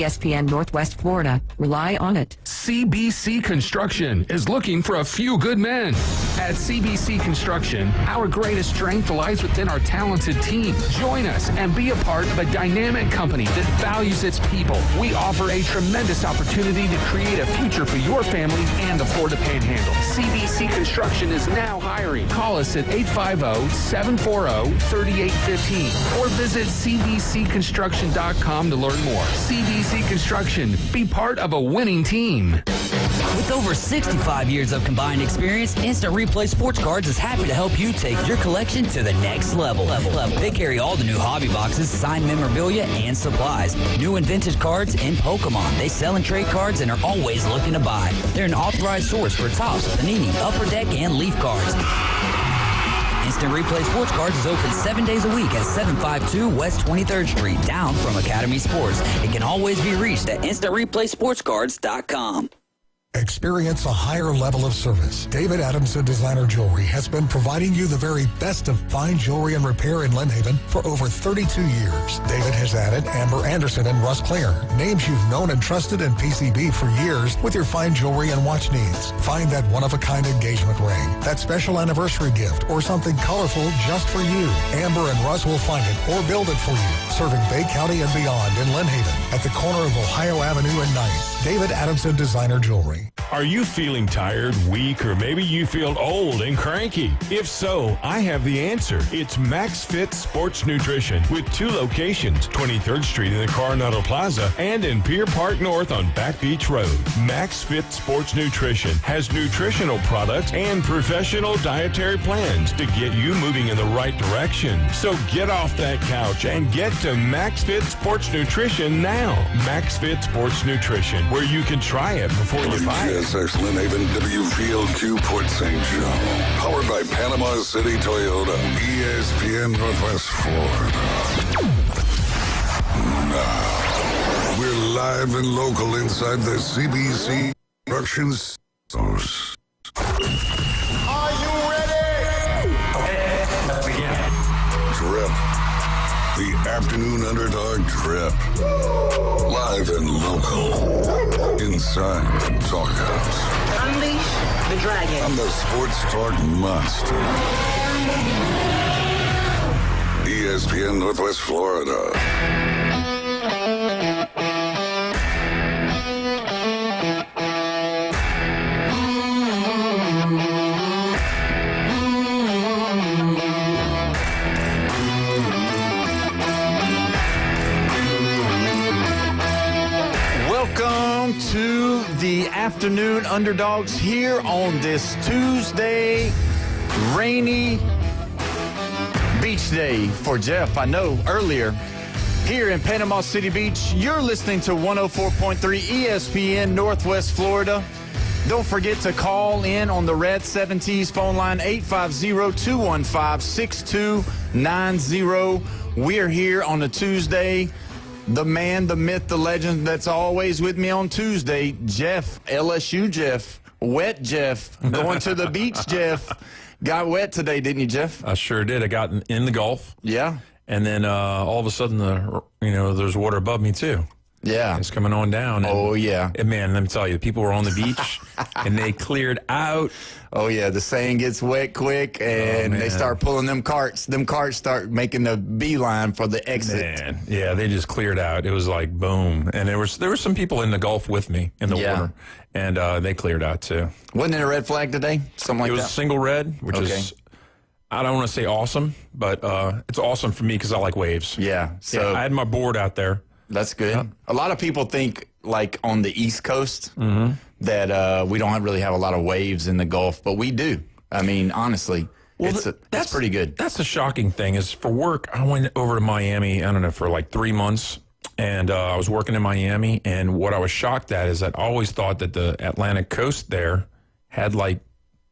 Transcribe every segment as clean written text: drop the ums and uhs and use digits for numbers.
ESPN Northwest Florida. Rely on it. CBC Construction is looking for a few good men. At CBC Construction, our greatest strength lies within our talented team. Join us and be a part of a dynamic company that values its people. We offer a tremendous opportunity to create a future for your family and the Florida Panhandle. CBC Construction is now hiring. Call us at 850-740-3815 or visit cbcconstruction.com to learn more. CBC Construction. Be part of a winning team. With over 65 years of combined experience, Instant Replay Sports Cards is happy to help you take your collection to the next level. They carry all the new hobby boxes, signed memorabilia, and supplies. New and vintage cards and Pokemon. They sell and trade cards and are always looking to buy. They're an authorized source for Topps, Panini, Upper Deck, and Leaf cards. Instant Replay Sports Cards is open 7 days a week at 752 West 23rd Street, down from Academy Sports. It can always be reached at InstantReplaySportsCards.com. Experience a higher level of service. David Adamson Designer Jewelry has been providing you the very best of fine jewelry and repair in Lynn Haven for over 32 years. David has added Amber Anderson and Russ Clare, names you've known and trusted in PCB for years with your fine jewelry and watch needs. Find that one-of-a-kind engagement ring, that special anniversary gift, or something colorful just for you. Amber and Russ will find it or build it for you, serving Bay County and beyond in Lynn Haven at the corner of Ohio Avenue and 9th. David Adamson Designer Jewelry. Are you feeling tired, weak, or maybe you feel old and cranky? If so, I have the answer. It's Max Fit Sports Nutrition with 2 locations, 23rd Street in the Coronado Plaza and in Pier Park North on Back Beach Road. Max Fit Sports Nutrition has nutritional products and professional dietary plans to get you moving in the right direction. So get off that couch and get to Max Fit Sports Nutrition now. Max Fit Sports Nutrition, where you can try it before you buy it. WGSX Lynn Haven, WVLQ Port St. John. Powered by Panama City Toyota. ESPN Northwest Florida. Now, we're live and local inside the CBC Productions. Are you ready? Okay, let's begin. Trip. The Afternoon Underdog Trip. Live and local. Inside the Talk House. Unleash the dragon. I'm the Sports Talk Monster. ESPN Northwest Florida. Welcome to the Afternoon Underdogs here on this Tuesday, rainy beach day for Jeff. I know earlier here in Panama City Beach, you're listening to 104.3 ESPN Northwest Florida. Don't forget to call in on the Red 70s phone line, 850-215-6290. We're here on a Tuesday. The man, the myth, the legend that's always with me on Tuesday, Jeff, LSU Jeff, wet Jeff, going to the beach Jeff. Got wet today, didn't you, Jeff? I sure did. I got in the Gulf. Yeah. And then all of a sudden, there's water above me, too. Yeah. It's coming on down. Oh, yeah. And man, let me tell you, people were on the beach, and they cleared out. Oh, yeah. The saying gets wet quick, and they start pulling them carts. Them carts start making the beeline for the exit. Man. Yeah, they just cleared out. It was like, boom. And there were some people in the Gulf with me in the water, and they cleared out, too. Wasn't it a red flag today? Something like that? It was a single red, which is, I don't want to say awesome, but it's awesome for me because I like waves. Yeah. So I had my board out there. That's good. Yeah. A lot of people think, like, on the East Coast that we don't really have a lot of waves in the Gulf, but we do. I mean, honestly, that's pretty good. That's the shocking thing is for work, I went over to Miami, I don't know, for like 3 months, and I was working in Miami, and what I was shocked at is that I always thought that the Atlantic coast there had, like,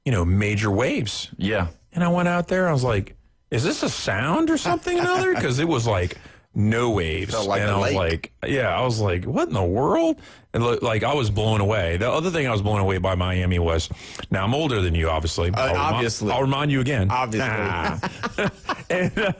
major waves. Yeah. And I went out there, I was like, is this a sound or something or another? Because it was like no waves. Felt like and a I was lake. I was like, what in the world? And like, I was blown away. The other thing I was blown away by Miami was, now I'm older than you, obviously. Obviously. I'll remind you again. Obviously. And,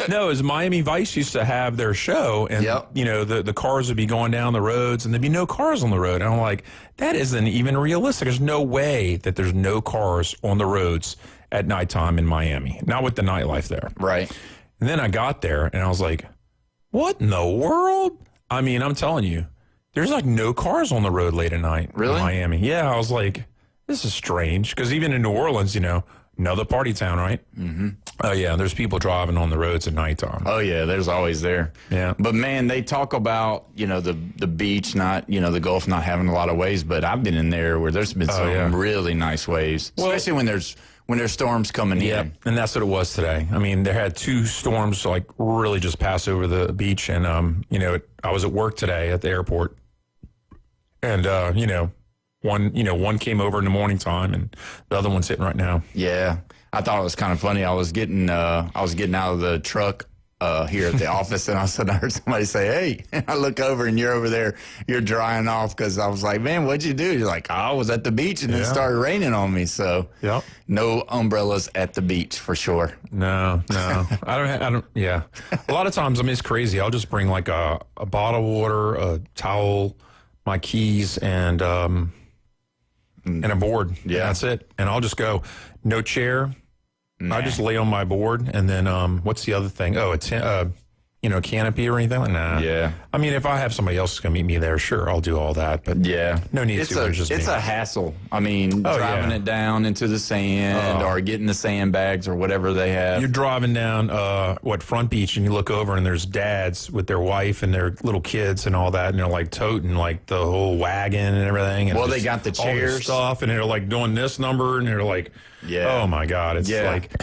no, as Miami Vice used to have their show, and the cars would be going down the roads, and there'd be no cars on the road. And I'm like, that isn't even realistic. There's no way that there's no cars on the roads at nighttime in Miami. Not with the nightlife there. Right. And then I got there, and I was like, what in the world? I mean, I'm telling you, there's like no cars on the road late at night Really? in Miami. Yeah, I was like, this is strange. Because even in New Orleans, another party town, right? Mm-hmm. Oh, yeah, there's people driving on the roads at nighttime. Oh, yeah, there's always there. Yeah. But, man, they talk about, the beach, not, the Gulf not having a lot of waves, but I've been in there where there's been some really nice waves, especially when there's storms coming in. And that's what it was today. I mean, they had two storms like really just pass over the beach, and I was at work today at the airport, and one came over in the morning time, and the other one's hitting right now. Yeah, I thought it was kind of funny. I was getting out of the truck here at the office, and I heard somebody say, "Hey," and I look over, and you're over there, you're drying off, because I was like, "Man, what'd you do?" You're like, "Oh, I was at the beach, and it started raining on me." So, no umbrellas at the beach for sure. No, I don't. Yeah, a lot of times, I mean, it's crazy. I'll just bring like a bottle of water, a towel, my keys, and a board. Yeah, that's it. And I'll just go. No chair. Nah. I just lay on my board, and then what's the other thing? Oh, it's canopy or anything like that. Nah. Yeah. I mean, if I have somebody else gonna meet me there, sure, I'll do all that. But no need to. It's a hassle. I mean, driving it down into the sand or getting the sandbags or whatever they have. You're driving down Front Beach, and you look over, and there's dads with their wife and their little kids and all that, and they're like toting like the whole wagon and everything. And they got the chairs, all this stuff, and they're like doing this number, and they're like, oh my God, it's like.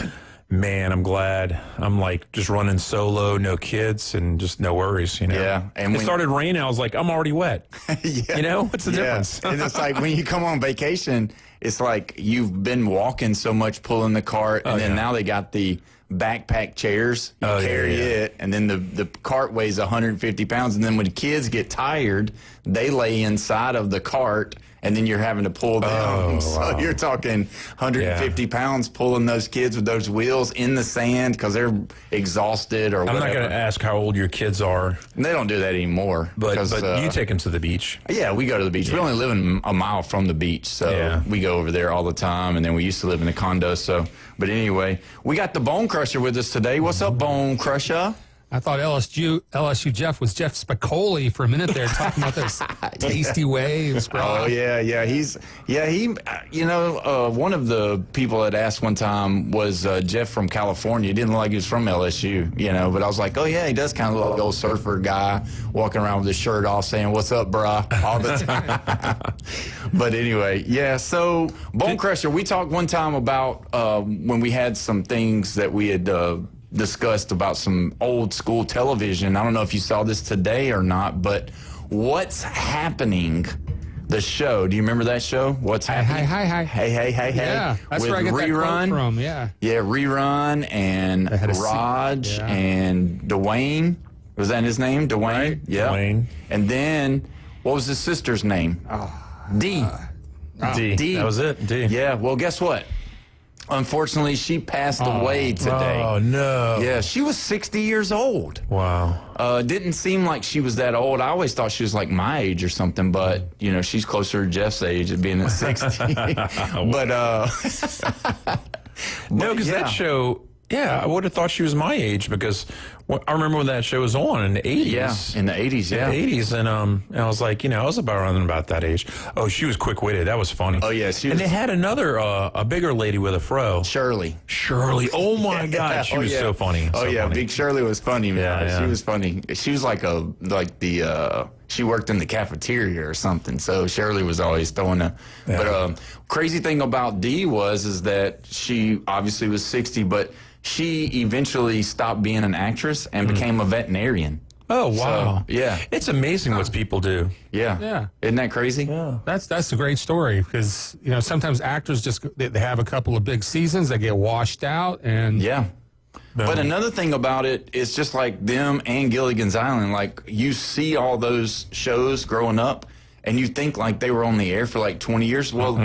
Man, I'm glad. I'm like just running solo, no kids, and just no worries, Yeah. And it started raining. I was like, I'm already wet. What's the difference? And it's like when you come on vacation, it's like you've been walking so much, pulling the cart, and then now they got the backpack chairs. You carry it, and then the cart weighs 150 pounds, and then when kids get tired, they lay inside of the cart. And then you're having to pull them. So you're talking 150 pounds pulling those kids with those wheels in the sand because they're exhausted or whatever. I'm not going to ask how old your kids are. And they don't do that anymore. But you take them to the beach. Yeah, we go to the beach. Yeah. We only live a mile from the beach, so we go over there all the time. And then we used to live in a condo. But anyway, we got the Bone Crusher with us today. What's up, Bone Crusher? I thought LSU Jeff was Jeff Spicoli for a minute there, talking about those tasty waves, bro. Oh yeah. One of the people that asked one time was Jeff from California. He didn't look like he was from LSU, but I was like, oh yeah, he does kind of look like an old surfer guy walking around with his shirt off, saying, "What's up, brah?" all the time. But anyway, so Bone Crusher. We talked one time about when we had some things that we had. Discussed about some old school television. I don't know if you saw this today or not, but What's Happening, the show. Do you remember that show? What's Happening? Hi. Hey. Yeah, that's where I get that quote from, yeah. Yeah, Rerun and Raj and Dwayne. Was that his name? Dwayne? Right. Yeah. Dwayne. And then, what was his sister's name? D. D. That was it, D. Yeah, well, guess what? Unfortunately, she passed away today. Oh, no. Yeah, she was 60 years old. Wow. Didn't seem like she was that old. I always thought she was like my age or something, but, she's closer to Jeff's age of being at 60. But no, because that show, I would have thought she was my age because I remember when that show was on in the 80s. Yeah, in the 80s, yeah. In the 80s, and I was like, I was around about that age. Oh, she was quick-witted. That was funny. Oh, yeah. And they had another, a bigger lady with a fro. Shirley. Oh, my God. She was so funny. Funny. Big Shirley was funny, man. Yeah. She was funny. She was she worked in the cafeteria or something, so Shirley was always throwing But crazy thing about Dee is that she obviously was 60, but she eventually stopped being an actress and became a veterinarian. Oh, wow. So, yeah. It's amazing what people do. Yeah. Isn't that crazy? Yeah. That's a great story because, sometimes actors they have a couple of big seasons, they get washed out, and But another thing about it is just like them and Gilligan's Island, like you see all those shows growing up and you think like they were on the air for like 20 years. Well,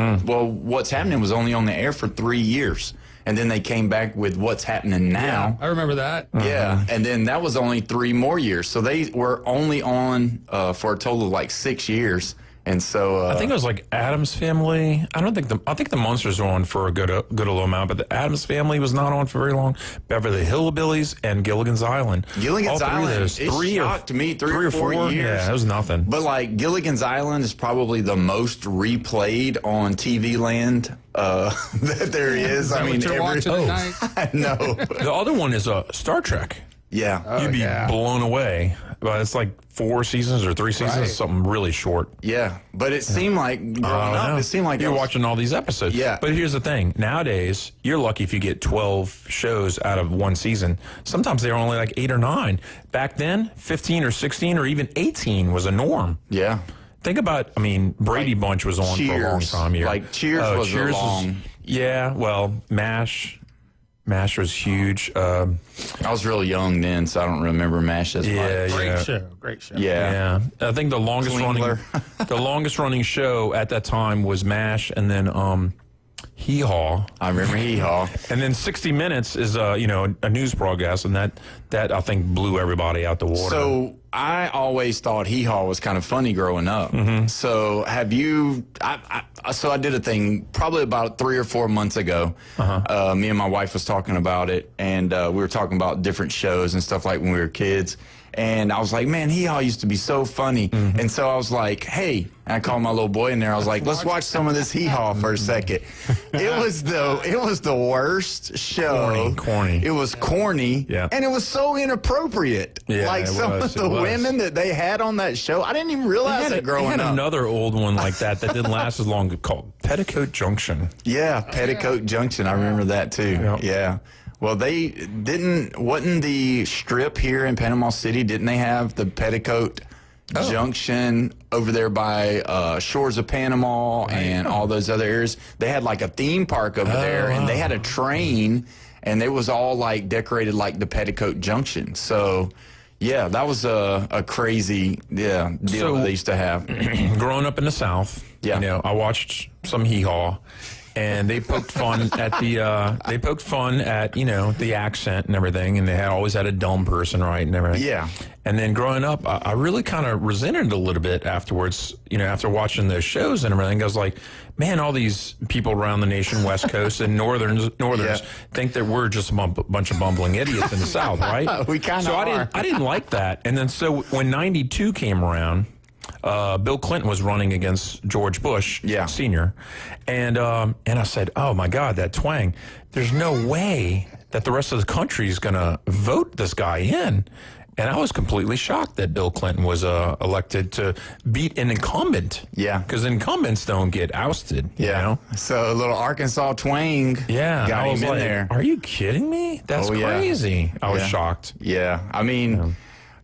what's happening was only on the air for 3 years. And then they came back with What's Happening Now. Yeah, I remember that. Yeah, and then that was only 3 more years. So they were only on for a total of like 6 years. And so I think it was like Addams Family. I think the Munsters were on for a good little amount, but the Addams Family was not on for very long. Beverly Hillbillies and Gilligan's Island. Gilligan's Island, it shocked me 3 or 4 years. Yeah, it was nothing. But like Gilligan's Island is probably the most replayed on TV land that there is. I mean, watching at night? I know. The other one is Star Trek. Yeah. You'd be blown away. But it's like 4 seasons or 3 seasons, something really short. Yeah, but it seemed like growing up, it seemed like you're watching all these episodes. Yeah. But here's the thing. Nowadays, you're lucky if you get 12 shows out of one season. Sometimes they're only like 8 or 9. Back then, 15 or 16 or even 18 was a norm. Yeah. Think about, I mean, Brady Bunch was on for a long time here. Like Cheers was long. Yeah, well, MASH was huge. I was real young then, so I don't remember MASH as much. Great show. Yeah. I think the longest running show at that time was MASH, and then Hee Haw. I remember Hee Haw. And then 60 Minutes is a news broadcast, and that I think blew everybody out the water. So I always thought Hee Haw was kind of funny growing up. So have you? So I did a thing probably about 3 or 4 months ago. Me and my wife was talking about it, and we were talking about different shows and stuff like when we were kids. And I was like, man, Hee Haw used to be so funny. And so I was like, hey, and I called my little boy in there. I was like, let's watch some of this Hee Haw for a second. It was the worst show. Corny. It was corny. Yeah. And it was so inappropriate. Yeah, like some of the women that they had on that show, I didn't even realize it growing up. They had another old one like that didn't last as long, called Petticoat Junction. Yeah, Petticoat Junction. I remember that too. Yeah. Well, wasn't the strip here in Panama City, didn't they have the Petticoat Junction over there by Shores of Panama and all those other areas? They had like a theme park over there, and they had a train, and it was all like decorated like the Petticoat Junction. So, yeah, that was a crazy deal that they used to have. Growing up in the South, I watched some Hee Haw. And they poked fun at the the accent and everything, and they always had a dumb person, right, and everything. Yeah. And then growing up, I really kind of resented it a little bit afterwards, after watching those shows and everything. I was like, man, all these people around the nation, West Coast and Northerners, think that we're just a bunch of bumbling idiots in the South, right? We kind of are. I didn't like that. And then so when 92 came around, Bill Clinton was running against George Bush Sr. And I said, oh, my God, that twang. There's no way that the rest of the country is going to vote this guy in. And I was completely shocked that Bill Clinton was elected to beat an incumbent. Yeah. Because incumbents don't get ousted, you know? So a little Arkansas twang got him in there. Are you kidding me? That's crazy. I was shocked. Yeah. I mean...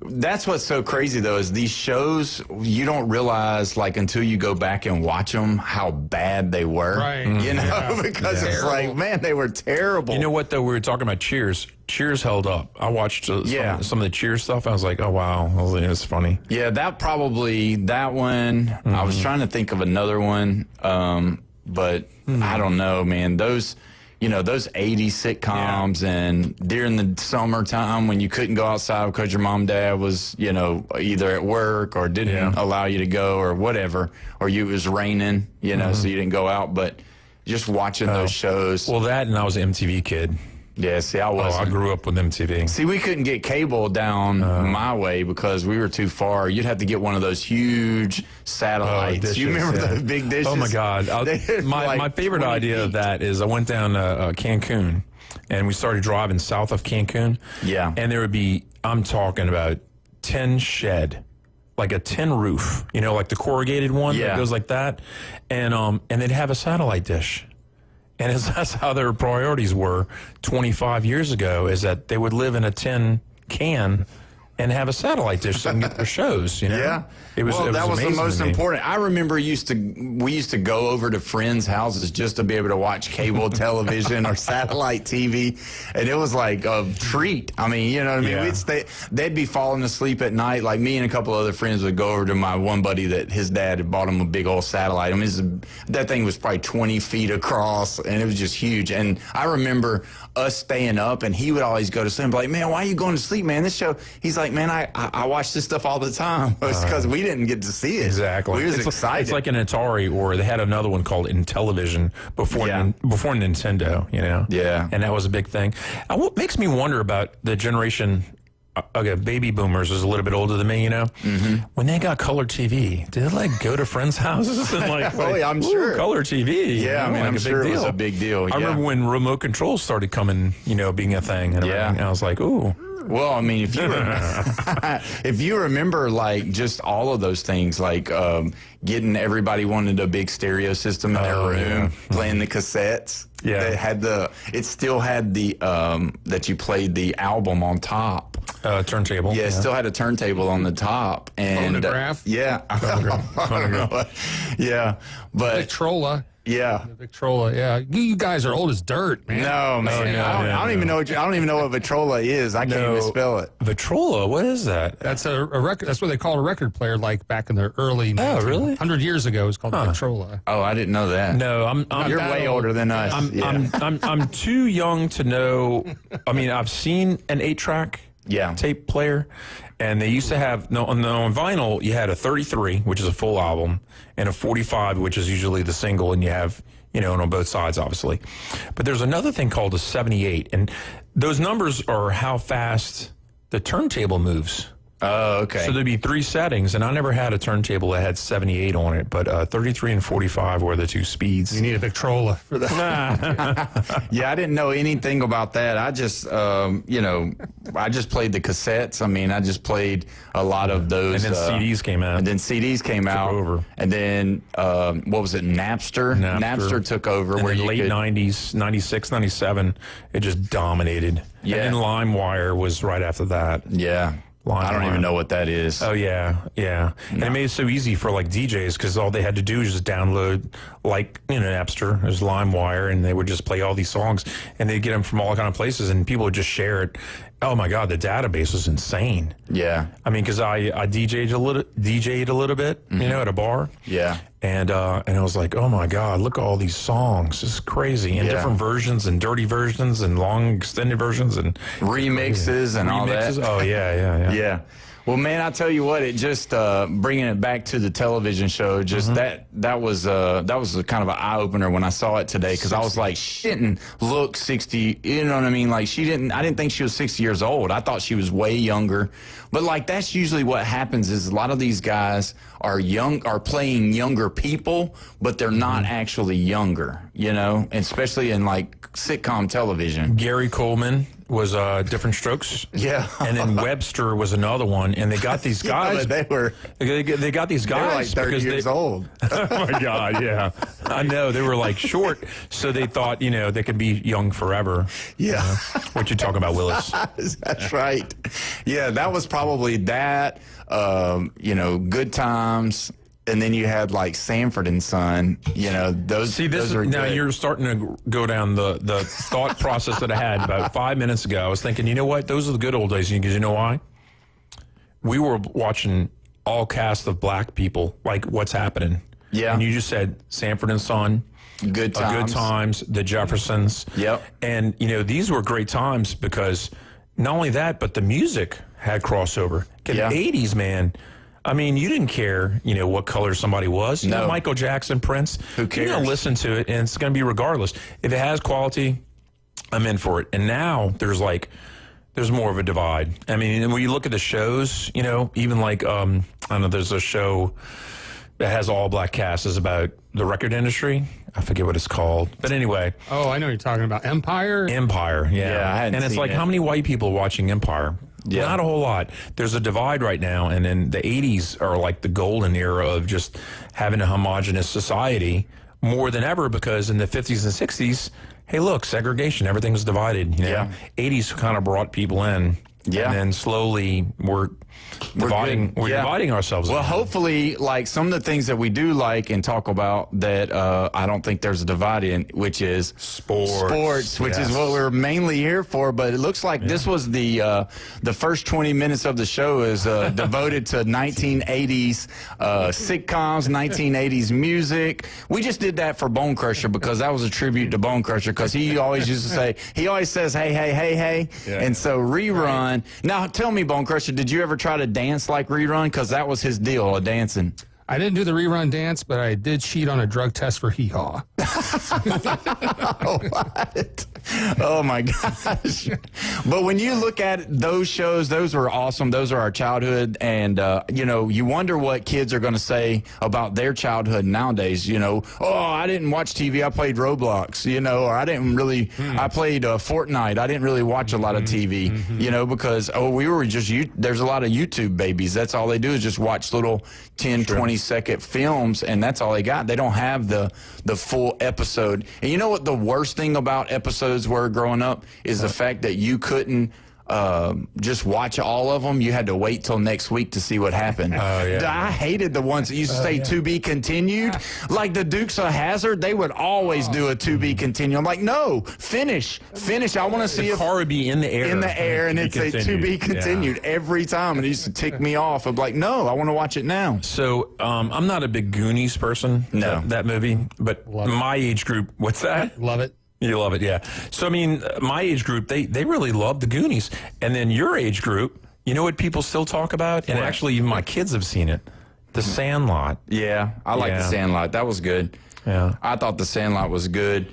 That's what's so crazy, though, is these shows, you don't realize, like, until you go back and watch them, how bad they were. Right. You know, because it's like, man, they were terrible. You know what, though? We were talking about Cheers. Cheers held up. I watched some of the Cheers stuff. I was like, oh, wow. It's funny. Yeah, that one. I was trying to think of another one, but I don't know, man. Those 80s sitcoms and during the summertime when you couldn't go outside because your mom and dad was, either at work or didn't allow you to go or whatever, or it was raining, so you didn't go out. But just watching those shows. Well, that and I was an MTV kid. Yeah, see, I wasn't. I grew up with MTV. See, we couldn't get cable down my way because we were too far. You'd have to get one of those huge satellites. Dishes, you remember the big dishes? Oh, my God. My favorite idea of that is I went down to Cancun, and we started driving south of Cancun. Yeah. And there would be, I'm talking about 10 shed, like a tin roof, like the corrugated one that goes like that. And they'd have a satellite dish. And that's how their priorities were 25 years ago, is that they would live in a tin can and have a satellite dish so they can get their shows. Yeah. It was that was the amazing most to me. important. I remember we used to go over to friends' houses just to be able to watch cable television or satellite TV, and it was like a treat. I mean, you know what I mean? Yeah. They'd be falling asleep at night. Like me and a couple other friends would go over to my one buddy that his dad had bought him a big old satellite. I mean, that thing was probably 20 feet across, and it was just huge. And I remember us staying up, and he would always go to sleep and be like, man, why are you going to sleep, man? This show, he's like, man, I watch this stuff all the time. It's because we didn't get to see it. Exactly. We was excited. It's like an Atari, or they had another one called Intellivision before Nintendo, you know? Yeah. And that was a big thing. And what makes me wonder about the generation, okay, baby boomers is a little bit older than me, you know? Mm-hmm. When they got color TV, did they like go to friends' houses and like, I'm sure. Color TV? Yeah, I mean, I'm sure it was a big deal. I remember when remote controls started coming, you know, being a thing. And everything. I was like, ooh. Well, I mean, if you remember, like, just all of those things, like getting everybody wanted a big stereo system in their room, playing the cassettes. Yeah. It still had the, that you played the album on top. Turntable. Yeah, it still had a turntable on the top. And phonograph. Yeah. Phonograph. Yeah. But Victrola. Yeah. The Victrola, yeah. You guys are old as dirt, man. No, man. I don't even know what Victrola is. I can't even spell it. Victrola, what is that? That's a record. That's what they called a record player, like back in the early. Really? 100 years ago, it was called Victrola. Oh, I didn't know that. No, you're way older than us. I'm too young to know. I mean, I've seen an 8-track tape player, and they used to have on vinyl you had a 33, which is a full album, and a 45, which is usually the single, and you have, you know, and on both sides, obviously. But there's another thing called a 78, and those numbers are how fast the turntable moves. Oh, okay. So there'd be 3 settings, and I never had a turntable that had 78 on it, but 33 and 45 were the 2 speeds. You need a Victrola for that. Yeah, I didn't know anything about that. I just, I just played the cassettes. I mean, I just played a lot of those. And then CDs came out. And then CDs came out. Over. And then, what was it, Napster? Napster took over. And where in late 90s, 96, 97, it just dominated. Yeah. And then LimeWire was right after that. Yeah. I don't even know what that is. Oh, yeah. No. And it made it so easy for, like, DJs, because all they had to do was just download, like, Napster, there's LimeWire, and they would just play all these songs, and they'd get them from all kind of places, and people would just share it. Oh, my God, the database was insane. Yeah. I mean, because I DJ'd a little bit, you know, at a bar. Yeah. And I was like, oh, my God, look at all these songs. This is crazy. And different versions and dirty versions and long extended versions and remixes and all that. Oh, yeah. Yeah. Well, man, I tell you what, it just bringing it back to the television show, just that was a kind of an eye opener when I saw it today, because I was like, she didn't look 60. You know what I mean? Like I didn't think she was 60 years old. I thought she was way younger. But like that's usually what happens is a lot of these guys are playing younger people, but they're not actually younger. You know, and especially in like sitcom television. Gary Coleman was Different Strokes. Yeah. And then Webster was another one. And they got these guys. They got these guys. They were like 30 years old. Oh, my God, yeah. I know. They were like short. So they thought, you know, they could be young forever. Yeah. What you talking about, Willis? That's right. Yeah, that was probably that, Good Times. And then you had like Sanford and Son, you know, those. See, those are now good. You're starting to go down the thought process that I had about 5 minutes ago. I was thinking, you know what? Those are the good old days. Because you know why? We were watching all cast of black people, like What's Happening. Yeah. And you just said Sanford and Son. Good Times. The Jeffersons. Yep. And, you know, these were great times because not only that, but the music had crossover. In the 80s, man, I mean, you didn't care, you know, what color somebody was. You know, Michael Jackson, Prince. Who cares? You're going to listen to it, and it's going to be regardless. If it has quality, I'm in for it. And now there's more of a divide. I mean, when you look at the shows, you know, even like, I don't know, there's a show that has all black cast is about the record industry. I forget what it's called. But anyway. Oh, I know what you're talking about. Empire? Empire, yeah. Yeah, I hadn't and it's seen like, it. how many white people are watching Empire? Yeah. Not a whole lot. There's a divide right now, and then the 80s are like the golden era of just having a homogenous society more than ever, because in the 50s and 60s, hey, look, segregation, everything was divided. You know? 80s kind of brought people in. Yeah. And then slowly we're dividing ourselves. Well, again. hopefully, like some of the things that we do like and talk about that I don't think there's a divide in, which is sports, which is what we're mainly here for. But it looks like this was the first 20 minutes of the show is devoted to 1980s sitcoms, 1980s music. We just did that for Bone Crusher because that was a tribute to Bone Crusher because he always used to say, he always says, hey, hey, hey, hey. Yeah. And so Rerun. Right. Now, tell me, Bone Crusher, did you ever try to dance like Rerun? Because that was his deal, dancing. I didn't do the Rerun dance, but I did cheat on a drug test for Hee Haw. What? Oh, my gosh. But when you look at those shows, those were awesome. Those are our childhood. And, you wonder what kids are going to say about their childhood nowadays. Oh, I didn't watch TV. I played Roblox, or I didn't really, I played Fortnite. I didn't really watch a lot of TV, because, we were just, there's a lot of YouTube babies. That's all they do is just watch little 10, 20-second films, and that's all they got. They don't have the full episode. And you know what the worst thing about episodes were growing up is the fact that you couldn't just watch all of them. You had to wait till next week to see what happened. I hated the ones that used to say to be continued. Like the Dukes of Hazzard, they would always do a to be continued. I'm like, no, finish. I want to see the car would be in the air. And it'd say to be continued every time. And it used to tick me off. I'm like, no, I want to watch it now. So I'm not a big Goonies person, that movie, but my age group, what's that? Love it. You love it, yeah. So, I mean, my age group, they really love the Goonies. And then your age group, you know what people still talk about? And actually, even my kids have seen it. The Sandlot. Yeah, I like The Sandlot. That was good. Yeah. I thought The Sandlot was good.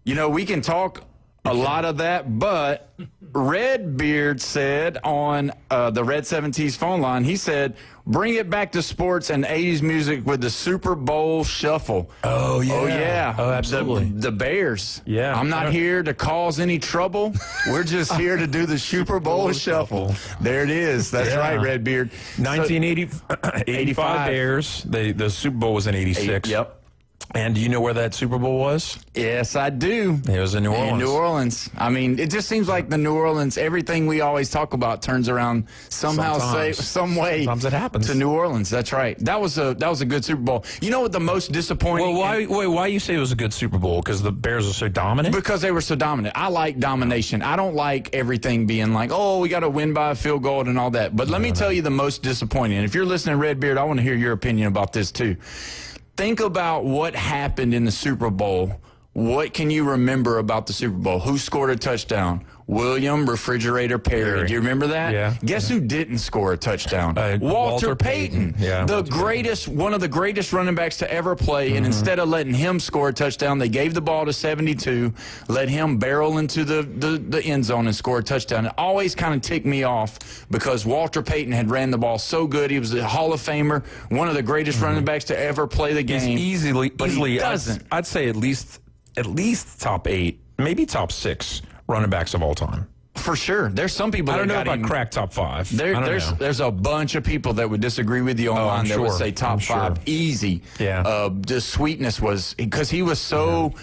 We can talk a lot of that, but Redbeard said on the Red 70s phone line, he said, bring it back to sports and 80s music with the Super Bowl shuffle. Oh, yeah. Oh, yeah. Oh, absolutely. The Bears. Yeah. I'm not here to cause any trouble. We're just here to do the Super Bowl shuffle. There it is. That's right, Redbeard. 1985 Bears. The Super Bowl was in 86. Yep. And do you know where that Super Bowl was? Yes, I do. It was in New Orleans. In New Orleans. I mean, it just seems like the New Orleans, everything we always talk about turns around some way Sometimes it happens. to New Orleans. That's right. That was a good Super Bowl. You know what the most disappointing... Well, why you say it was a good Super Bowl? Because the Bears are so dominant? Because they were so dominant. I like domination. I don't like everything being like, oh, we got to win by a field goal and all that. But let me tell you the most disappointing. And if you're listening, Redbeard, I want to hear your opinion about this too. Think about what happened in the Super Bowl. What can you remember about the Super Bowl? Who scored a touchdown? William Refrigerator Perry. Do you remember that? Yeah. Guess who didn't score a touchdown? Walter Payton. Yeah. One of the greatest running backs to ever play. And instead of letting him score a touchdown, they gave the ball to 72, let him barrel into the end zone and score a touchdown. It always kind of ticked me off because Walter Payton had ran the ball so good. He was a Hall of Famer, one of the greatest running backs to ever play the game. He's easily, he doesn't. I'd say at least top 8, maybe top 6 running backs of all time. For sure. There's some people I don't know if I'd crack top 5. There's a bunch of people that would disagree with you online that would say top 5 easy. Yeah. The sweetness was because he was so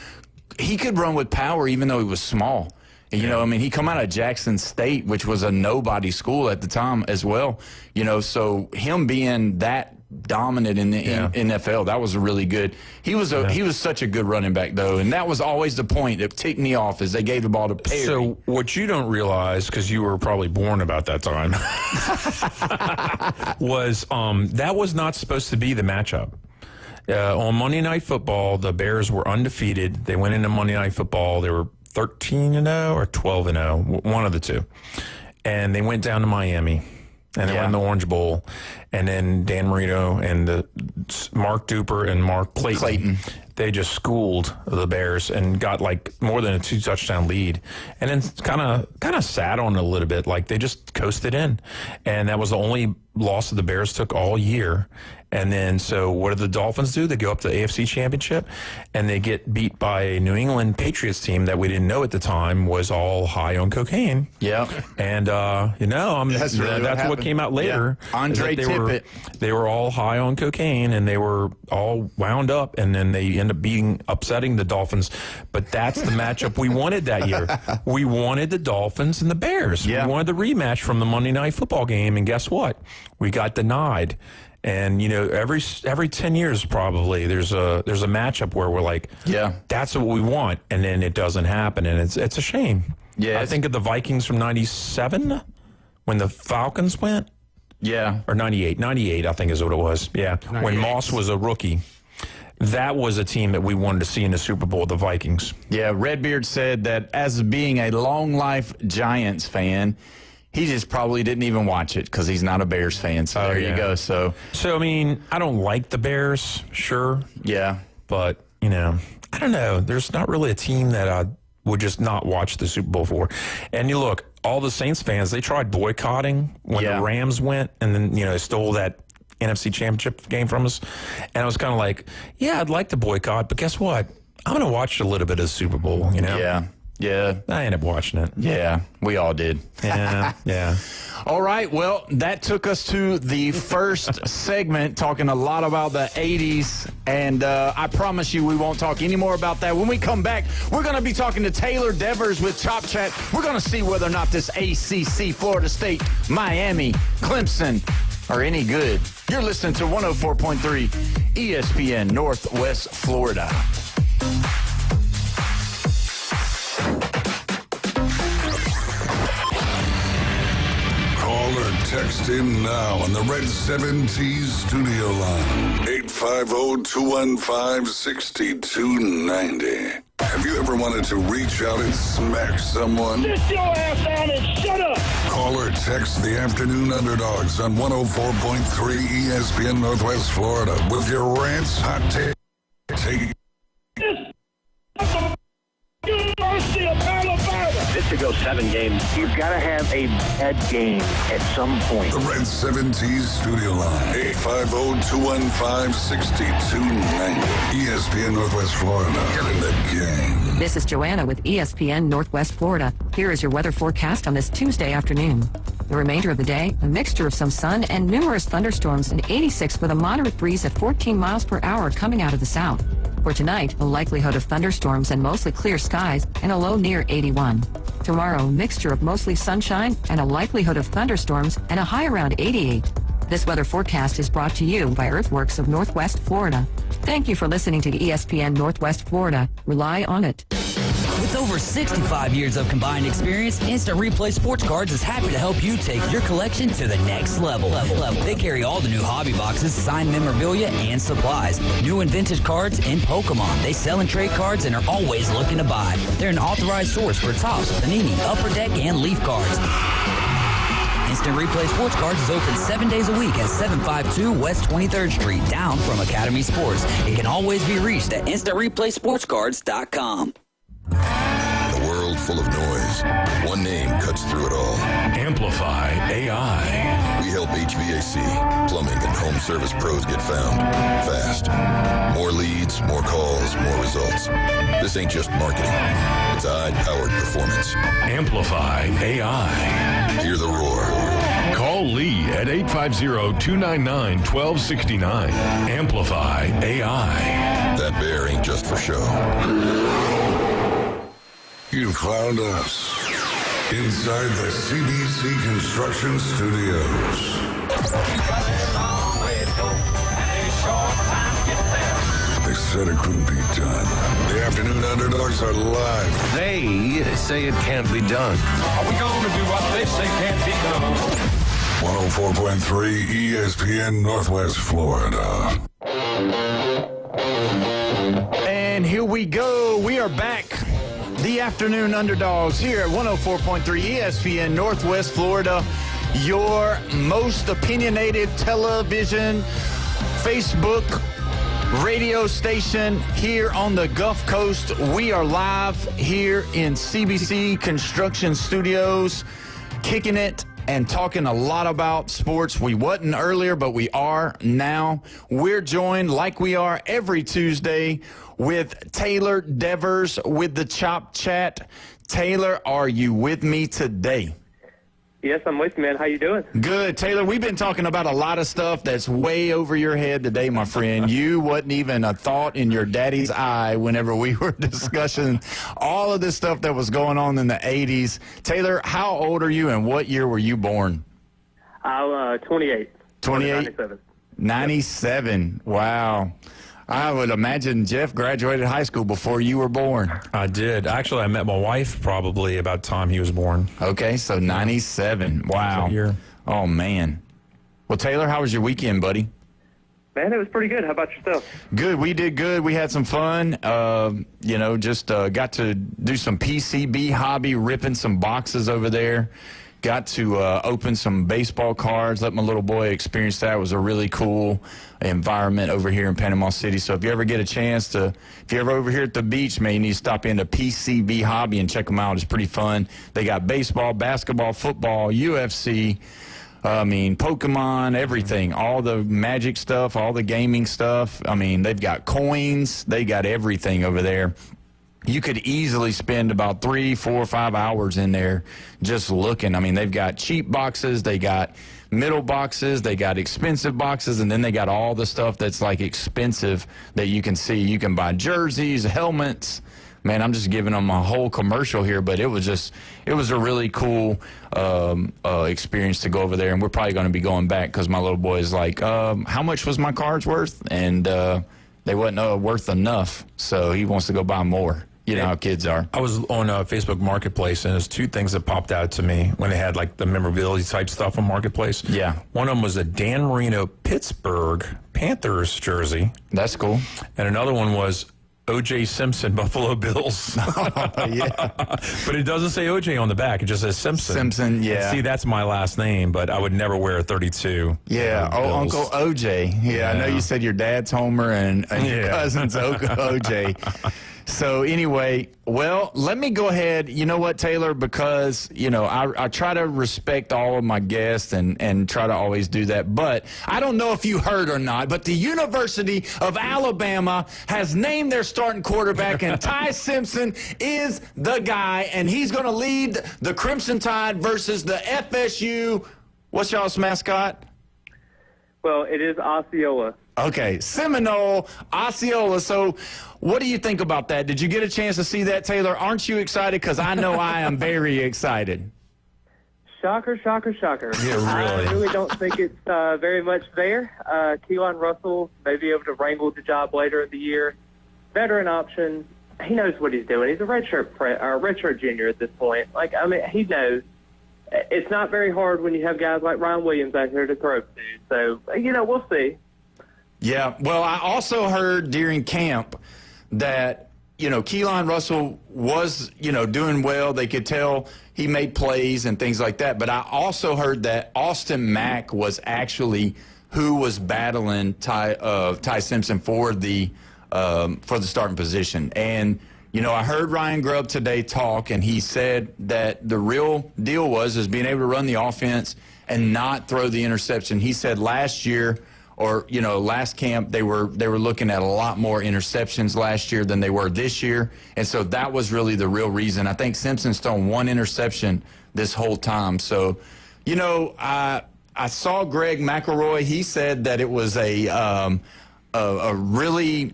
he could run with power even though he was small. And, he come out of Jackson State, which was a nobody school at the time as well. So him being that dominant in the NFL, that was really good. He was such a good running back though, and that was always the point that ticked me off is they gave the ball to Perry. So what you don't realize, because you were probably born about that time, was that was not supposed to be the matchup. On Monday Night Football, the Bears were undefeated. They went into Monday Night Football. They were 13-0 or 12-0, one of the two, and they went down to Miami. And they went in the Orange Bowl. And then Dan Marino and Mark Duper and Mark Clayton, they just schooled the Bears and got like more than a 2-touchdown lead. And then kind of sat on it a little bit. Like they just coasted in. And that was the only loss that the Bears took all year. And then, so what do the Dolphins do? They go up to the AFC Championship, and they get beat by a New England Patriots team that we didn't know at the time was all high on cocaine. Yeah. And, that's what came out later. Yeah. Andre Tippett. They were all high on cocaine, and they were all wound up, and then they end up upsetting the Dolphins. But that's the matchup we wanted that year. We wanted the Dolphins and the Bears. Yeah. We wanted the rematch from the Monday Night Football game, and guess what? We got denied. And every 10 years probably there's a matchup where we're like, yeah, that's what we want, and then it doesn't happen, and it's a shame. Yeah, I think of the Vikings from '97 when the Falcons went. Yeah, or '98 I think is what it was. Yeah, 98. When Moss was a rookie. That was a team that we wanted to see in the Super Bowl, the Vikings. Yeah, Redbeard said that as being a long life Giants fan, he just probably didn't even watch it because he's not a Bears fan. So there you go. So I mean, I don't like the Bears, sure. Yeah. But, I don't know. There's not really a team that I would just not watch the Super Bowl for. And you look, all the Saints fans, they tried boycotting when the Rams went and then, they stole that NFC Championship game from us. And I was kind of like, yeah, I'd like to boycott, but guess what? I'm going to watch a little bit of the Super Bowl, Yeah. Yeah. I ended up watching it. Yeah, we all did. Yeah, yeah. All right, well, that took us to the first segment, talking a lot about the 80s, and I promise you we won't talk any more about that. When we come back, we're going to be talking to Taylor Devers with Chop Chat. We're going to see whether or not this ACC, Florida State, Miami, Clemson are any good. You're listening to 104.3 ESPN Northwest Florida. Call or text in now on the Red 7T studio line. 850-215-6290. Have you ever wanted to reach out and smack someone? Sit your ass down and shut up! Call or text the Afternoon Underdogs on 104.3 ESPN Northwest Florida with your rants, hot take. University of Alabama. This to go 7 games. You've got to have a bad game at some point. The Red 7T studio line. 850-215-6290. ESPN Northwest Florida. Get in the game. This is Joanna with ESPN Northwest Florida. Here is your weather forecast on this Tuesday afternoon. The remainder of the day, a mixture of some sun and numerous thunderstorms, and 86 with a moderate breeze at 14 miles per hour coming out of the south. For tonight, a likelihood of thunderstorms and mostly clear skies and a low near 81. Tomorrow, mixture of mostly sunshine and a likelihood of thunderstorms and a high around 88. This weather forecast is brought to you by Earthworks of Northwest Florida. Thank you for listening to ESPN Northwest Florida. Rely on it. With over 65 years of combined experience, Instant Replay Sports Cards is happy to help you take your collection to the next level. They carry all the new hobby boxes, signed memorabilia, and supplies. New and vintage cards and Pokemon. They sell and trade cards and are always looking to buy. They're an authorized source for Topps, Panini, Upper Deck, and Leaf cards. Instant Replay Sports Cards is open 7 days a week at 752 West 23rd Street, down from Academy Sports. It can always be reached at InstantReplaySportsCards.com. In a world full of noise, one name cuts through it all. Amplify AI. We help HVAC, plumbing, and home service pros get found fast. More leads, more calls, more results. This ain't just marketing. It's AI-powered performance. Amplify AI. Hear the roar. Call Lee at 850-299-1269. Amplify AI. That bear ain't just for show. You found us inside the CBC Construction Studios. They said it couldn't be done. The Afternoon Underdogs are live. They say it can't be done. Are we going to do what they say can't be done? 104.3 ESPN Northwest Florida. And here we go. We are back. The Afternoon Underdogs here at 104.3 ESPN Northwest Florida. Your most opinionated television, Facebook, radio station here on the Gulf Coast. We are live here in CBC Construction Studios, kicking it and talking a lot about sports. We wasn't earlier, but we are now. We're joined, like we are every Tuesday, with Taylor Devers with the Chop Chat. Taylor, are you with me today? Yes, I'm with you, man. How you doing? Good. Taylor, we've been talking about a lot of stuff that's way over your head today, my friend. You wasn't even a thought in your daddy's eye whenever we were discussing all of this stuff that was going on in the 80s. Taylor, how old are you and what year were you born? I'm 28. 28? 97. 97. Wow. I would imagine Jeff graduated high school before you were born. I did. Actually, I met my wife probably about the time he was born. Okay, so 97. Wow. Year. Oh, man. Well, Taylor, how was your weekend, buddy? Man, it was pretty good. How about yourself? Good. We did good. We had some fun. Just got to do some PCB hobby, ripping some boxes over there. Got to open some baseball cards, let my little boy experience that. It was a really cool environment over here in Panama City. So if you ever get a chance if you're ever over here at the beach, man, you need to stop into PCB Hobby and check them out. It's pretty fun. They got baseball, basketball, football, UFC, Pokemon, everything, all the magic stuff, all the gaming stuff. I mean, they've got coins. They got everything over there. You could easily spend about 3, 4, 5 hours in there just looking. I mean, they've got cheap boxes, they got middle boxes, they got expensive boxes, and then they got all the stuff that's like expensive that you can see. You can buy jerseys, helmets. Man, I'm just giving them a whole commercial here, but it was a really cool experience to go over there, and we're probably going to be going back because my little boy is like, how much was my cards worth? And they wasn't worth enough, so he wants to go buy more. You know how kids are. I was on Facebook Marketplace, and there's two things that popped out to me when they had like the memorability type stuff on Marketplace. Yeah. One of them was a Dan Marino Pittsburgh Panthers jersey. That's cool. And another one was O.J. Simpson, Buffalo Bills. Yeah. But it doesn't say O.J. on the back. It just says Simpson. Simpson, yeah. And see, that's my last name, but I would never wear a 32. Yeah. Uncle O.J. Yeah, I know you said your dad's Homer and your cousin's O.J. So anyway, well, let me go ahead. You know what, Taylor? Because, I try to respect all of my guests and try to always do that. But I don't know if you heard or not, but the University of Alabama has named their starting quarterback, and Ty Simpson is the guy, and he's going to lead the Crimson Tide versus the FSU. What's y'all's mascot? Well, it is Osceola. Okay, Seminole, Osceola. So what do you think about that? Did you get a chance to see that, Taylor? Aren't you excited? Because I know I am very excited. Shocker, shocker, shocker. Yeah, really. I really don't think it's very much there. Keelan Russell may be able to wrangle the job later in the year. Veteran option. He knows what he's doing. He's a redshirt junior at this point. He knows. It's not very hard when you have guys like Ryan Williams out here to throw to. So, we'll see. Yeah, well, I also heard during camp that, Keelan Russell was, doing well. They could tell he made plays and things like that. But I also heard that Austin Mack was actually who was battling Ty Simpson for the starting position. And, I heard Ryan Grubb today talk, and he said that the real deal was being able to run the offense and not throw the interception. He said last year, or, last camp, they were looking at a lot more interceptions last year than they were this year. And so that was really the real reason. I think Simpson's thrown one interception this whole time. So, I saw Greg McElroy. He said that it was a really,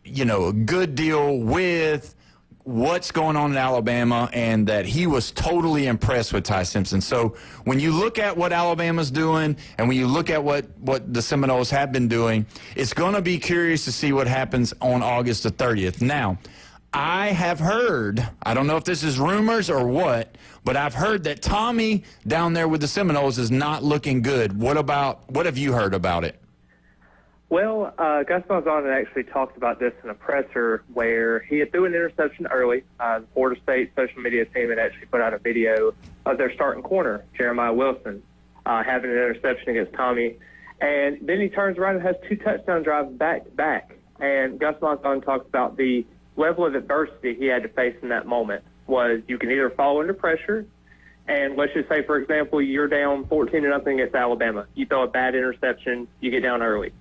a good deal with what's going on in Alabama, and that he was totally impressed with Ty Simpson. So when you look at what Alabama's doing and when you look at what the Seminoles have been doing, it's going to be curious to see what happens on August the 30th. Now, I have heard, I don't know if this is rumors or what, but I've heard that Tommy down there with the Seminoles is not looking good. What have you heard about it? Well, Gus Malzahn had actually talked about this in a presser where he had threw an interception early. The Florida State social media team had actually put out a video of their starting corner, Jeremiah Wilson, having an interception against Tommy. And then he turns around and has 2 touchdown drives back-to-back. And Gus Malzahn talks about the level of adversity he had to face in that moment was you can either fall under pressure And let's just say, for example, you're down 14-0 against Alabama. You throw a bad interception, you get down early.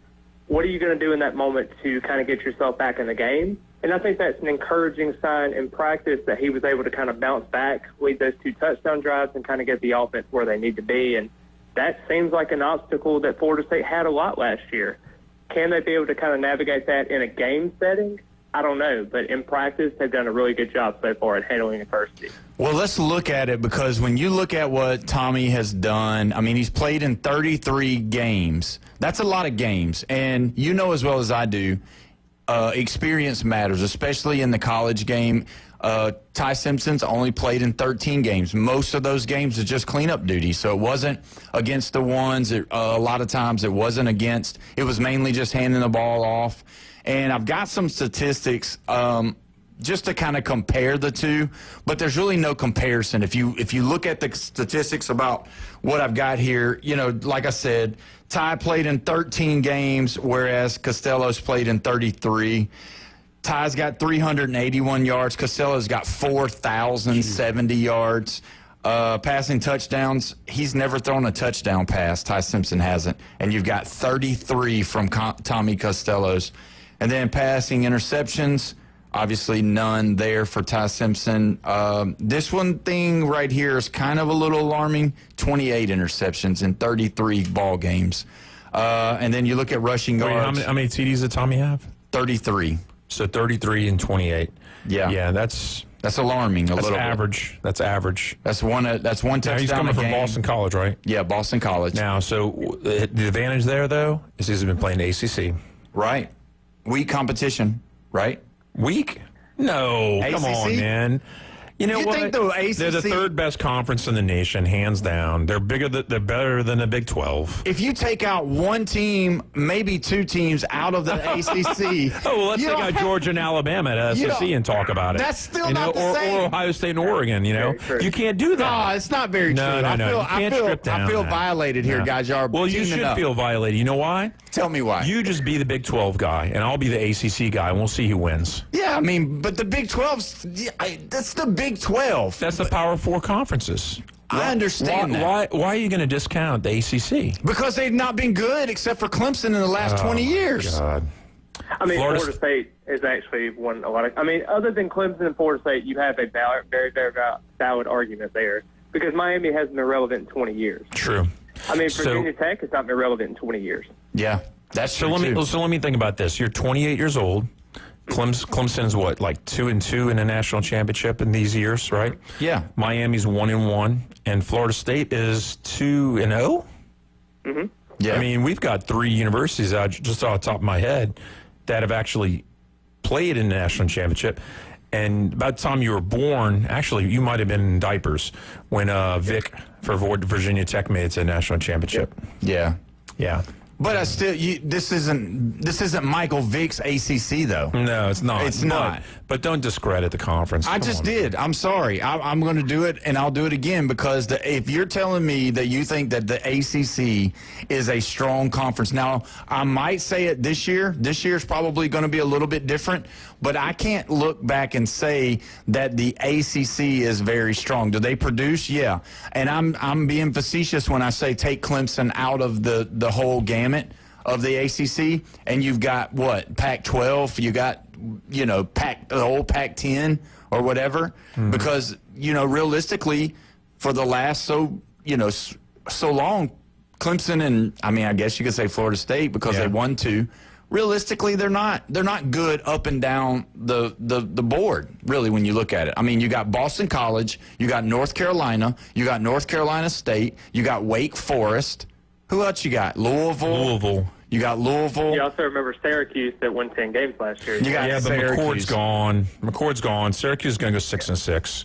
What are you going to do in that moment to kind of get yourself back in the game? And I think that's an encouraging sign in practice that he was able to kind of bounce back, lead those 2 touchdown drives, and kind of get the offense where they need to be. And that seems like an obstacle that Florida State had a lot last year. Can they be able to kind of navigate that in a game setting? I don't know, but in practice, they've done a really good job so far at handling adversity. Well, let's look at it, because when you look at what Tommy has done, I mean, he's played in 33 games. That's a lot of games. And you know as well as I do, experience matters, especially in the college game. Ty Simpson's only played in 13 games. Most of those games is just cleanup duty, so it wasn't against the ones. A lot of times it wasn't against. It was mainly just handing the ball off. And I've got some statistics just to kind of compare the two, but there's really no comparison. If you look at the statistics about what I've got here, you know, like I said, Ty played in 13 games, whereas Costello's played in 33. Ty's got 381 yards. Costello's got 4,070 yards. Passing touchdowns, he's never thrown a touchdown pass. Ty Simpson hasn't. And you've got 33 from Tommy Costello's. And then passing interceptions, obviously none there for Ty Simpson. This one thing right here is kind of a little alarming. 28 interceptions in 33 ball games. And then you look at rushing yards. How many TDs did Tommy have? 33. So 33 and 28. Yeah. Yeah, that's alarming. That's average. That's average. That's one touchdown. Now he's coming from Boston College, right? Yeah, Boston College. Now, so the advantage there, though, is he's been playing the ACC. Right. Weak competition, right? Weak? No. ACC? Come on, man. You know what? Think the ACC, they're the third best conference in the nation, hands down. They're bigger. They're better than the Big 12. If you take out one team, maybe 2 teams out of the ACC. Well, let's take out Georgia and Alabama at SEC and talk about it. That's still not the same. Or Ohio State and Oregon. You know, you can't do that. No, it's not very true. No. You can't strip down. I feel violated here, guys. Well, you should feel violated. You know why? Tell me why. You just be the Big 12 guy, and I'll be the ACC guy, and we'll see who wins. Yeah, I mean, but the Big 12's that's the Big 12. That's the Power 4 conferences. I understand that. Why are you going to discount the ACC? Because they've not been good except for Clemson in the last 20 years. God. I mean, Florida State is actually won a lot of. I mean, other than Clemson and Florida State, you have a very, very valid argument there because Miami hasn't been relevant in 20 years. True. I mean, Virginia Tech has not been relevant in 20 years. Yeah, that's true. So let me think about this. You're 28 years old. Clemson's what, like 2-2 in a national championship in these years, right? Yeah. Miami's 1-1, and Florida State is 2-0. Mm-hmm. Yeah. I mean, we've got 3 universities out just off the top of my head that have actually played in the national championship. And about the time you were born, actually, you might have been in diapers when Vic for Virginia Tech made it to the national championship. Yeah. Yeah. But I still, this isn't Michael Vick's ACC though. No, it's not. It's not. But don't discredit the conference. I just did. I'm sorry. I'm going to do it, and I'll do it again because if you're telling me that you think that the ACC is a strong conference, now I might say it this year. This year's probably going to be a little bit different, but I can't look back and say that the ACC is very strong. Do they produce? Yeah. And I'm being facetious when I say take Clemson out of the whole gamut of the ACC, and you've got what, Pac-12, you got, you know, the whole Pac-10 or whatever, because, you know, realistically, for the last so long, Clemson and, I mean, I guess you could say Florida State because they won 2. Realistically, they're not good up and down the board, really, when you look at it. I mean, you got Boston College, you got North Carolina, you got North Carolina State, you got Wake Forest. Who else you got? Louisville. You got Louisville. You also remember Syracuse that won 10 games last year. But McCord's gone. McCord's gone. Syracuse is going to go 6-6.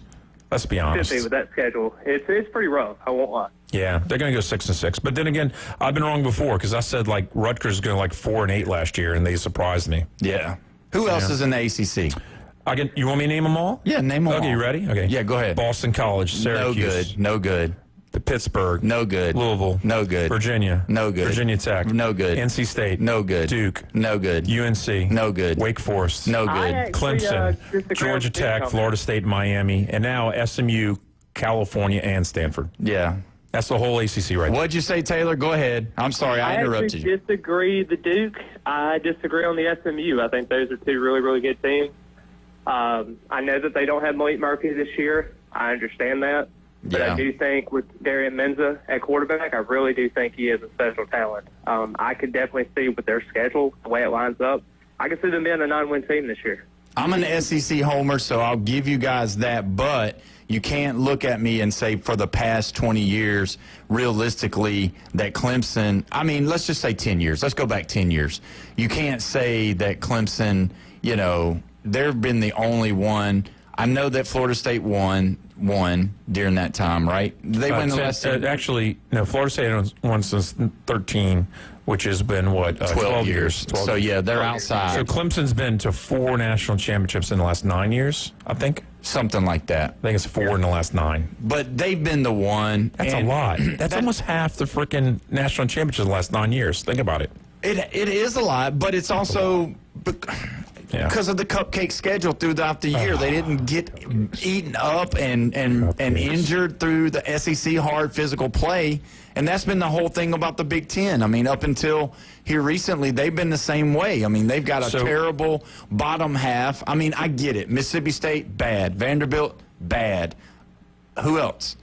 Let's be honest. With that schedule, it's pretty rough. I won't lie. Yeah, they're going to go 6-6. But then again, I've been wrong before because I said like Rutgers is going like 4-8 last year, and they surprised me. Yeah. Who else is in the ACC? You want me to name them all? Yeah, name them all. Okay, you ready? Okay. Yeah, go ahead. Boston College, Syracuse. No good. Pittsburgh. No good. Louisville. No good. Virginia. No good. Virginia Tech. No good. NC State. No good. Duke. No good. UNC. No good. Wake Forest. No good. Clemson. Georgia Tech, Florida State, Miami. And now SMU California, and Stanford. Yeah. That's the whole ACC right there. What'd you say, Taylor? Go ahead. I'm sorry, I interrupted you. I disagree the Duke. I disagree on the SMU. I think those are two really, really good teams. I know that they don't have Malik Murphy this year. I understand that. But I do think with Darian Menza at quarterback, I really do think he is a special talent. I could definitely see with their schedule, the way it lines up, I could see them being a 9-win team this year. I'm an SEC homer, so I'll give you guys that, but you can't look at me and say for the past 20 years, realistically, that Clemson, I mean, let's just say 10 years. Let's go back 10 years. You can't say that Clemson, you know, they've been the only one. I know that Florida State won during that time, right? They won the last actually, no, Florida State has won since 13, which has been, 12 years. 12 so, yeah, they're outside. So Clemson's been to 4 national championships in the last 9 years, I think. Something like that. I think it's 4 in the last 9. But they've been the one. That's a lot. That's almost half the freaking national championships in the last 9 years. Think about it. It is a lot, but it's also because of the cupcake schedule throughout the year. They didn't get eaten up and injured through the SEC hard physical play. And that's been the whole thing about the Big Ten. I mean, up until here recently, they've been the same way. I mean, they've got a terrible bottom half. I mean, I get it. Mississippi State, bad. Vanderbilt, bad. Who else?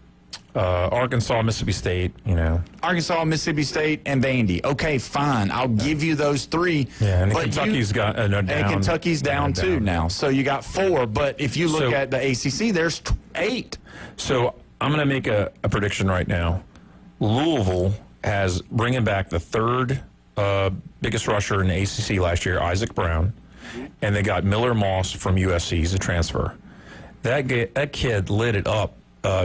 Arkansas, Mississippi State, you know. Arkansas, Mississippi State, and Vandy. Okay, fine. I'll give you those 3. Yeah, and Kentucky's got down. And Kentucky's down too now. So you got 4. But if you look at the ACC, there's 8. So I'm going to make a prediction right now. Louisville has bringing back the 3rd biggest rusher in the ACC last year, Isaac Brown, and they got Miller Moss from USC. He's a transfer. That kid lit it up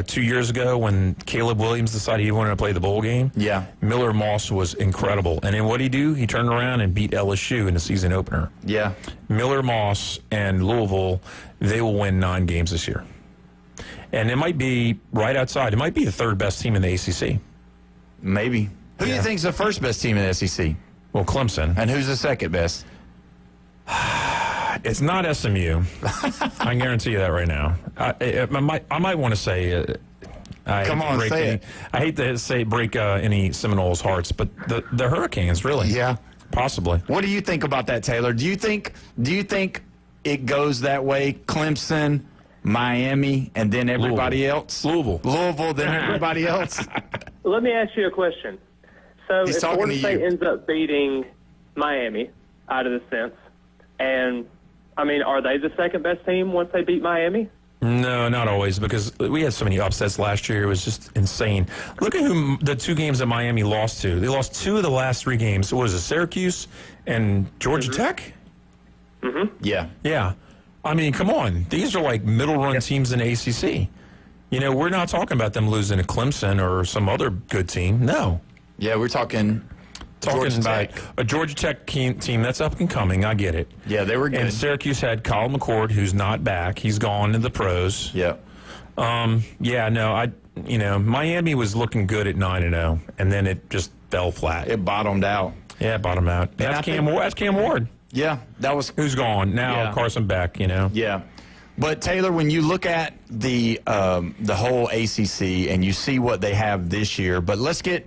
2 years ago when Caleb Williams decided he wanted to play the bowl game. Yeah. Miller Moss was incredible. And then what did he do? He turned around and beat LSU in the season opener. Yeah. Miller Moss and Louisville, they will win 9 games this year. And it might be right outside. It might be the 3rd best team in the ACC. Maybe. Who do you think is the 1st best team in the SEC? Well, Clemson. And who's the 2nd best? It's not SMU. I can guarantee you that right now. I might want to say. Come on, say it. I hate to say break any Seminoles' hearts, but the Hurricanes, really. Yeah. Possibly. What do you think about that, Taylor? Do you think it goes that way? Clemson, Miami, and then everybody else? Louisville, then everybody else? Let me ask you a question. So if Florida State ends up beating Miami out of the sense, and, I mean, are they the 2nd best team once they beat Miami? No, not always, because we had so many upsets last year. It was just insane. Look at who the 2 games that Miami lost to. They lost 2 of the last 3 games. What was it, Syracuse and Georgia Tech? Mm-hmm. Yeah. Yeah. I mean, come on. These are like middle-run teams in the ACC. You know, we're not talking about them losing to Clemson or some other good team. No. Yeah, we're talking about a Georgia Tech team that's up and coming. I get it. Yeah, they were good. And Syracuse had Kyle McCord, who's not back. He's gone to the pros. Yeah. Miami was looking good at 9-0, and then it just fell flat. It bottomed out. Yeah, it bottomed out. That's Cam Ward. Yeah, that was who's gone now. Yeah. Carson Beck. You know. Yeah. But Taylor, when you look at the whole ACC and you see what they have this year, but let's change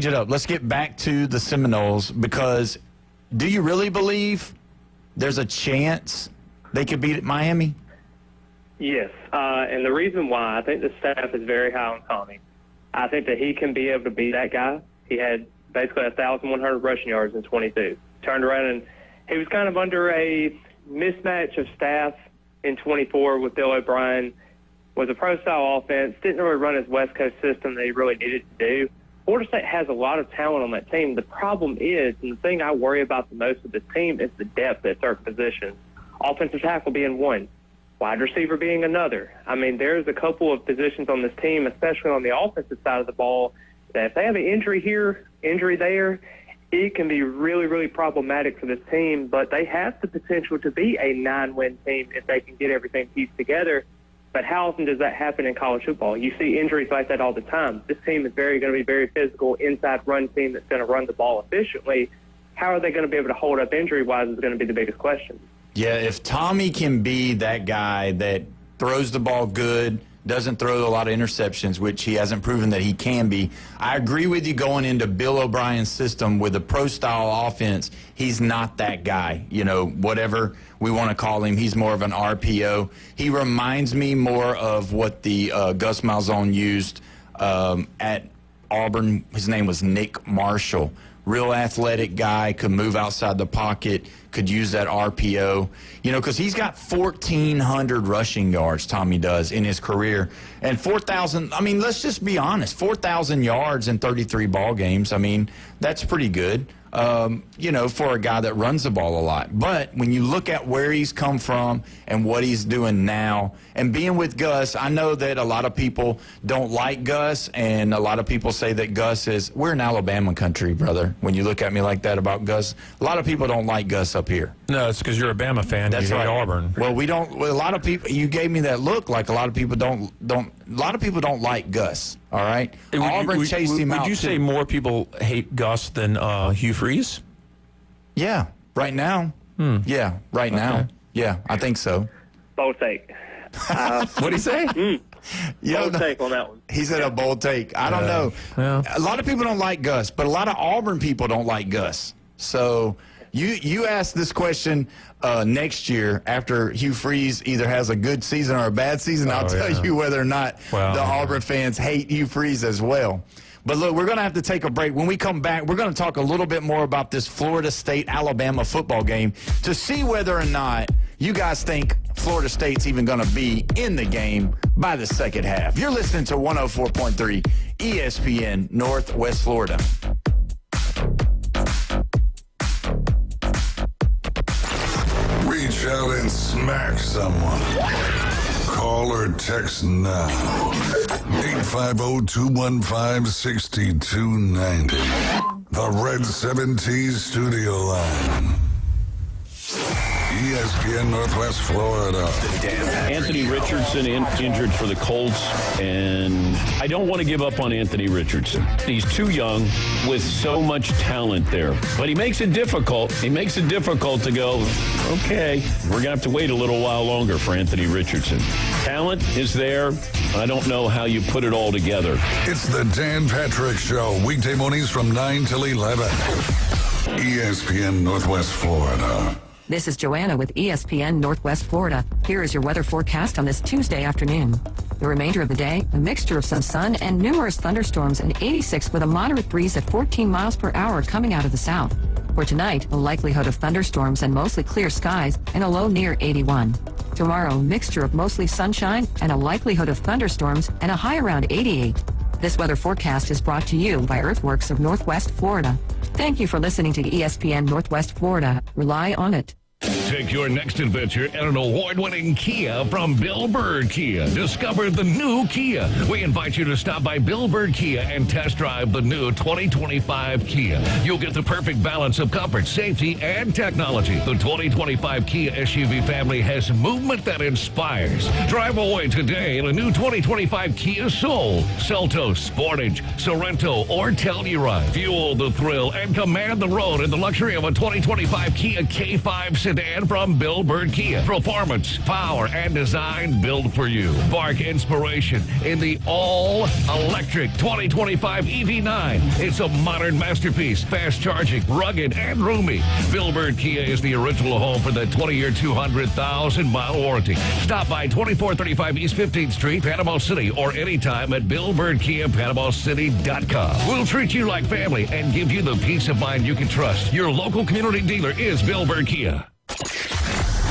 it up. Let's get back to the Seminoles, because do you really believe there's a chance they could beat Miami? Yes, and the reason why, I think the staff is very high on Tommy. I think that he can be able to be that guy. He had basically 1,100 rushing yards in 22. Turned around and he was kind of under a mismatch of staff in 24 with Bill O'Brien. Was a pro-style offense, didn't really run his West Coast system that he really needed to do. Florida State has a lot of talent on that team. The problem is, and the thing I worry about the most with this team, is the depth at certain positions. Offensive tackle being one, wide receiver being another. I mean, there's a couple of positions on this team, especially on the offensive side of the ball, that if they have an injury here, injury there, it can be really, really problematic for this team. But they have the potential to be a 9-win team if they can get everything pieced together. But how often does that happen in college football? You see injuries like that all the time. This team is going to be very physical, inside run team that's going to run the ball efficiently. How are they going to be able to hold up injury-wise is going to be the biggest question. Yeah, if Tommy can be that guy that throws the ball good, doesn't throw a lot of interceptions, which he hasn't proven that he can be. I agree with you going into Bill O'Brien's system with a pro-style offense. He's not that guy. You know, whatever we want to call him, he's more of an RPO. He reminds me more of what the Gus Malzahn used at Auburn. His name was Nick Marshall. Real athletic guy, could move outside the pocket, could use that RPO. You know, because he's got 1,400 rushing yards, Tommy does, in his career. And 4,000, I mean, let's just be honest, 4,000 yards in 33 ball games. I mean, that's pretty good, you know, for a guy that runs the ball a lot. But when you look at where he's come from and what he's doing now, and being with Gus, I know that a lot of people don't like Gus, and a lot of people say that Gus is, we're in Alabama country, brother. When you look at me like that about Gus, a lot of people don't like Gus up here. No, it's because you're a Bama fan. That's you hate right. Auburn. Well, we don't. Well, a lot of people. You gave me that look like a lot of people don't. A lot of people don't like Gus. All right. Auburn chased him out. Would you say more people hate Gus than Hugh Freeze? Yeah, right now. Yeah, right now. Yeah, I think so. Bold take. What'd he say? Bold take on that one. He said a bold take. I don't know. Yeah. A lot of people don't like Gus, but a lot of Auburn people don't like Gus. So you ask this question next year after Hugh Freeze either has a good season or a bad season. I'll tell you whether or not the Auburn fans hate Hugh Freeze as well. But look, we're going to have to take a break. When we come back, we're going to talk a little bit more about this Florida State-Alabama football game to see whether or not you guys think Florida State's even going to be in the game by the second half. You're listening to 104.3 ESPN Northwest Florida. Reach out and smack someone. Call or text now. 850-215-6290. The Red 7T Studio Line. ESPN Northwest Florida. Anthony Richardson injured for the Colts, and I don't want to give up on Anthony Richardson. He's too young with so much talent there. But he makes it difficult. He makes it difficult to go, okay, we're going to have to wait a little while longer for Anthony Richardson. Talent is there. I don't know how you put it all together. It's the Dan Patrick Show, weekday mornings from 9 till 11. ESPN Northwest Florida. This is Joanna with ESPN Northwest Florida. Here is your weather forecast on this Tuesday afternoon. The remainder of the day, a mixture of some sun and numerous thunderstorms, and 86 with a moderate breeze at 14 miles per hour coming out of the south. For tonight, a likelihood of thunderstorms and mostly clear skies and a low near 81. Tomorrow, mixture of mostly sunshine and a likelihood of thunderstorms and a high around 88. This weather forecast is brought to you by Earthworks of Northwest Florida. Thank you for listening to ESPN Northwest Florida. Rely on it. Take your next adventure in an award-winning Kia from Bill Bird Kia. Discover the new Kia. We invite you to stop by Bill Bird Kia and test drive the new 2025 Kia. You'll get the perfect balance of comfort, safety, and technology. The 2025 Kia SUV family has movement that inspires. Drive away today in a new 2025 Kia Soul, Seltos, Sportage, Sorrento, or Telluride. Fuel the thrill and command the road in the luxury of a 2025 Kia K5 sedan from Bill Bird Kia. Performance, power, and design built for you. Spark inspiration in the all-electric 2025 EV9. It's a modern masterpiece, fast charging, rugged, and roomy. Bill Bird Kia is the original home for the 20-year, 200,000-mile warranty. Stop by 2435 East 15th Street, Panama City, or anytime at BillBirdKia.PanamaCity.com. We'll treat you like family and give you the peace of mind you can trust. Your local community dealer is Bill Bird Kia.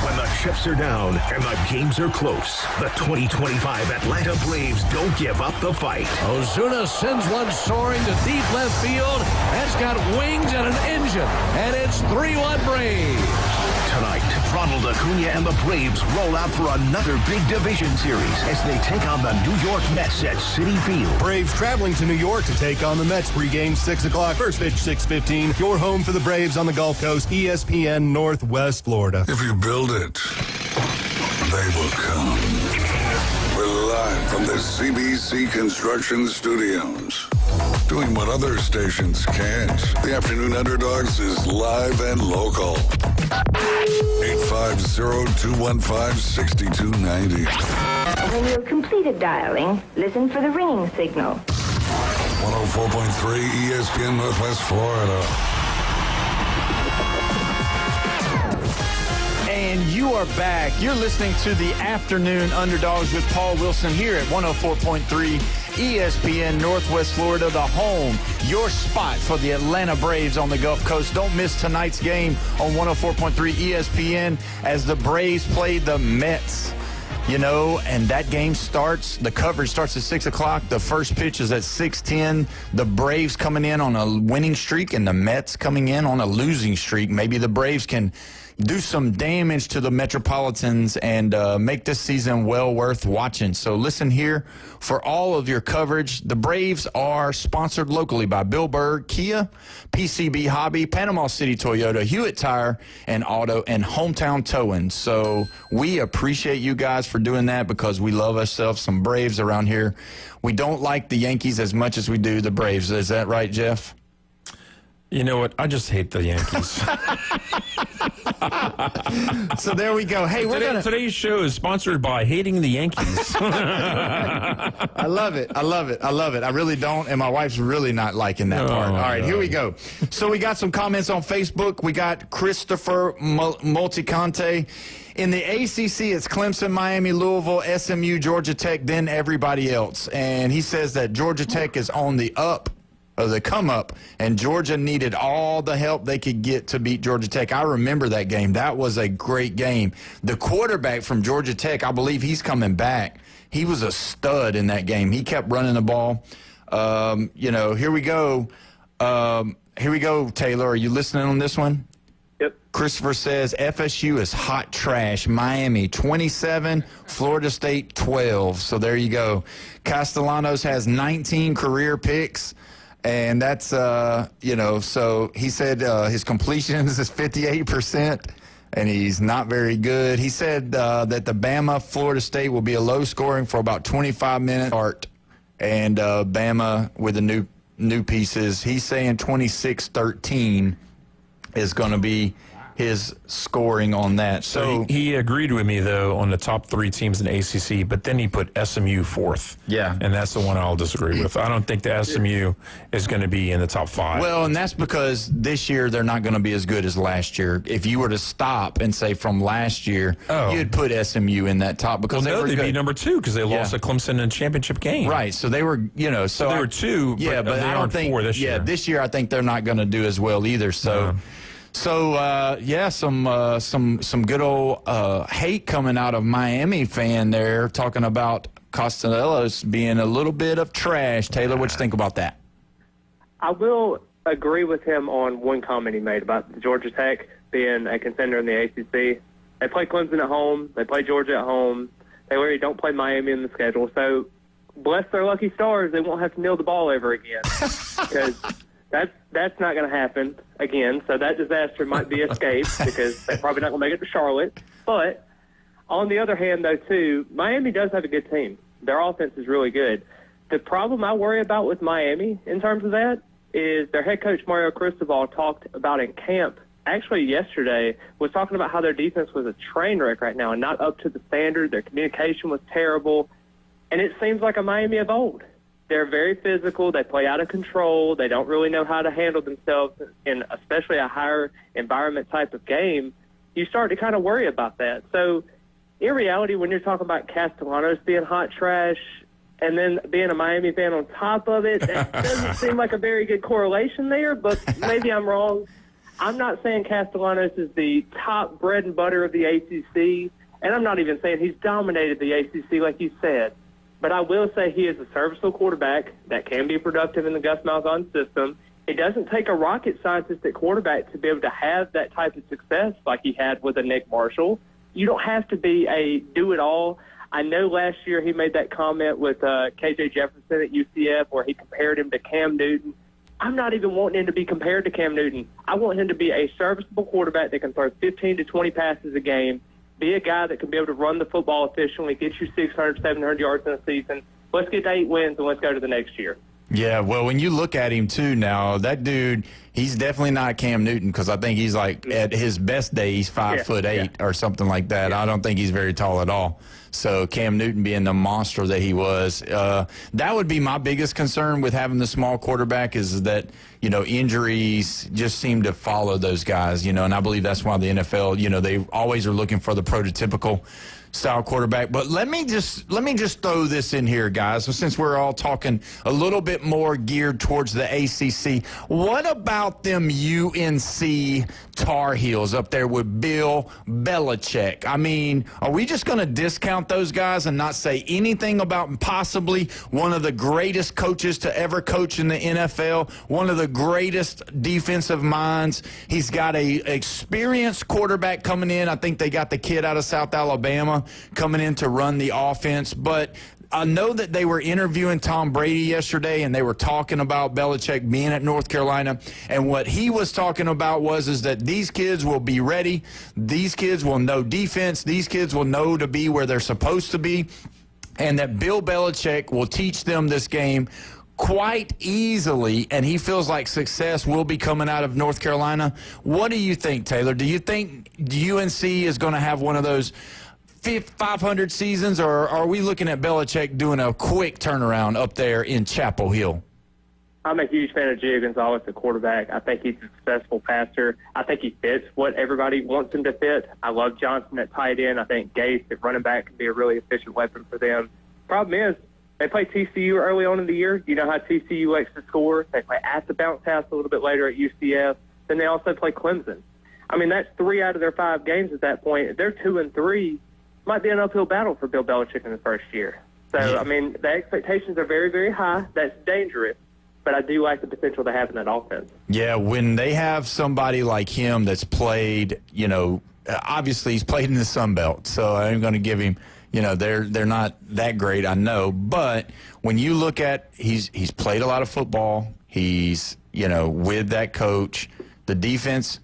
When the chips are down and the games are close, the 2025 Atlanta Braves don't give up the fight. Ozuna sends one soaring to deep left field. That's got wings and an engine, and it's 3-1 Braves. Tonight, Ronald Acuna and the Braves roll out for another big division series as they take on the New York Mets at Citi Field. Braves traveling to New York to take on the Mets. Pregame 6 o'clock. First pitch 6:15. Your home for the Braves on the Gulf Coast. ESPN Northwest Florida. If you build it, they will come. We're live from the CBC Construction Studios. Doing what other stations can't. The Afternoon Underdogs is live and local. 850-215-6290. When you've completed dialing, listen for the ringing signal. 104.3 ESPN Northwest Florida. And you are back. You're listening to the Afternoon Underdogs with Paul Wilson here at 104.3 ESPN Northwest Florida, the home, your spot for the Atlanta Braves on the Gulf Coast. Don't miss tonight's game on 104.3 ESPN as the Braves play the Mets. You know, and that game starts, the coverage starts at 6 o'clock. The first pitch is at 6:10. The Braves coming in on a winning streak and the Mets coming in on a losing streak. Maybe the Braves can do some damage to the Metropolitans and make this season well worth watching. So listen here for all of your coverage. The Braves are sponsored locally by Bill Berg, Kia, PCB Hobby, Panama City Toyota, Hewitt Tire, and Auto, and Hometown Towing. So we appreciate you guys for doing that because we love ourselves some Braves around here. We don't like the Yankees as much as we do the Braves. Is that right, Jeff? You know what? I just hate the Yankees. So there we go. Hey, today's show is sponsored by hating the Yankees. I love it. I love it. I love it. I really don't, and my wife's really not liking that part. All right, here we go. So we got some comments on Facebook. We got Christopher Multicante. In the ACC, it's Clemson, Miami, Louisville, SMU, Georgia Tech, then everybody else. And he says that Georgia Tech is on the up. The come up, and Georgia needed all the help they could get to beat Georgia Tech. I remember that game. That was a great game. The quarterback from Georgia Tech, I believe he's coming back. He was a stud in that game. He kept running the ball. Here we go. Here we go, Taylor. Are you listening on this one? Yep. Christopher says FSU is hot trash. Miami 27, Florida State 12. So there you go. Castellanos has 19 career picks. And that's, so he said his completions is 58%, and he's not very good. He said that the Bama-Florida State will be a low scoring for about 25 minutes start, and Bama with the new pieces. He's saying 26-13 is going to be his scoring on that. So he agreed with me, though, on the top three teams in the ACC, but then he put SMU fourth. Yeah. And that's the one I'll disagree with. I don't think the SMU is going to be in the top five. Well, and that's because this year they're not going to be as good as last year. If you were to stop and say from last year, you'd put SMU in that top because they'd be number two because they lost to Clemson in the championship game. Right. So they were, so they were two, but they I don't think four this year. Yeah, this year I think they're not going to do as well either. So. Some good old hate coming out of Miami fan there talking about Castellanos being a little bit of trash. Taylor, what you think about that? I will agree with him on one comment he made about Georgia Tech being a contender in the ACC. They play Clemson at home. They play Georgia at home. They really don't play Miami in the schedule. So bless their lucky stars, they won't have to kneel the ball over again because that's not going to happen again. So that disaster might be escaped because they're probably not going to make it to Charlotte. But on the other hand, though, too, Miami does have a good team. Their offense is really good. The problem I worry about with Miami in terms of that is their head coach, Mario Cristobal, talked about in camp, actually yesterday, was talking about how their defense was a train wreck right now and not up to the standard. Their communication was terrible. And it seems like a Miami of old. They're very physical. They play out of control. They don't really know how to handle themselves in especially a higher environment type of game. You start to kind of worry about that. So in reality, when you're talking about Castellanos being hot trash and then being a Miami fan on top of it, that doesn't seem like a very good correlation there, but maybe I'm wrong. I'm not saying Castellanos is the top bread and butter of the ACC, and I'm not even saying he's dominated the ACC like you said. But I will say he is a serviceable quarterback that can be productive in the Gus Malzahn system. It doesn't take a rocket scientist at quarterback to be able to have that type of success like he had with a Nick Marshall. You don't have to be a do-it-all. I know last year he made that comment with K.J. Jefferson at UCF where he compared him to Cam Newton. I'm not even wanting him to be compared to Cam Newton. I want him to be a serviceable quarterback that can throw 15 to 20 passes a game, be a guy that can be able to run the football efficiently, get you 600, 700 yards in a season. Let's get 8 wins and let's go to the next year. Yeah, well, when you look at him, too, now, that dude, He's definitely not Cam Newton, because I think he's like, at his best day, he's 5'8" or something like that. I don't think he's very tall at all. So Cam Newton being the monster that he was, that would be my biggest concern with having the small quarterback, is that, injuries just seem to follow those guys, and I believe that's why the NFL, they always are looking for the prototypical style quarterback. But let me just throw this in here, guys. So since we're all talking a little bit more geared towards the ACC, what about them UNC Tar Heels up there with Bill Belichick? I mean, are we just going to discount those guys and not say anything about possibly one of the greatest coaches to ever coach in the NFL, one of the greatest defensive minds? He's got a experienced quarterback coming in. I think they got the kid out of South Alabama coming in to run the offense. But I know that they were interviewing Tom Brady yesterday, and they were talking about Belichick being at North Carolina. And what he was talking about is that these kids will be ready. These kids will know defense. These kids will know to be where they're supposed to be. And that Bill Belichick will teach them this game quite easily, and he feels like success will be coming out of North Carolina. What do you think, Taylor? Do you think UNC is going to have one of those 500 seasons, or are we looking at Belichick doing a quick turnaround up there in Chapel Hill? I'm a huge fan of Gio Gonzalez, the quarterback. I think he's a successful passer. I think he fits what everybody wants him to fit. I love Johnson at tight end. I think Gase at running back can be a really efficient weapon for them. Problem is, they play TCU early on in the year. You know how TCU likes to score. They play at the bounce house a little bit later at UCF. Then they also play Clemson. I mean, that's 3 out of their 5 games at that point. If they're 2-3, might be an uphill battle for Bill Belichick in the first year. So, I mean, the expectations are very, very high. That's dangerous. But I do like the potential to have in that offense. Yeah, when they have somebody like him that's played, obviously he's played in the Sun Belt, so I'm going to give him, they're not that great, I know. But when you look at, he's played a lot of football. He's, with that coach, the defense,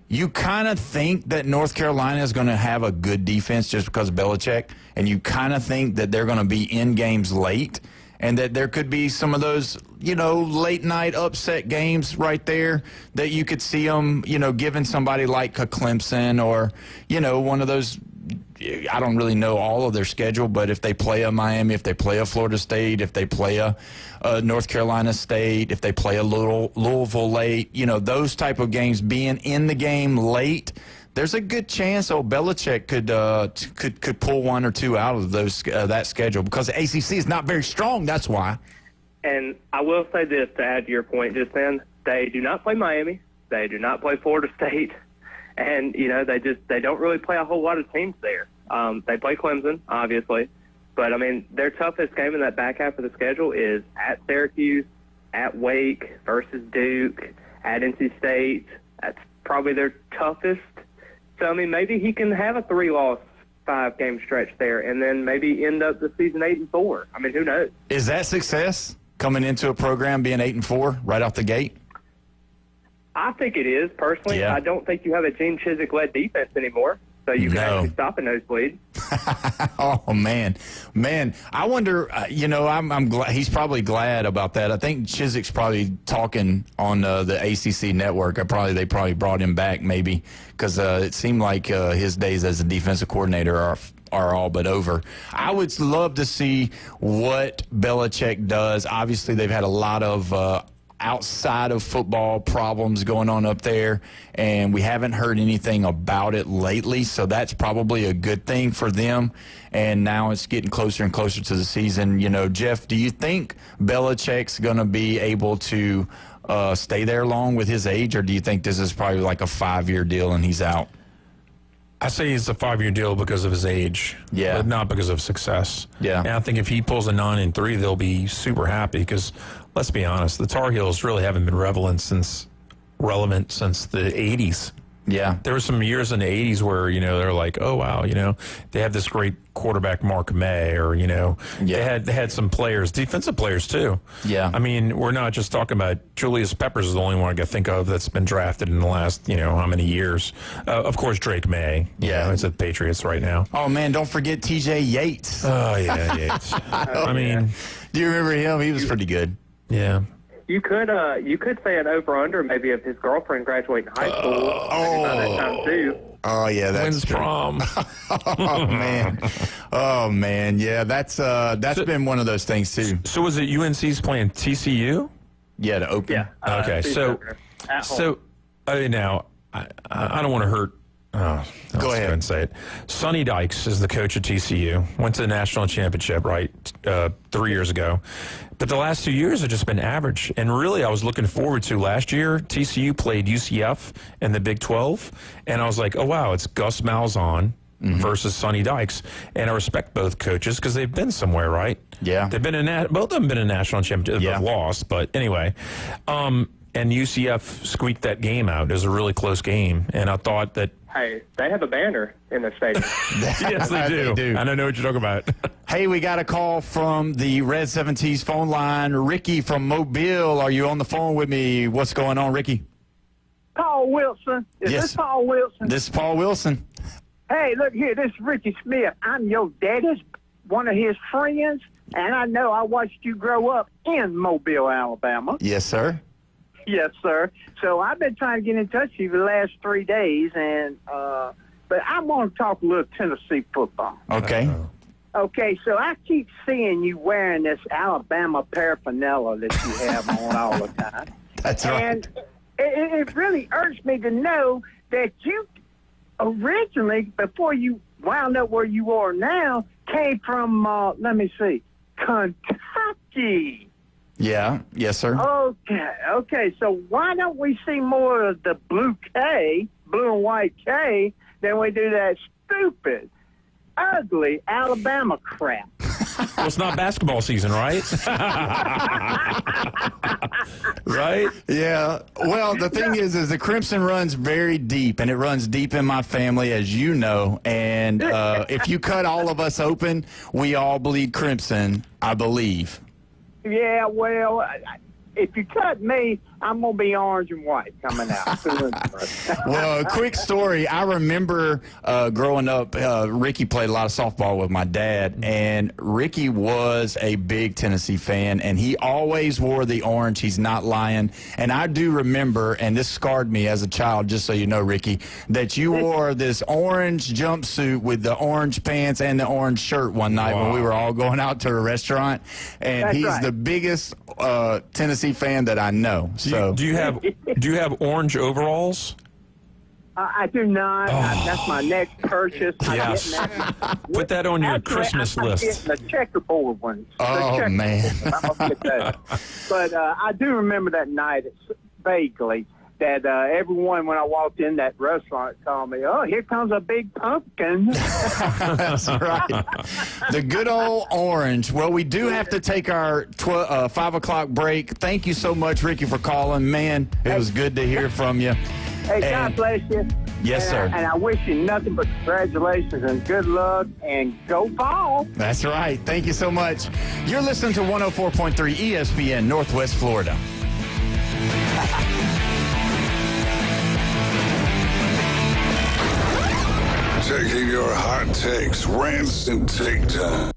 you kind of think that North Carolina is going to have a good defense just because of Belichick, and you kind of think that they're going to be in games late, and that there could be some of those, late-night upset games right there that you could see them, giving somebody like a Clemson or, one of those. I don't really know all of their schedule, but if they play a Miami, if they play a Florida State, if they play a North Carolina State, if they play a Louisville late, those type of games, being in the game late, there's a good chance Belichick could pull 1 or 2 out of those that schedule, because the ACC is not very strong. That's why. And I will say this to add to your point just then: they do not play Miami, they do not play Florida State. And, they don't really play a whole lot of teams there. They play Clemson, obviously. But, I mean, their toughest game in that back half of the schedule is at Syracuse, at Wake versus Duke, at NC State. That's probably their toughest. So, I mean, maybe he can have a 3-loss, 5-game stretch there and then maybe end up the season 8-4. I mean, who knows? Is that success, coming into a program being 8-4 right off the gate? I think it is, personally. Yeah. I don't think you have a Gene Chizik-led defense anymore, so you can actually stop a nosebleed. Oh, man. I wonder, I'm glad. He's probably glad about that. I think Chizik's probably talking on the ACC network. They probably brought him back maybe because it seemed like his days as a defensive coordinator are all but over. I would love to see what Belichick does. Obviously, they've had a lot of outside of football problems going on up there, and we haven't heard anything about it lately, so that's probably a good thing for them. And now it's getting closer and closer to the season. Jeff, do you think Belichick's going to be able to stay there long with his age, or do you think this is probably like a 5-year deal and he's out? I say it's a 5-year deal because of his age, but not because of success. Yeah. And I think if he pulls a 9-3, they'll be super happy because, let's be honest, the Tar Heels really haven't been relevant since the 80s. Yeah. There were some years in the 80s where, they're like, oh, wow, they have this great quarterback, Mark May, or, they had some players, defensive players, too. Yeah. I mean, we're not just talking about Julius Peppers is the only one I can think of that's been drafted in the last, how many years. Of course, Drake May. Yeah. It's at the Patriots right now. Oh, man, don't forget T.J. Yates. Oh, yeah, Yates. I mean. Do you remember him? He was pretty good. Yeah. you could say an over/under maybe of his girlfriend graduating high school maybe by that time too. Oh yeah, that's When's true. prom? Oh man, yeah, that's been one of those things too. So was it UNC's playing TCU? Yeah, to open. Yeah. Okay, so now I don't want to hurt. Go ahead and say it. Sonny Dykes is the coach at TCU. Went to the national championship, right, 3 years ago. But the last 2 years have just been average. And really, I was looking forward to last year. TCU played UCF in the Big 12. And I was like, oh, wow, it's Gus Malzahn versus Sonny Dykes. And I respect both coaches because they've been somewhere, right? Yeah. They've been both of them been in national championship. Yeah. They've lost. But anyway, and UCF squeaked that game out. It was a really close game. And I thought that, Hey, they have a banner in the stadium. yes, they do. I don't know what you're talking about. Hey, we got a call from the Red 17's phone line. Ricky from Mobile, are you on the phone with me? What's going on, Ricky? Paul Wilson. Is Yes. this Paul Wilson? This is Paul Wilson. Hey, look here. This is Ricky Smith. I'm your daddy's, one of his friends, and I know I watched you grow up in Mobile, Alabama. Yes, sir. Yes, sir. So I've been trying to get in touch with you the last 3 days, and but I want to talk a little Tennessee football. Okay. Okay, so I keep seeing you wearing this Alabama paraphernalia that you have on all the time. That's right. And it really irks me to know that you originally, before you wound up where you are now, came from, let me see, Kentucky. Yeah. Yes, sir. Okay. So why don't we see more of the blue and white K, than we do that stupid, ugly Alabama crap? Well, it's not basketball season, right? Right? Yeah. Well, the thing is the Crimson runs very deep, and it runs deep in my family, as you know. And if you cut all of us open, we all bleed crimson, I believe. Yeah, well, if you cut me, I'm going to be orange and white coming out. Well, a quick story. I remember growing up, Ricky played a lot of softball with my dad, and Ricky was a big Tennessee fan, and he always wore the orange. He's not lying. And I do remember, and this scarred me as a child, just so you know, Ricky, that you wore this orange jumpsuit with the orange pants and the orange shirt one night when we were all going out to a restaurant. And That's he's right. the biggest Tennessee fan that I know. Do you have orange overalls? I do not. That's my next purchase. Yes. Put that on your Christmas I'm list. getting the checkerboard ones. Oh, man. I'm gonna get that. But I do remember that night vaguely that everyone, when I walked in that restaurant, called me, "Oh, here comes a big pumpkin." That's right. The good old orange. Well, we do have to take our 5 o'clock break. Thank you so much, Ricky, for calling. Man, it was good to hear from you. Hey, God bless you. Yes, sir. And I wish you nothing but congratulations and good luck, and go Fall. That's right. Thank you so much. You're listening to 104.3 ESPN Northwest Florida. Taking your hot takes, rants, and take time.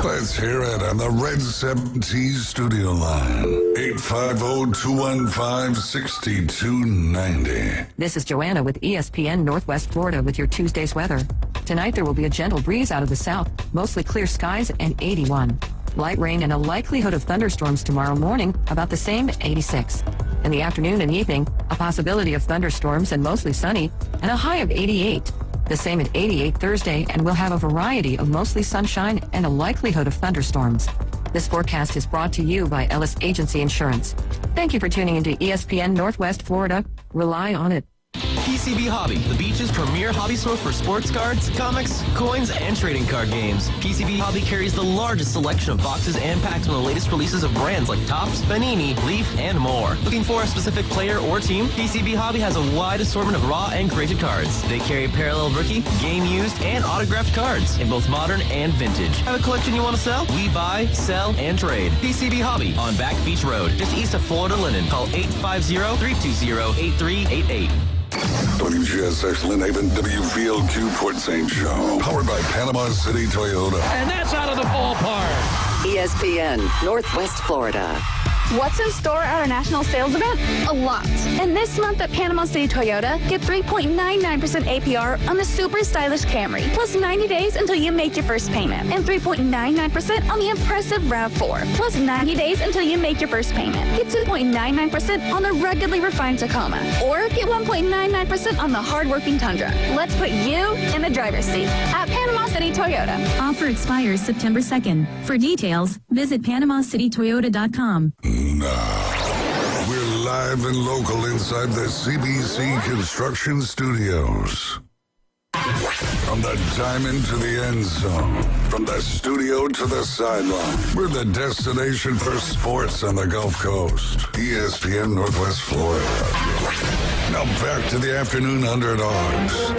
Let's hear it on the Red 17's studio line. 850-215-6290. This is Joanna with ESPN Northwest Florida with your Tuesday's weather. Tonight there will be a gentle breeze out of the south, mostly clear skies and 81. Light rain and a likelihood of thunderstorms tomorrow morning, about the same, 86. In the afternoon and evening, a possibility of thunderstorms and mostly sunny, and a high of 88. The same at 88 Thursday, and we'll have a variety of mostly sunshine and a likelihood of thunderstorms. This forecast is brought to you by Ellis Agency Insurance. Thank you for tuning into ESPN Northwest Florida. Rely on it. PCB Hobby, the beach's premier hobby store for sports cards, comics, coins, and trading card games. PCB Hobby carries the largest selection of boxes and packs from the latest releases of brands like Topps, Panini, Leaf, and more. Looking for a specific player or team? PCB Hobby has a wide assortment of raw and graded cards. They carry parallel rookie, game used, and autographed cards in both modern and vintage. Have a collection you want to sell? We buy, sell, and trade. PCB Hobby on Back Beach Road, just east of Florida Linen. Call 850-320-8388. WGSX Lynn Haven, WVLQ Port St. Joe. Powered by Panama City Toyota. And that's out of the ballpark. ESPN Northwest Florida. What's in store at our national sales event? A lot. And this month at Panama City Toyota, get 3.99% APR on the super stylish Camry, plus 90 days until you make your first payment, and 3.99% on the impressive RAV4, plus 90 days until you make your first payment. Get 2.99% on the ruggedly refined Tacoma, or get 1.99% on the hard-working Tundra. Let's put you in the driver's seat at Panama City Toyota. Offer expires September 2nd. For details, visit PanamaCityToyota.com. Now, we're live and local inside the CBC Construction Studios. From the diamond to the end zone, from the studio to the sideline, we're the destination for sports on the Gulf Coast. ESPN Northwest Florida. Now back to the Afternoon Underdogs.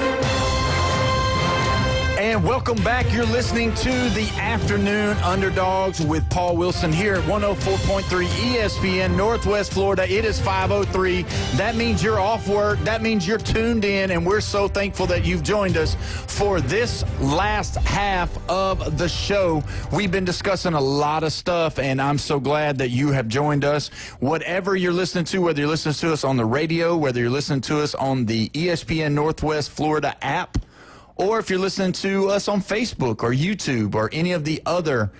And welcome back. You're listening to the Afternoon Underdogs with Paul Wilson here at 104.3 ESPN Northwest Florida. It is 5:03. That means you're off work. That means you're tuned in, and we're so thankful that you've joined us for this last half of the show. We've been discussing a lot of stuff, and I'm so glad that you have joined us. Whatever you're listening to, whether you're listening to us on the radio, whether you're listening to us on the ESPN Northwest Florida app, or if you're listening to us on Facebook or YouTube or any of the other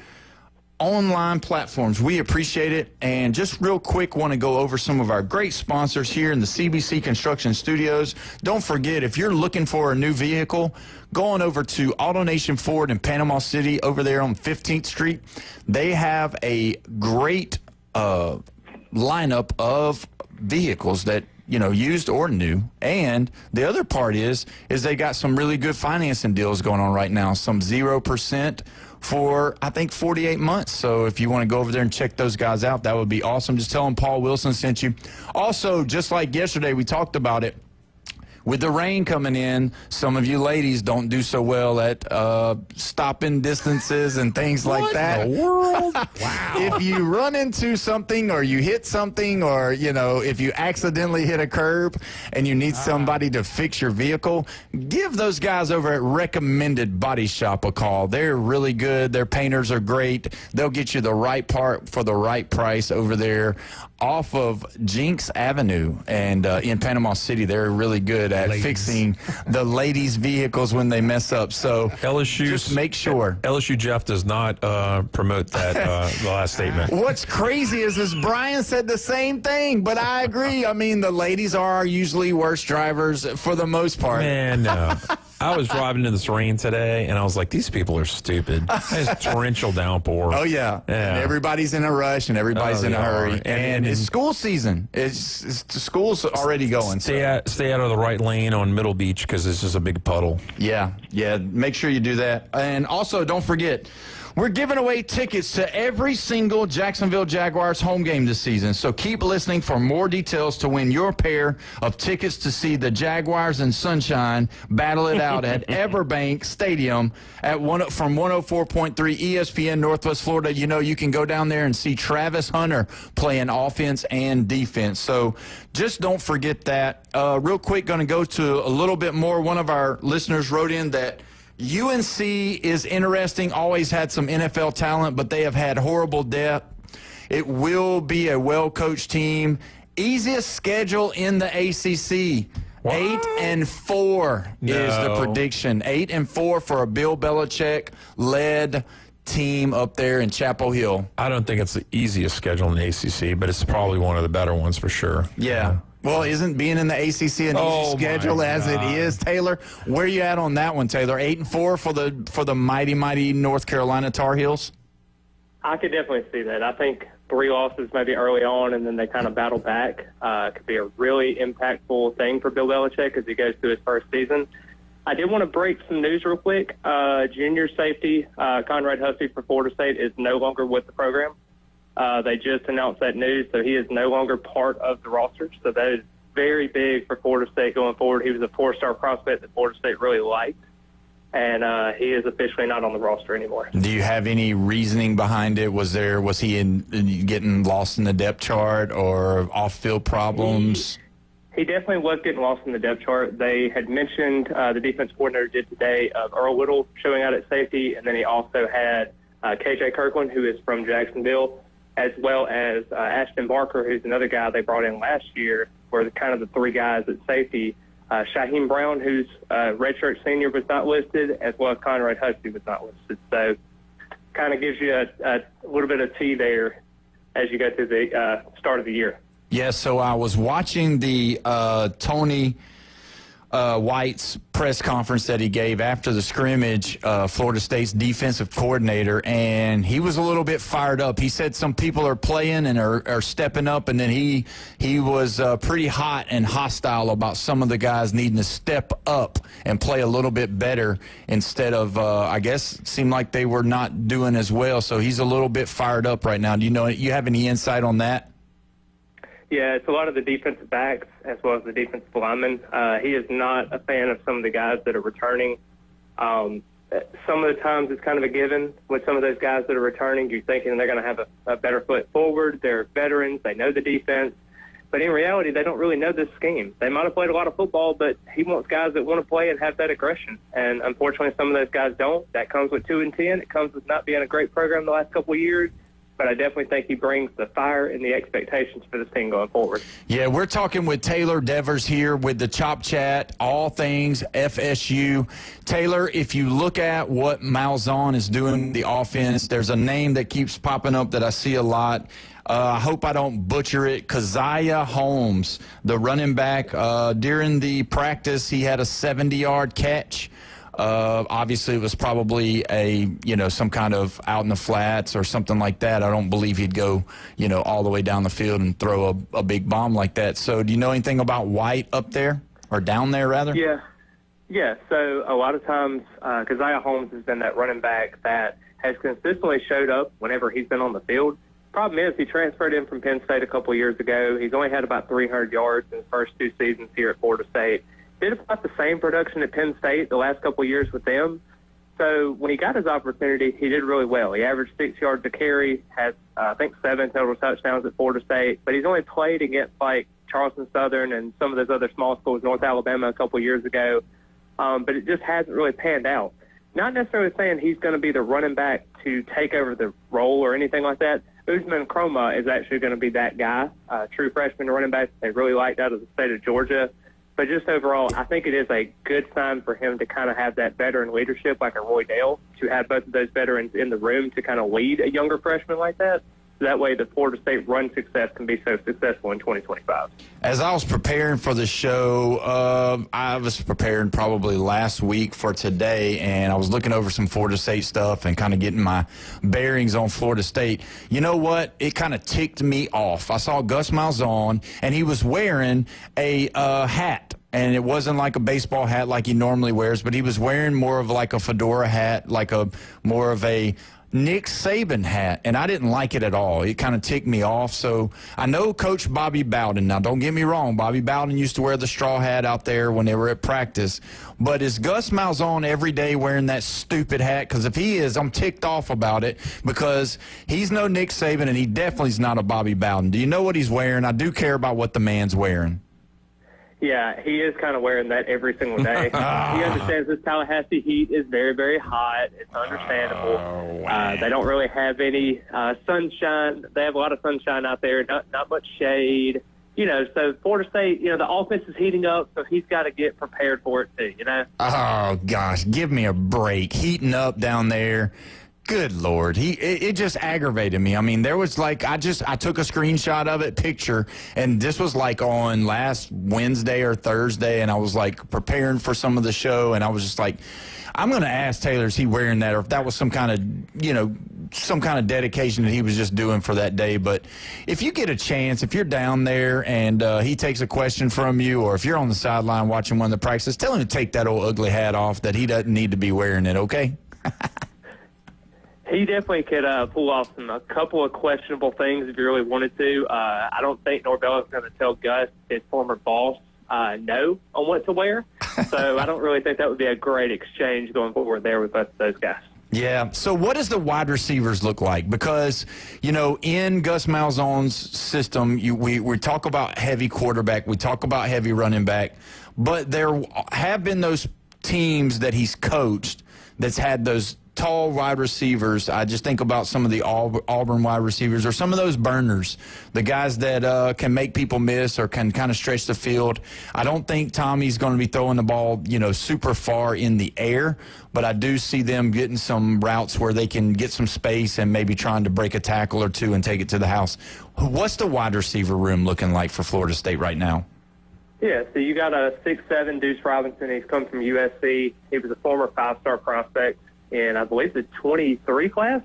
online platforms, we appreciate it. And just real quick, want to go over some of our great sponsors here in the CBC Construction Studios. Don't forget, if you're looking for a new vehicle, go on over to AutoNation Ford in Panama City over there on 15th Street. They have a great lineup of vehicles that, you know, used or new. And the other part is they got some really good financing deals going on right now. Some 0% for, I think, 48 months. So if you want to go over there and check those guys out, that would be awesome. Just tell them Paul Wilson sent you. Also, just like yesterday, we talked about it. With the rain coming in, some of you ladies don't do so well at stopping distances and things like that. What in the world? Wow. If you run into something or you hit something, or, you know, if you accidentally hit a curb and you need somebody to fix your vehicle, give those guys over at Recommended Body Shop a call. They're really good. Their painters are great. They'll get you the right part for the right price over there off of Jinx Avenue and in Panama City. They're really good at fixing the ladies' vehicles when they mess up. So just make sure. LSU Jeff does not promote that last statement. What's crazy is Brian said the same thing, but I agree. I mean, the ladies are usually worse drivers for the most part. Man, no. I was driving in this rain today, and I was like, these people are stupid. It's torrential downpour. Oh, yeah. And everybody's in a rush, and everybody's in a hurry. And it's school season. School's already going. Stay out of the right lane on Middle Beach, because this is a big puddle. Yeah. Make sure you do that. And also, don't forget, we're giving away tickets to every single Jacksonville Jaguars home game this season. So keep listening for more details to win your pair of tickets to see the Jaguars and Sunshine battle it out at Everbank Stadium from 104.3 ESPN Northwest Florida. You know, you can go down there and see Travis Hunter playing offense and defense. So just don't forget that. Real quick, going to go to a little bit more. One of our listeners wrote in that UNC is interesting, always had some NFL talent, but they have had horrible depth. It will be a well-coached team. Easiest schedule in the ACC. What? 8-4 is the prediction. 8-4 for a Bill Belichick-led team up there in Chapel Hill. I don't think it's the easiest schedule in the ACC, but it's probably one of the better ones for sure. Yeah. Well, isn't being in the ACC an easy schedule as it is, Taylor? Where are you at on that one, Taylor? 8-4 for the mighty North Carolina Tar Heels? I could definitely see that. I think 3 losses maybe early on, and then they kind of battle back. Could be a really impactful thing for Bill Belichick as he goes through his first season. I did want to break some news real quick. Junior safety Conrad Hussey for Florida State is no longer with the program. They just announced that news, so he is no longer part of the roster. So that is very big for Florida State going forward. He was a 4-star prospect that Florida State really liked, and he is officially not on the roster anymore. Do you have any reasoning behind it? Was he getting lost in the depth chart or off-field problems? He definitely was getting lost in the depth chart. They had mentioned, the defense coordinator did today, of Earl Whittle showing out at safety, and then he also had K.J. Kirkland, who is from Jacksonville, as well as Ashton Barker, who's another guy they brought in last year, were kind of the three guys at safety. Shaheem Brown, who's redshirt senior, was not listed, as well as Conrad Husby was not listed. So kind of gives you a little bit of tea there as you go through the start of the year. Yeah, so I was watching the Tony White's press conference that he gave after the scrimmage, Florida State's defensive coordinator, and he was a little bit fired up. He said some people are playing and are stepping up, and then he was pretty hot and hostile about some of the guys needing to step up and play a little bit better instead of, I guess, seemed like they were not doing as well. So he's a little bit fired up right now. Do you have any insight on that? Yeah, it's a lot of the defensive backs as well as the defensive linemen. He is not a fan of some of the guys that are returning. Some of the times it's kind of a given with some of those guys that are returning. You're thinking they're going to have a better foot forward. They're veterans. They know the defense. But in reality, they don't really know this scheme. They might have played a lot of football, but he wants guys that want to play and have that aggression. And unfortunately, some of those guys don't. That comes with 2-10. It comes with not being a great program the last couple of years. But I definitely think he brings the fire and the expectations for this team going forward. Yeah, we're talking with Taylor Devers here with the Chop Chat, all things FSU. Taylor, if you look at what Malzahn is doing, the offense, there's a name that keeps popping up that I see a lot. I hope I don't butcher it. Keziah Holmes, the running back, during the practice, he had a 70-yard catch. Obviously, it was probably some kind of out in the flats or something like that. I don't believe he'd go, all the way down the field and throw a big bomb like that. So do you know anything about White up there or down there, rather? Yeah. So a lot of times, Keziah Holmes has been that running back that has consistently showed up whenever he's been on the field. Problem is, he transferred in from Penn State a couple years ago. He's only had about 300 yards in his first 2 seasons here at Florida State. Did about the same production at Penn State the last couple of years with them. So when he got his opportunity, he did really well. He averaged 6 yards a carry, has, I think, 7 total touchdowns at Florida State. But he's only played against, like, Charleston Southern and some of those other small schools, North Alabama a couple of years ago. But it just hasn't really panned out. Not necessarily saying he's going to be the running back to take over the role or anything like that. Usman Kroma is actually going to be that guy, true freshman running back they really liked out of the state of Georgia. But just overall, I think it is a good sign for him to kind of have that veteran leadership like a Roy Dale, to have both of those veterans in the room to kind of lead a younger freshman like that. So that way the Florida State run success can be so successful in 2025. As I was preparing for the show, I was preparing probably last week for today, and I was looking over some Florida State stuff and kind of getting my bearings on Florida State. You know what? It kind of ticked me off. I saw Gus Malzahn, and he was wearing a hat. And it wasn't like a baseball hat like he normally wears, but he was wearing more of like a fedora hat, like more of a Nick Saban hat, and I didn't like it at all. It kind of ticked me off. So I know Coach Bobby Bowden. Now, don't get me wrong. Bobby Bowden used to wear the straw hat out there when they were at practice. But is Gus Malzahn every day wearing that stupid hat? Because if he is, I'm ticked off about it, because he's no Nick Saban, and he definitely is not a Bobby Bowden. Do you know what he's wearing? I do care about what the man's wearing. Yeah, he is kind of wearing that every single day. He understands this Tallahassee heat is very, very hot. It's understandable. They don't really have any sunshine. They have a lot of sunshine out there, not much shade. So Florida State, the offense is heating up, so he's got to get prepared for it too, Oh, gosh, give me a break. Heating up down there. Good Lord. It just aggravated me. I mean, there was like, I took a screenshot of it, picture, and this was like on last Wednesday or Thursday, and I was like preparing for some of the show, and I was just like, I'm going to ask Taylor, is he wearing that, or if that was some kind of dedication that he was just doing for that day. But if you get a chance, if you're down there and he takes a question from you, or if you're on the sideline watching one of the practices, tell him to take that old ugly hat off, that he doesn't need to be wearing it, okay? He definitely could pull off a couple of questionable things if he really wanted to. I don't think Norvell is going to tell Gus, his former boss, no on what to wear. So I don't really think that would be a great exchange going forward there with both of those guys. Yeah. So what does the wide receivers look like? Because, in Gus Malzahn's system, we talk about heavy quarterback, we talk about heavy running back, but there have been those teams that he's coached that's had those tall wide receivers, I just think about some of the Auburn wide receivers or some of those burners, the guys that can make people miss or can kind of stretch the field. I don't think Tommy's going to be throwing the ball, super far in the air, but I do see them getting some routes where they can get some space and maybe trying to break a tackle or two and take it to the house. What's the wide receiver room looking like for Florida State right now? Yeah, so you got a 6'7" Deuce Robinson. He's come from USC. He was a former 5-star prospect in, I believe, the 23 class.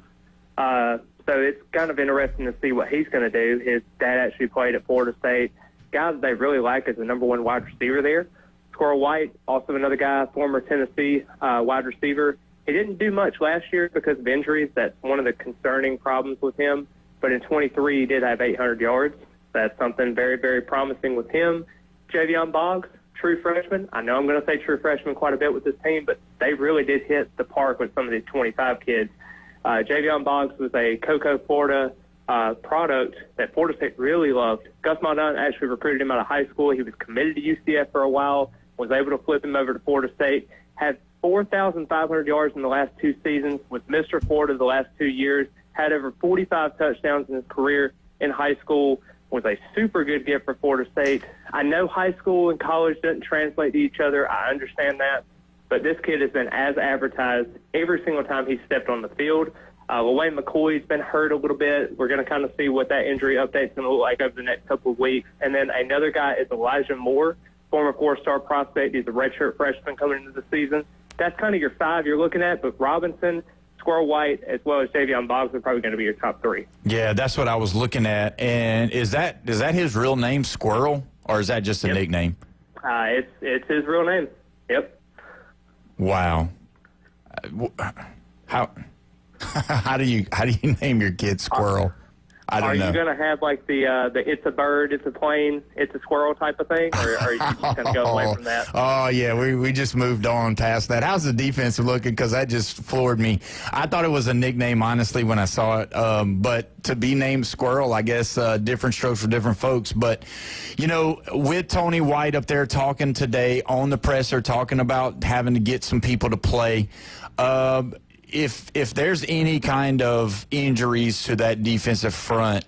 So it's kind of interesting to see what he's going to do. His dad actually played at Florida State. Guy that they really like is the number 1 wide receiver there. Squirrel White, also another guy, former Tennessee wide receiver. He didn't do much last year because of injuries. That's one of the concerning problems with him. But in 23, he did have 800 yards. That's something very, very promising with him. Javion Boggs, true freshman. I know I'm going to say true freshman quite a bit with this team, but they really did hit the park with some of these 25 kids. Javion Boggs was a Cocoa, Florida product that Florida State really loved. Gus Malzahn actually recruited him out of high school. He was committed to UCF for a while, was able to flip him over to Florida State, had 4,500 yards in the last 2 seasons, was Mr. Florida the last 2 years, had over 45 touchdowns in his career in high school, was a super good gift for Florida State. I know high school and college doesn't translate to each other. I understand that. But this kid has been as advertised every single time he stepped on the field. LaWayne McCoy's been hurt a little bit. We're going to kind of see what that injury update's going to look like over the next couple of weeks. And then another guy is Elijah Moore, former 4-star prospect. He's a redshirt freshman coming into the season. That's kind of your 5 you're looking at. But Robinson, Squirrel White, as well as Javion Boggs are probably going to be your top 3. Yeah, that's what I was looking at. And is that his real name, Squirrel, or is that just a nickname? It's his real name. Yep. Wow. How do you name your kid Squirrel? I don't know. Are you going to have like the it's a bird, it's a plane, it's a squirrel type of thing, or are you just going to go away from that? Oh, yeah, we just moved on past that. How's the defense looking? Because that just floored me. I thought it was a nickname, honestly, when I saw it. But to be named Squirrel, I guess different strokes for different folks. But, with Tony White up there talking today on the presser, talking about having to get some people to play, if there's any kind of injuries to that defensive front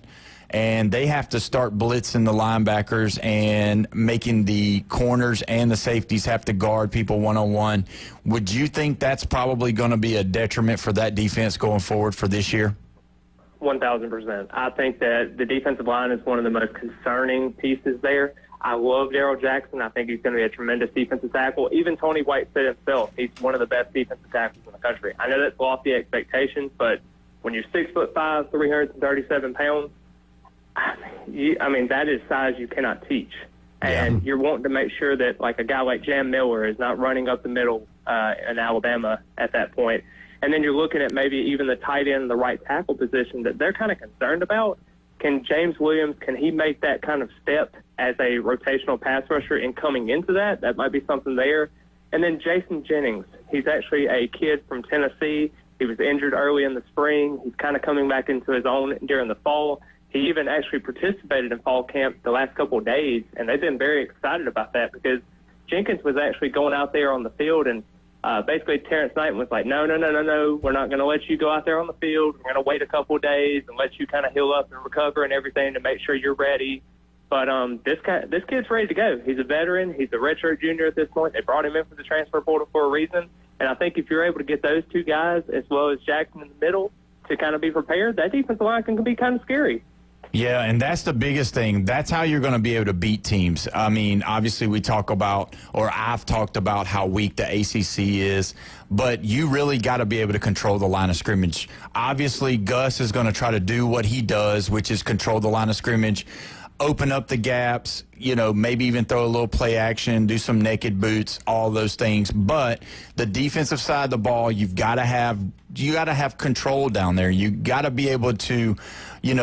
and they have to start blitzing the linebackers and making the corners and the safeties have to guard people one-on-one, would you think that's probably going to be a detriment for that defense going forward for this year? 1,000%. I think that the defensive line is one of the most concerning pieces there. I love Darrell Jackson. I think he's going to be a tremendous defensive tackle. Even Tony White said himself, he's one of the best defensive tackles in the country. I know that's lofty expectations, but when you're 6'5", 337 pounds, that is size you cannot teach. And you're wanting to make sure that like a guy like Jam Miller is not running up the middle in Alabama at that point. And then you're looking at maybe even the tight end and the right tackle position that they're kind of concerned about. Can James Williams, can he make that kind of step as a rotational pass rusher and coming into that? That might be something there. And then Jason Jennings, he's actually a kid from Tennessee. He was injured early in the spring. He's kind of coming back into his own during the fall. He even actually participated in fall camp the last couple of days, and they've been very excited about that because Jenkins was actually going out there on the field, and basically Terrence Knight was like, no, we're not going to let you go out there on the field. We're going to wait a couple of days and let you kind of heal up and recover and everything to make sure you're ready. But this kid's ready to go. He's a veteran. He's a redshirt junior at this point. They brought him in for the transfer portal for a reason. And I think if you're able to get those 2 guys as well as Jackson in the middle to kind of be prepared, that defensive line can be kind of scary. Yeah, and that's the biggest thing. That's how you're going to be able to beat teams. I mean, obviously we talk about, or I've talked about how weak the ACC is, but you really got to be able to control the line of scrimmage. Obviously, Gus is going to try to do what he does, which is control the line of scrimmage, open up the gaps, maybe even throw a little play action, do some naked boots, all those things. But the defensive side of the ball, you got to have control down there. You got to be able to,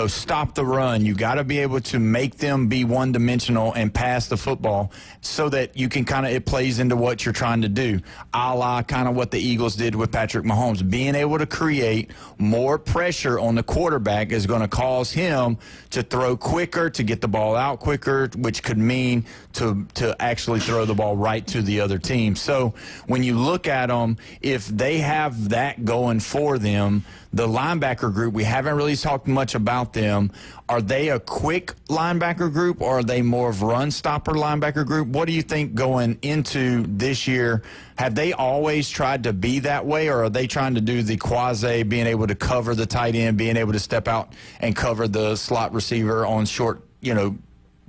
stop the run. You got to be able to make them be one-dimensional and pass the football so that you can it plays into what you're trying to do, a la kind of what the Eagles did with Patrick Mahomes. Being able to create more pressure on the quarterback is going to cause him to throw quicker, to get the ball out quicker, which could mean to actually throw the ball right to the other team. So when you look at them, if they have that going for them, the linebacker group, we haven't really talked much about them. Are they a quick linebacker group, or are they more of run stopper linebacker group? What do you think going into this year? Have they always tried to be that way, or are they trying to do the quasi, being able to cover the tight end, being able to step out and cover the slot receiver on short,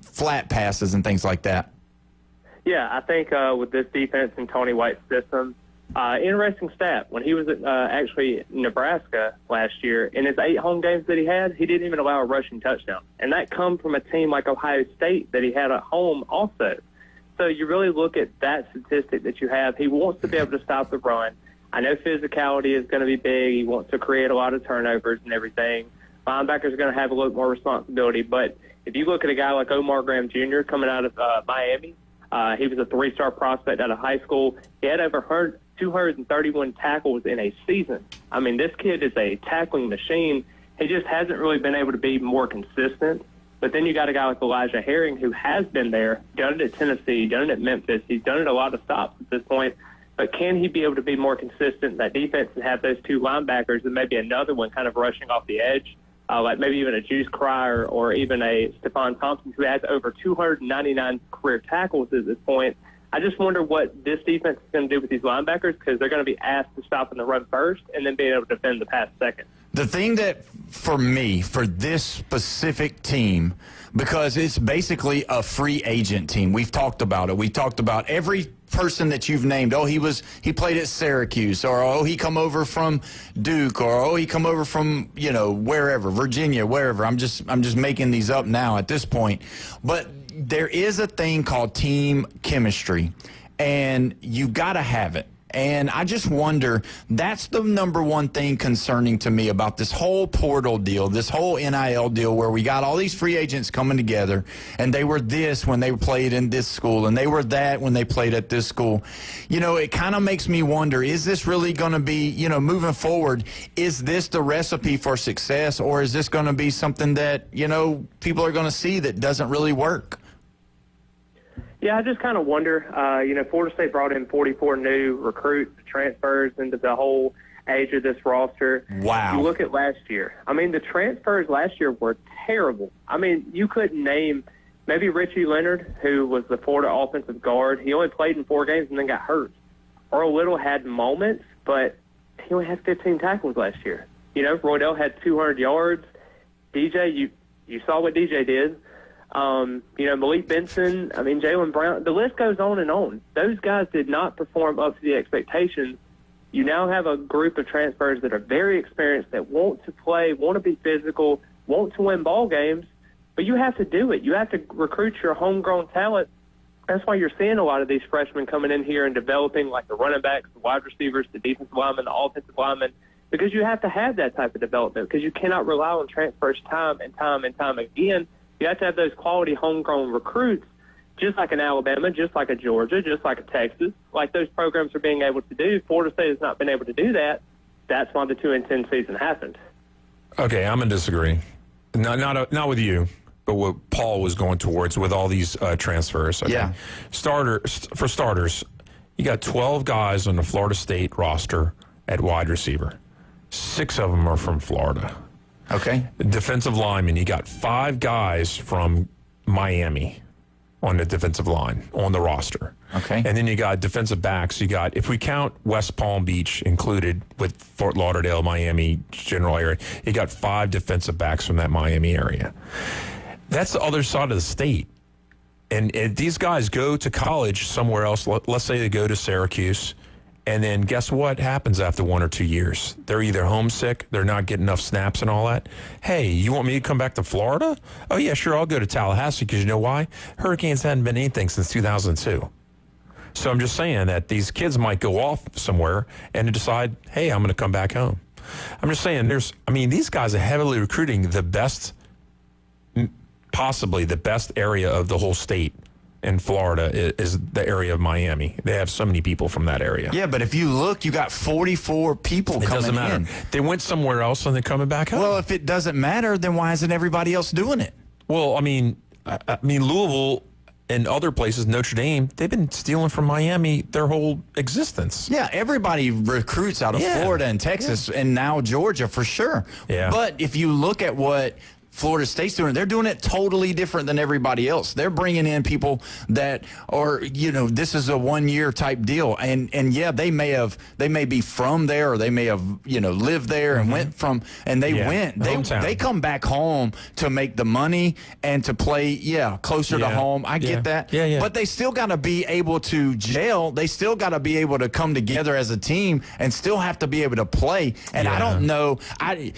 flat passes and things like that? Yeah, I think with this defense and Tony White's system, interesting stat. When he was at actually Nebraska last year, in his 8 home games that he had, he didn't even allow a rushing touchdown. And that come from a team like Ohio State that he had at home also. So you really look at that statistic that you have. He wants to be able to stop the run. I know physicality is going to be big. He wants to create a lot of turnovers and everything. Linebackers are going to have a little more responsibility. But if you look at a guy like Omar Graham Jr. coming out of Miami, he was a 3-star prospect out of high school. He had over 231 tackles in a season. I mean, this kid is a tackling machine. He just hasn't really been able to be more consistent. But then you got a guy like Elijah Herring who has been there, done it at Tennessee, done it at Memphis. He's done it a lot of stops at this point. But can he be able to be more consistent? That defense and have those 2 linebackers and maybe another one kind of rushing off the edge, like maybe even a Juice Cryer or even a Stephon Thompson who has over 299 career tackles at this point. I just wonder what this defense is going to do with these linebackers, because they're going to be asked to stop in the run first and then being able to defend the pass second. The thing that, for me, for this specific team, because it's basically a free agent team. We've talked about it. We talked about every person that you've named. Oh, he played at Syracuse, or oh, he come over from Duke, or oh, he come over from wherever, Virginia, wherever. I'm just making these up now at this point, but there is a thing called team chemistry, and you got to have it. And I just wonder, that's the number one thing concerning to me about this whole portal deal, this whole NIL deal, where we got all these free agents coming together, and they were this when they played in this school, and they were that when they played at this school. It kind of makes me wonder, is this really going to be, moving forward, is this the recipe for success, or is this going to be something that, people are going to see that doesn't really work? Yeah, I just kind of wonder. Florida State brought in 44 new recruits, transfers into the whole age of this roster. Wow. You look at last year. I mean, the transfers last year were terrible. I mean, you couldn't name maybe Richie Leonard, who was the Florida offensive guard. He only played in 4 games and then got hurt. Earl Little had moments, but he only had 15 tackles last year. Roydell had 200 yards. DJ, you saw what DJ did. Malik Benson, Jalen Brown, the list goes on and on. Those guys did not perform up to the expectations. You now have a group of transfers that are very experienced, that want to play, want to be physical, want to win ball games, but you have to do it. You have to recruit your homegrown talent. That's why you're seeing a lot of these freshmen coming in here and developing, like the running backs, the wide receivers, the defensive linemen, the offensive linemen, because you have to have that type of development, because you cannot rely on transfers time and time and time again. You have to have those quality homegrown recruits, just like in Alabama, just like a Georgia, just like a Texas, like those programs are being able to do. Florida State has not been able to do that. That's why the 2-10 season happened. Okay, I'm going to disagree. Not with you, but what Paul was going towards with all these transfers. Okay. Yeah. For starters, you got 12 guys on the Florida State roster at wide receiver. 6 of them are from Florida. Okay. Defensive lineman, you got 5 guys from Miami on the defensive line on the roster. Okay. And then you got defensive backs. You got, if we count West Palm Beach included with Fort Lauderdale, Miami general area, you got 5 defensive backs from that Miami area. That's the other side of the state. And these guys go to college somewhere else. Let's say they go to Syracuse. And then guess what happens after 1 or 2 years? They're either homesick, they're not getting enough snaps and all that. Hey, you want me to come back to Florida? Oh, yeah, sure, I'll go to Tallahassee, because you know why? Hurricanes hadn't been anything since 2002. So I'm just saying that these kids might go off somewhere and decide, hey, I'm going to come back home. I'm just saying, these guys are heavily recruiting the best, possibly the best area of the whole state. In Florida is the area of Miami. They have so many people from that area. Yeah, but if you look, you got 44 people coming in. It doesn't matter. They went somewhere else and they're coming back home. Well, if it doesn't matter, then why isn't everybody else doing it? Well, I mean, Louisville and other places, Notre Dame, they've been stealing from Miami their whole existence. Yeah, everybody recruits out of Florida and Texas and now Georgia for sure. Yeah. But if you look at what Florida State's doing, they're doing it totally different than everybody else. They're bringing in people that are, this is a 1-year type deal. And yeah, they may be from there, or they may have, lived there and went from, and they come back home to make the money and to play, closer to home. I get that. Yeah. But they still got to be able to gel. They still got to be able to come together as a team and still have to be able to play. And I don't know, the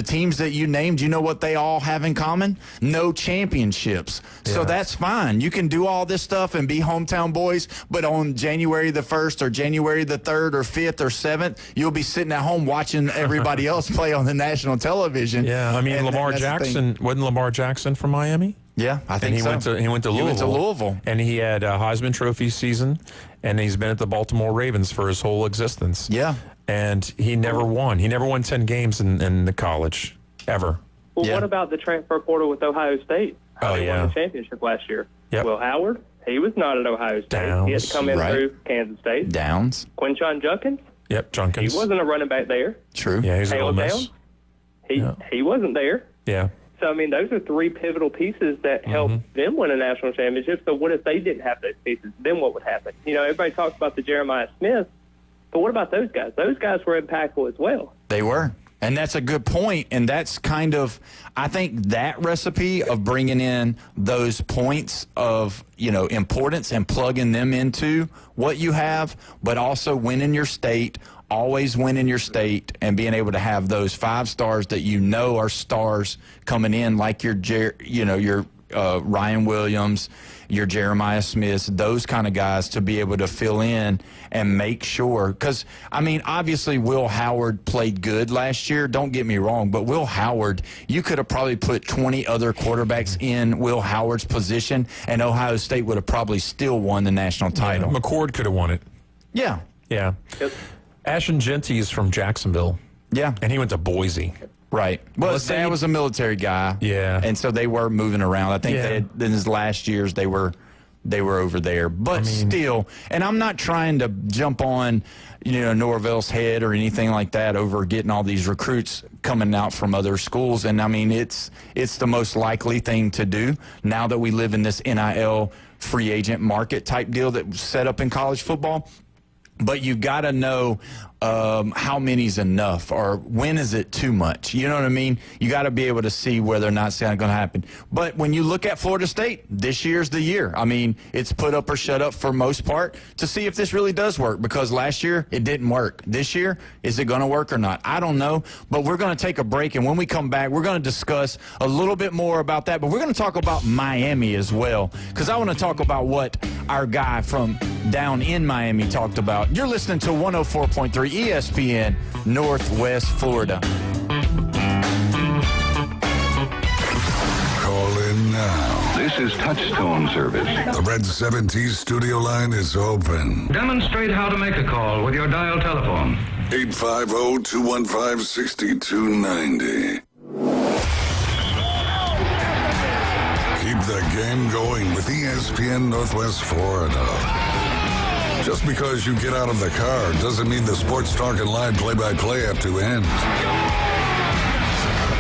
teams that you named, you know what they all have in common? No championships. So that's fine. You can do all this stuff and be hometown boys, but on January the 1st or January the 3rd or 5th or 7th, you'll be sitting at home watching everybody else play on the national television. Yeah, I mean, Lamar Jackson, wasn't Lamar Jackson from Miami? Yeah, I think so. He went to Louisville. And he had a Heisman Trophy season, and he's been at the Baltimore Ravens for his whole existence. Yeah. And he never won. He never won 10 games in the college. Ever. Well, what about the transfer portal with Ohio State? They won the championship last year. Yep. Will Howard, he was not at Ohio State. Downs, he had to come in through Kansas State. Downs. Quinshon Judkins. Yep, Junkins. He wasn't a running back there. True. Yeah, he's at Ole Miss. He wasn't there. Yeah. So, I mean, those are 3 pivotal pieces that helped them win a national championship. So what if they didn't have those pieces? Then what would happen? Everybody talks about the Jeremiah Smith, but what about those guys? Those guys were impactful as well. They were. And that's a good point, and that's kind of, I think that recipe of bringing in those points of, importance and plugging them into what you have, but also winning your state, always winning your state, and being able to have those 5 stars that are stars coming in, like your Ryan Williams, your Jeremiah Smiths, those kind of guys, to be able to fill in and make sure. Because, I mean, obviously Will Howard played good last year. Don't get me wrong. But Will Howard, you could have probably put 20 other quarterbacks in Will Howard's position, and Ohio State would have probably still won the national title. Yeah, McCord could have won it. Yeah. Yeah. Yep. Ashton Genty is from Jacksonville. Yeah. And he went to Boise. Right. Well, his dad was a military guy. Yeah. And so they were moving around. I think in his last years they were over there. But still, and I'm not trying to jump on, Norvell's head or anything like that over getting all these recruits coming out from other schools. And I mean, it's the most likely thing to do now that we live in this NIL free agent market type deal that was set up in college football. But you got to know how many's enough, or when is it too much? You know what I mean? You got to be able to see whether or not it's going to happen. But when you look at Florida State, this year's the year. I mean, it's put up or shut up for most part to see if this really does work, because last year it didn't work. This year, is it going to work or not? I don't know. But we're going to take a break, and when we come back, we're going to discuss a little bit more about that. But we're going to talk about Miami as well, because I want to talk about what our guy from down in Miami talked about. You're listening to 104.3 ESPN Northwest Florida. Call in now. This is Touchstone Service. The Red 70 studio line is open. Demonstrate how to make a call with your dial telephone. 850-215-6290. Keep the game going with ESPN Northwest Florida. Just because you get out of the car doesn't mean the Sports Talk and Live play-by-play have to end.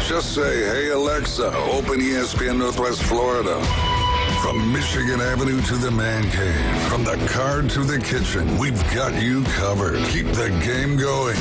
Just say, hey, Alexa, open ESPN Northwest Florida. From Michigan Avenue to the Man Cave, from the car to the kitchen, we've got you covered. Keep the game going.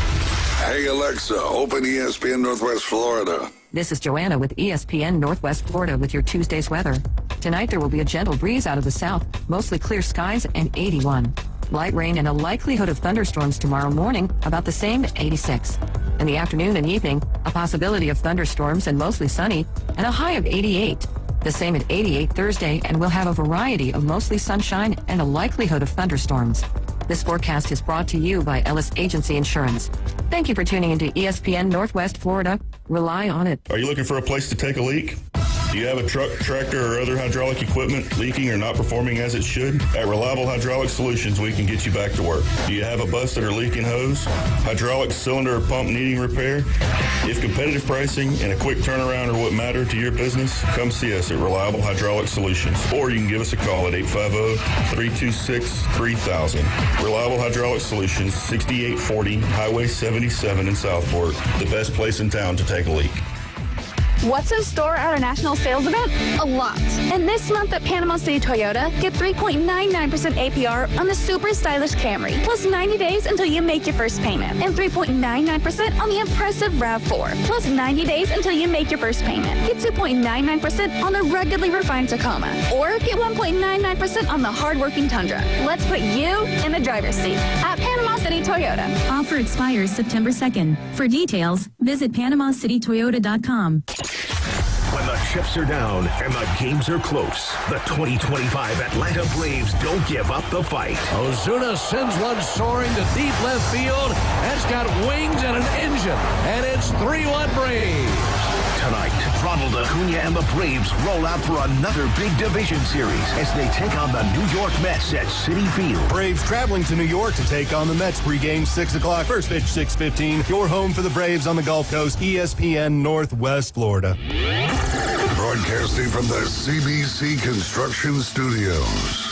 Hey, Alexa, open ESPN Northwest Florida. This is Joanna with ESPN Northwest Florida with your Tuesday's weather. Tonight there will be a gentle breeze out of the south, mostly clear skies and 81. Light rain and a likelihood of thunderstorms tomorrow morning, about the same, 86. In the afternoon and evening, a possibility of thunderstorms and mostly sunny, and a high of 88. The same at 88 Thursday, and we'll have a variety of mostly sunshine and a likelihood of thunderstorms. This forecast is brought to you by Ellis Agency Insurance. Thank you for tuning into ESPN Northwest Florida. Rely on it. Are you looking for a place to take a leak? Do you have a truck, tractor, or other hydraulic equipment leaking or not performing as it should? At Reliable Hydraulic Solutions, we can get you back to work. Do you have a busted or leaking hose, hydraulic cylinder or pump needing repair? If competitive pricing and a quick turnaround are what matter to your business, come see us at Reliable Hydraulic Solutions, or you can give us a call at 850-326-3000. Reliable Hydraulic Solutions, 6840 Highway 77 in Southport, the best place in town to take a leak. What's in store at our national sales event? A lot. And this month at Panama City Toyota, get 3.99% APR on the super stylish Camry, plus 90 days until you make your first payment, and 3.99% on the impressive RAV4, plus 90 days until you make your first payment. Get 2.99% on the ruggedly refined Tacoma, or get 1.99% on the hardworking Tundra. Let's put you in the driver's seat at Panama City Toyota. Offer expires September 2nd. For details, visit PanamaCityToyota.com. When the chips are down and the games are close, the 2025 Atlanta Braves don't give up the fight. Ozuna sends one soaring to deep left field. That's got wings and an engine, and it's 3-1 Braves. Tonight, Ronald Acuna and the Braves roll out for another big division series as they take on the New York Mets at Citi Field. Braves traveling to New York to take on the Mets. Pregame 6 o'clock. First pitch 6:15. Your home for the Braves on the Gulf Coast. ESPN Northwest Florida. Broadcasting from the CBC Construction Studios.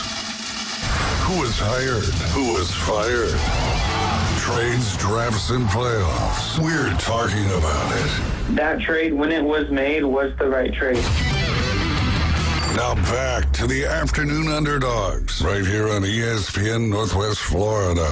Who was hired? Who was fired? Trades, drafts, and playoffs. We're talking about it. That trade, when it was made, was the right trade. Now back to the Afternoon Underdogs, right here on ESPN Northwest Florida.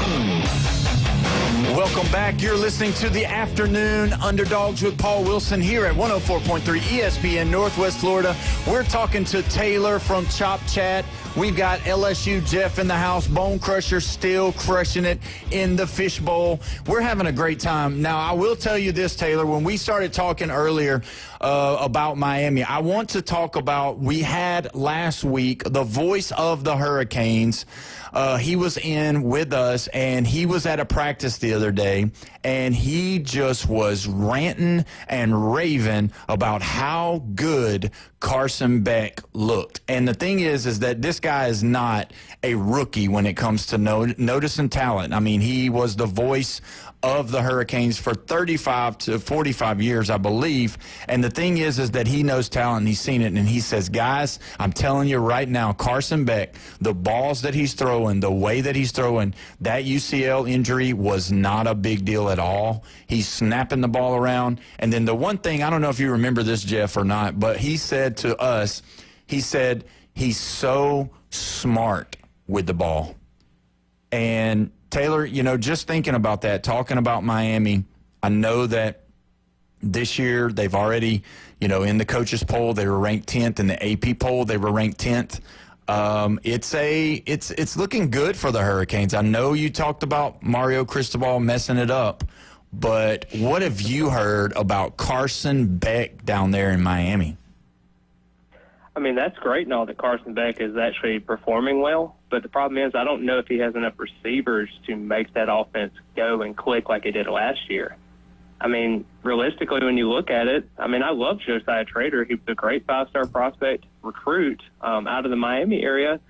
Welcome back. You're listening to the Afternoon Underdogs with Paul Wilson here at 104.3 ESPN Northwest Florida. We're talking to Taylor from Chop Chat. We've got LSU Jeff in the house. Bone Crusher still crushing it in the fishbowl. We're having a great time. Now, I will tell you this, Taylor. When we started talking earlier about Miami, I want to talk about, we had last week the voice of the Hurricanes. He was in with us, and he was at a practice the other day, and he just was ranting and raving about how good Carson Beck looked. And the thing is that this guy is not a rookie when it comes to noticing talent. I mean, he was the voice of the Hurricanes for 35 to 45 years, I believe. And the thing is that he knows talent, and he's seen it, and he says, guys, I'm telling you right now, Carson Beck, the balls that he's throwing, the way that he's throwing, that UCL injury was not a big deal at all. He's snapping the ball around. And then the one thing, I don't know if you remember this, Jeff, or not, but he said to us, he said, he's so smart with the ball. And Taylor, you know, just thinking about that, talking about Miami, I know that this year they've already, you know, in the coaches poll, they were ranked 10th. In the AP poll, they were ranked 10th. It's looking good for the Hurricanes. I know you talked about Mario Cristobal messing it up, but what have you heard about Carson Beck down there in Miami? I mean, that's great and all that Carson Beck is actually performing well, but the problem is I don't know if he has enough receivers to make that offense go and click like it did last year. I mean, realistically, when you look at it, I mean, I love Josiah Trader. He was a great five-star prospect recruit out of the Miami area,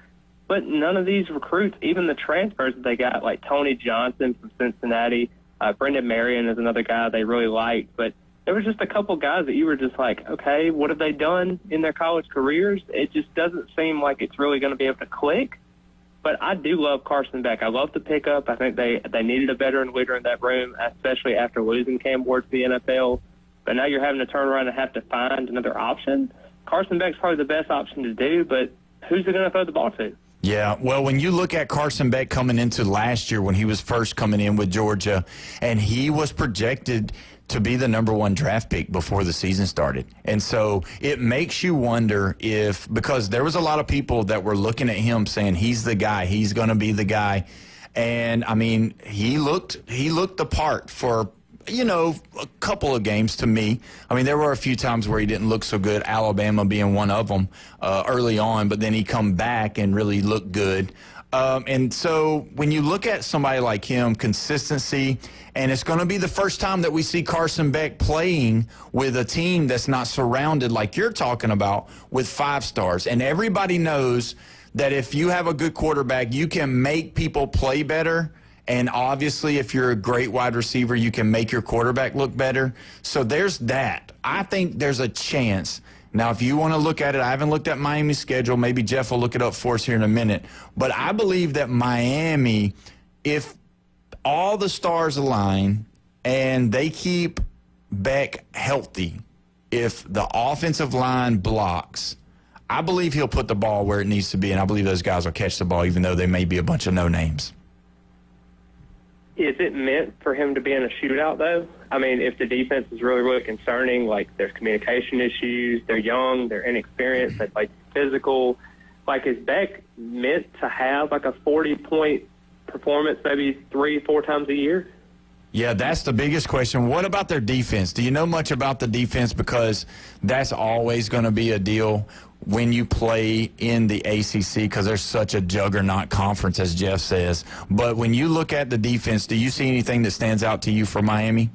but none of these recruits, even the transfers that they got, like Tony Johnson from Cincinnati, Brendan Marion is another guy they really liked, but there was just a couple guys that you were just like, okay, what have they done in their college careers? It just doesn't seem like it's really going to be able to click. But I do love Carson Beck. I love the pickup. I think they needed a veteran leader in that room, especially after losing Cam Ward to the NFL. But now you're having to turn around and have to find another option. Carson Beck's probably the best option to do, but who's it going to throw the ball to? Yeah, well, when you look at Carson Beck coming into last year when he was first coming in with Georgia, and he was projected to be the #1 draft pick before the season started. And so it makes you wonder if, because there was a lot of people that were looking at him saying he's the guy, he's going to be the guy. And, I mean, he looked the part for, you know, a couple of games to me. I mean, there were a few times where he didn't look so good, Alabama being one of them early on, but then he come back and really looked good. And so when you look at somebody like him, consistency, and it's going to be the first time that we see Carson Beck playing with a team that's not surrounded like you're talking about with 5 stars. And everybody knows that if you have a good quarterback, you can make people play better. And obviously, if you're a great wide receiver, you can make your quarterback look better. So there's that. I think there's a chance. Now, if you want to look at it, I haven't looked at Miami's schedule. Maybe Jeff will look it up for us here in a minute. But I believe that Miami, if all the stars align and they keep Beck healthy, if the offensive line blocks, I believe he'll put the ball where it needs to be, and I believe those guys will catch the ball, even though they may be a bunch of no-names. Is it meant for him to be in a shootout, though? I mean, if the defense is really, really concerning, like there's communication issues, they're young, they're inexperienced, they're like physical, like is Beck meant to have like a 40-point performance maybe 3-4 times a year? Yeah, that's the biggest question. What about their defense? Do you know much about the defense? Because that's always going to be a deal when you play in the ACC, because there's such a juggernaut conference, as Jeff says. But when you look at the defense, do you see anything that stands out to you for Miami?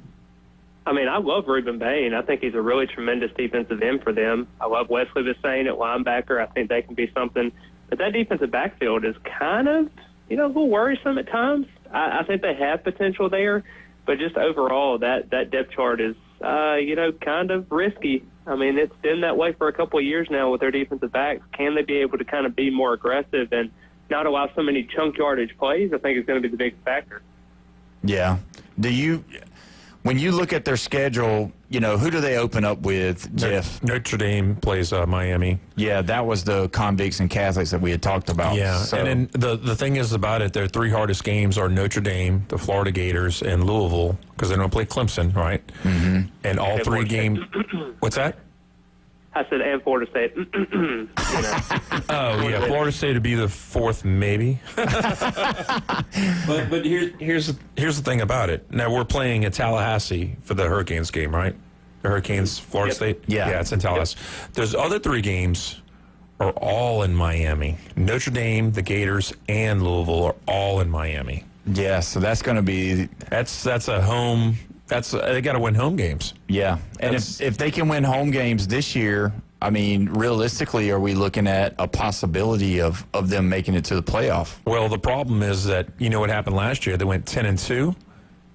I mean, I love Reuben Bain. I think he's a really tremendous defensive end for them. I love Wesley Vissain at linebacker. I think they can be something. But that defensive backfield is kind of, a little worrisome at times. I think they have potential there. But just overall, that depth chart is, kind of risky. I mean, it's been that way for a couple of years now with their defensive backs. Can they be able to kind of be more aggressive and not allow so many chunk yardage plays? I think is going to be the big factor. Yeah. When you look at their schedule, who do they open up with, Jeff? Notre Dame plays Miami. Yeah, that was the convicts and Catholics that we had talked about. Yeah, so. And then the thing is about it, their 3 hardest games are Notre Dame, the Florida Gators, and Louisville, because they don't play Clemson, right? Mm-hmm. And all 3 games. What's that? I said, and Florida State. Oh, yeah, Florida State would be the 4th, maybe. but here's the thing about it. Now, we're playing at Tallahassee for the Hurricanes game, right? The Hurricanes, Florida State? Yeah, it's in Tallahassee. Yep. Those other 3 games are all in Miami. Notre Dame, the Gators, and Louisville are all in Miami. Yeah, so that's going to be... That's a home... they got to win home games. Yeah, and if they can win home games this year, I mean, realistically, are we looking at a possibility of them making it to the playoff? Well, the problem is that what happened last year? They went 10-2,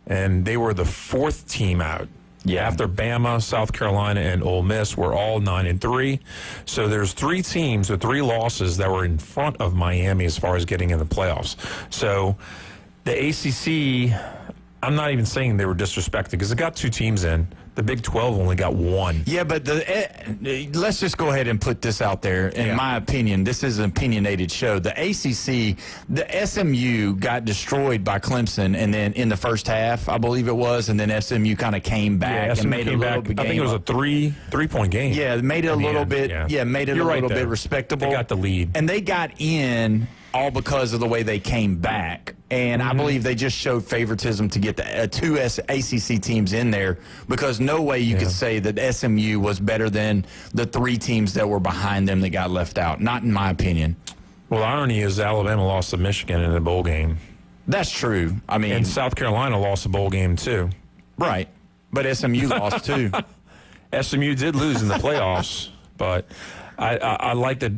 and they were the 4th team out. Yeah. After Bama, South Carolina, and Ole Miss were all 9-3. So there's 3 teams with 3 losses that were in front of Miami as far as getting in the playoffs. So the ACC. I'm not even saying they were disrespected because it got 2 teams in. The Big 12 only got 1. Yeah, but let's just go ahead and put this out there. In my opinion, this is an opinionated show. The ACC, the SMU got destroyed by Clemson, and then in the first half, I believe it was, and then SMU kind of came back and made it a little bit. I think it was a three-point game. Yeah, made it a little bit. Yeah, made it a little bit respectable. They got the lead, and they got in all because of the way they came back. And I believe they just showed favoritism to get the 2 ACC teams in there, because no way you could say that SMU was better than the 3 teams that were behind them that got left out. Not in my opinion. Well, the irony is Alabama lost to Michigan in the bowl game. That's true. I mean, and South Carolina lost a bowl game too. Right. But SMU lost too. SMU did lose in the playoffs, but I like to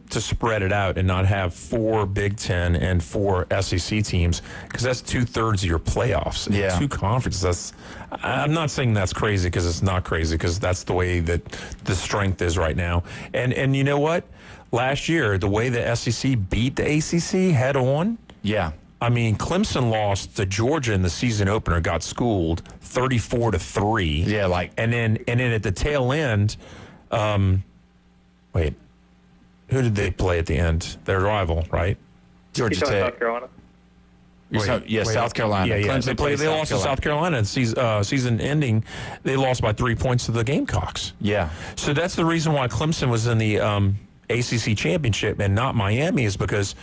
spread it out and not have 4 Big Ten and 4 SEC teams, because that's 2/3 of your playoffs. Yeah, 2 conferences. I'm not saying that's crazy, because it's not crazy, because that's the way that the strength is right now. And you know what? Last year, the way the SEC beat the ACC head on. Yeah. I mean, Clemson lost to Georgia in the season opener, got schooled 34-3. Yeah, and then at the tail end. Wait, who did they play at the end? Their rival, right? Georgia Tech. South Carolina. South Carolina. Yeah. They lost to South Carolina, and season ending, they lost by 3 points to the Gamecocks. Yeah. So that's the reason why Clemson was in the ACC championship and not Miami, is because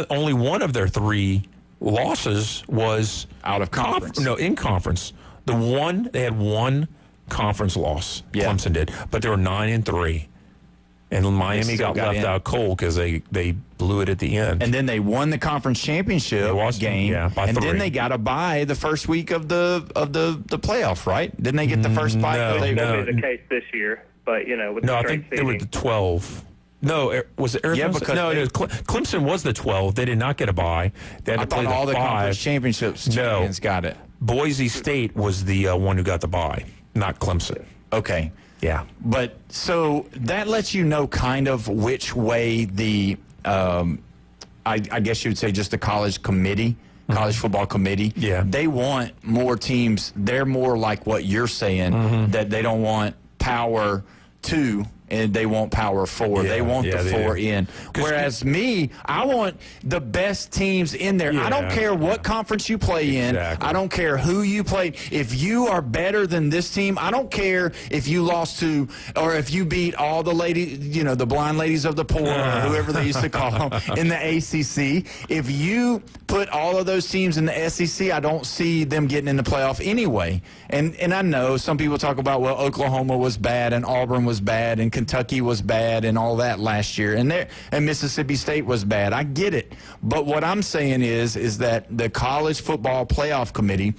only one of their 3 losses was out of conference. In conference. They had 1 conference loss. Clemson did, but they were 9-3. And Miami got left out cold because they blew it at the end. And then they won the conference championship game. Yeah, by and 3. then they got a bye the first week of the playoff, right? Didn't they get the first bye? No, won't be the case this year. But, with I think they were the 12. No, was it Arizona? Yeah, because Clemson was the 12. They did not get a bye. They had I to play thought all the 5. conference championships champions got it. Boise State was the one who got the bye, not Clemson. Okay. Yeah. But so that lets you know kind of which way the, I guess you would say just the college committee, college football committee. Yeah. They want more teams. They're more like what you're saying, that they don't want power 2 and they want power 4. They want the 4 in. Whereas me, I want the best teams in there. I don't care what conference you play in. I don't care who you play. If you are better than this team, I don't care if you lost to or if you beat all the ladies, the blind ladies of the poor or whoever they used to call them in the ACC. If you put all of those teams in the SEC, I don't see them getting in the playoff anyway. And I know some people talk about, well, Oklahoma was bad and Auburn was bad and Kentucky was bad and all that last year, and Mississippi State was bad. I get it. But what I'm saying is that the college football playoff committee,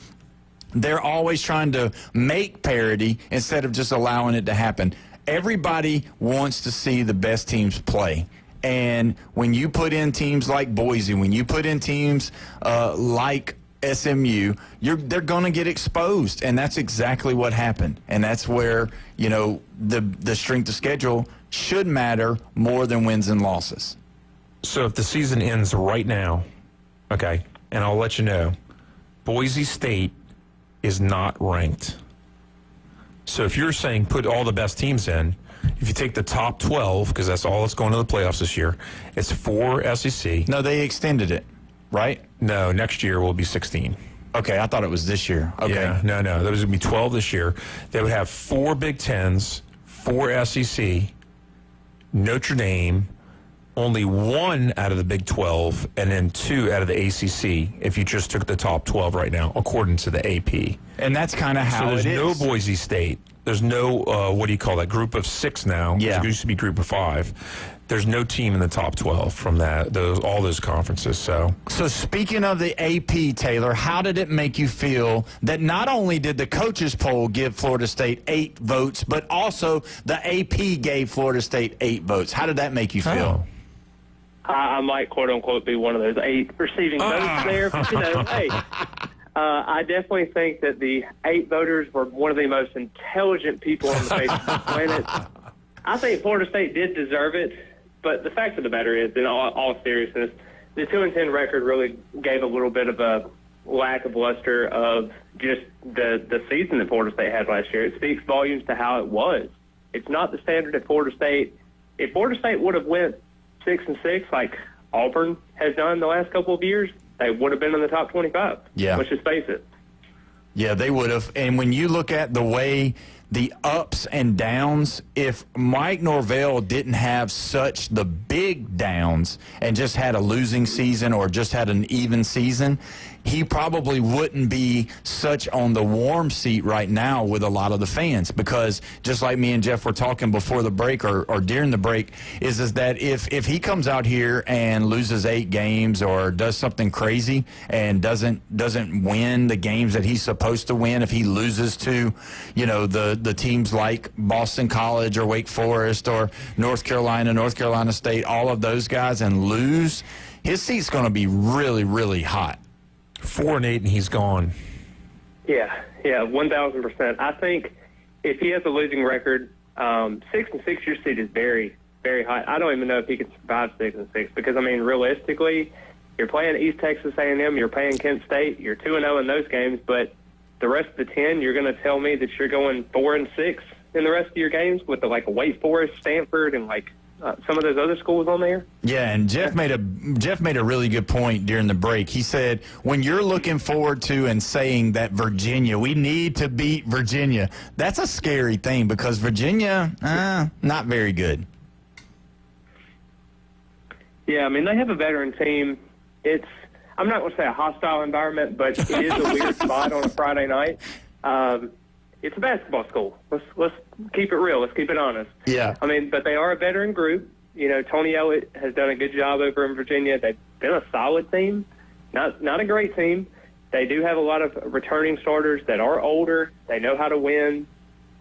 they're always trying to make parity instead of just allowing it to happen. Everybody wants to see the best teams play. And when you put in teams like Boise, when you put in teams like SMU, they're going to get exposed, and that's exactly what happened. And that's where the strength of schedule should matter more than wins and losses. So if the season ends right now, okay, and I'll let you know, Boise State is not ranked. So if you're saying put all the best teams in, if you take the top 12, because that's all that's going to the playoffs this year, it's 4 SEC. No, they extended it. Right? No, next year will be 16. Okay, I thought it was this year. Okay. Yeah, no. There was going to be 12 this year. They would have 4 Big Tens, 4 SEC, Notre Dame, only 1 out of the Big 12, and then 2 out of the ACC if you just took the top 12 right now, according to the AP. And that's kind of how it is. So there's no Boise State. There's no, what do you call that, group of 6 now. Yeah. It used to be group of 5. There's no team in the top 12 from all those conferences. So speaking of the AP, Taylor, how did it make you feel that not only did the coaches poll give Florida State 8 votes, but also the AP gave Florida State 8 votes? How did that make you feel? I might, quote unquote, be one of those 8 receiving votes there. But, hey, I definitely think that the 8 voters were one of the most intelligent people on the face of the planet. I think Florida State did deserve it. But the fact of the matter is, in all seriousness, the 2-10 record really gave a little bit of a lack of luster of just the season that Florida State had last year. It speaks volumes to how it was. It's not the standard at Florida State. If Florida State would have went 6-6 like Auburn has done the last couple of years, they would have been in the top 25. Yeah. Let's just face it. Yeah, they would have. And when you look at the way the ups and downs, if Mike Norvell didn't have such the big downs and just had a losing season or just had an even season, he probably wouldn't be such on the warm seat right now with a lot of the fans, because just like me and Jeff were talking before the break or during the break, is that if he comes out here and loses 8 games or does something crazy and doesn't win the games that he's supposed to win, if he loses to, the teams like Boston College or Wake Forest or North Carolina State, all of those guys, and lose, his seat's going to be really, really hot. 4-8 and he's gone. Yeah, 1,000%. I think if he has a losing record, 6-6, your seat is very, very high. I don't even know if he can survive 6-6 because, realistically, you're playing East Texas A&M, you're playing Kent State, you're 2-0 in those games, but the rest of the 10, you're going to tell me that you're going 4-6 in the rest of your games with a Wake Forest, Stanford, and some of those other schools on there. Yeah, and Jeff made a really good point during the break. He said, when you're looking forward to and saying that Virginia, we need to beat Virginia, that's a scary thing because Virginia, not very good. Yeah, they have a veteran team. I'm not going to say a hostile environment, but it is a weird spot on a Friday night. it's a basketball school. Let's keep it real. Let's keep it honest. Yeah. I mean, but they are a veteran group. You know, Tony Elliott has done a good job over in Virginia. They've been a solid team, not a great team. They do have a lot of returning starters that are older. They know how to win.